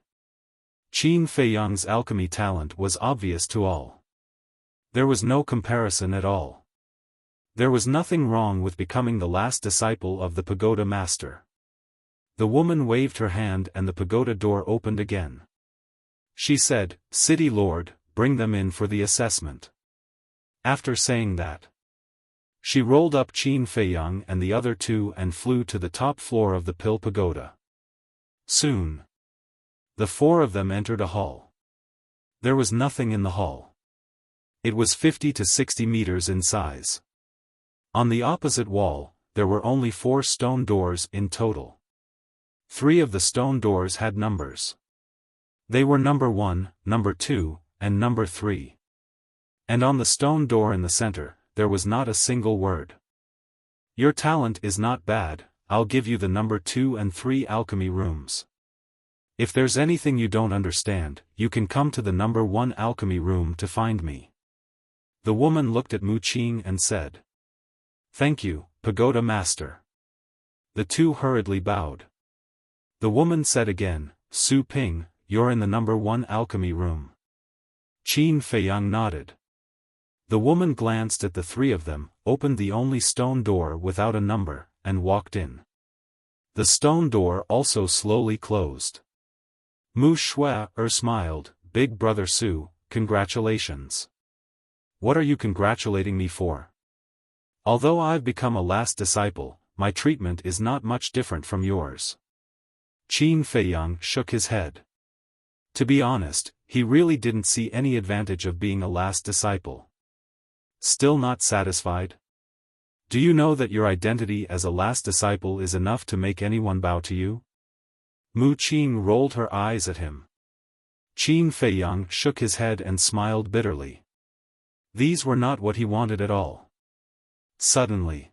Qin Feiyang's alchemy talent was obvious to all. There was no comparison at all. There was nothing wrong with becoming the last disciple of the pagoda master. The woman waved her hand and the pagoda door opened again. She said, "City Lord, bring them in for the assessment. After saying that, she rolled up Qin Feiyang and the other two and flew to the top floor of the Pill Pagoda. Soon, the four of them entered a hall. There was nothing in the hall. It was 50 to 60 meters in size. On the opposite wall, there were only 4 stone doors in total. 3 of the stone doors had numbers. They were number 1, number 2, and number 3. And on the stone door in the center, there was not a single word. Your talent is not bad, I'll give you the number 2 and 3 alchemy rooms. If there's anything you don't understand, you can come to the number 1 alchemy room to find me. The woman looked at Mu Qing and said, "Thank you, Pagoda Master." The two hurriedly bowed. The woman said again, "Su Ping, you're in the number 1 alchemy room." Qin Feiyang nodded. The woman glanced at the 3 of them, opened the only stone door without a number, and walked in. The stone door also slowly closed. Mu Shui smiled, "Big brother Su, congratulations." "What are you congratulating me for?" "Although I've become a last disciple, my treatment is not much different from yours." Qin Feiyang shook his head. To be honest, he really didn't see any advantage of being a last disciple. Still not satisfied? Do you know that your identity as a last disciple is enough to make anyone bow to you? Mu Qing rolled her eyes at him. Qin Feiyang shook his head and smiled bitterly. These were not what he wanted at all. Suddenly,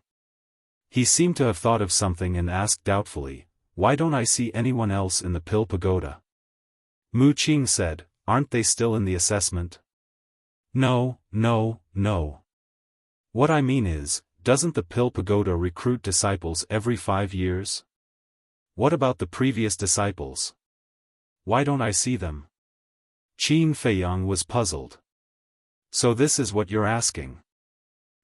he seemed to have thought of something and asked doubtfully, "Why don't I see anyone else in the Pill Pagoda?" Mu Qing said, "Aren't they still in the assessment?" No. What I mean is, doesn't the Pill Pagoda recruit disciples every 5 years? What about the previous disciples? Why don't I see them? Qin Feiyang was puzzled. So this is what you're asking?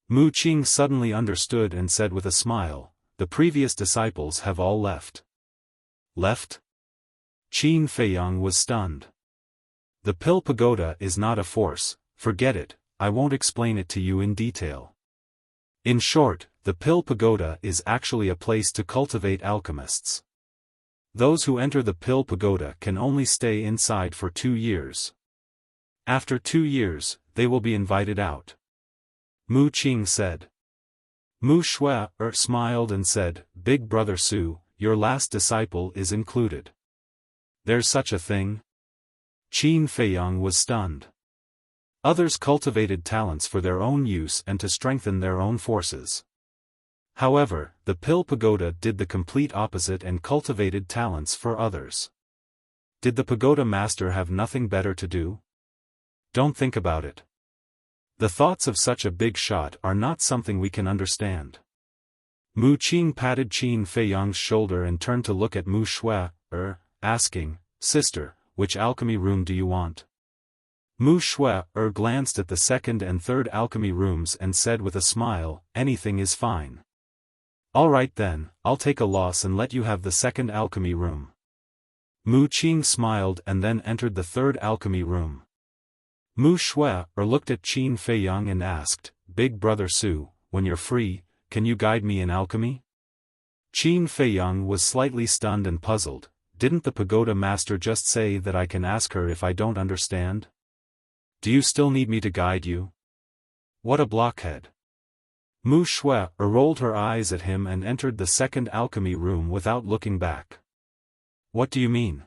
Mu Qing suddenly understood and said with a smile, "The previous disciples have all left." Left? Qin Feiyang was stunned. The Pill Pagoda is not a force, forget it, I won't explain it to you in detail. In short, the Pill Pagoda is actually a place to cultivate alchemists. Those who enter the Pill Pagoda can only stay inside for 2 years. After 2 years, they will be invited out. Mu Qing said. Mu Shui smiled and said, "Big brother Su, your last disciple is included." There's such a thing? Qin Feiyang was stunned. Others cultivated talents for their own use and to strengthen their own forces. However, the Pill Pagoda did the complete opposite and cultivated talents for others. Did the Pagoda Master have nothing better to do? Don't think about it. The thoughts of such a big shot are not something we can understand. Mu Qing patted Qin Feiyang's shoulder and turned to look at Mu Shui, asking, "Sister, which alchemy room do you want?" Mu Shui glanced at the second and third alchemy rooms and said with a smile, "Anything is fine." "All right then, I'll take a loss and let you have the second alchemy room." Mu Qing smiled and then entered the third alchemy room. Mu Shui looked at Qin Feiyang and asked, "Big brother Su, when you're free, can you guide me in alchemy?" Qin Feiyang was slightly stunned and puzzled. Didn't the Pagoda Master just say that I can ask her if I don't understand? Do you still need me to guide you? What a blockhead. Mu Shui rolled her eyes at him and entered the second alchemy room without looking back. What do you mean?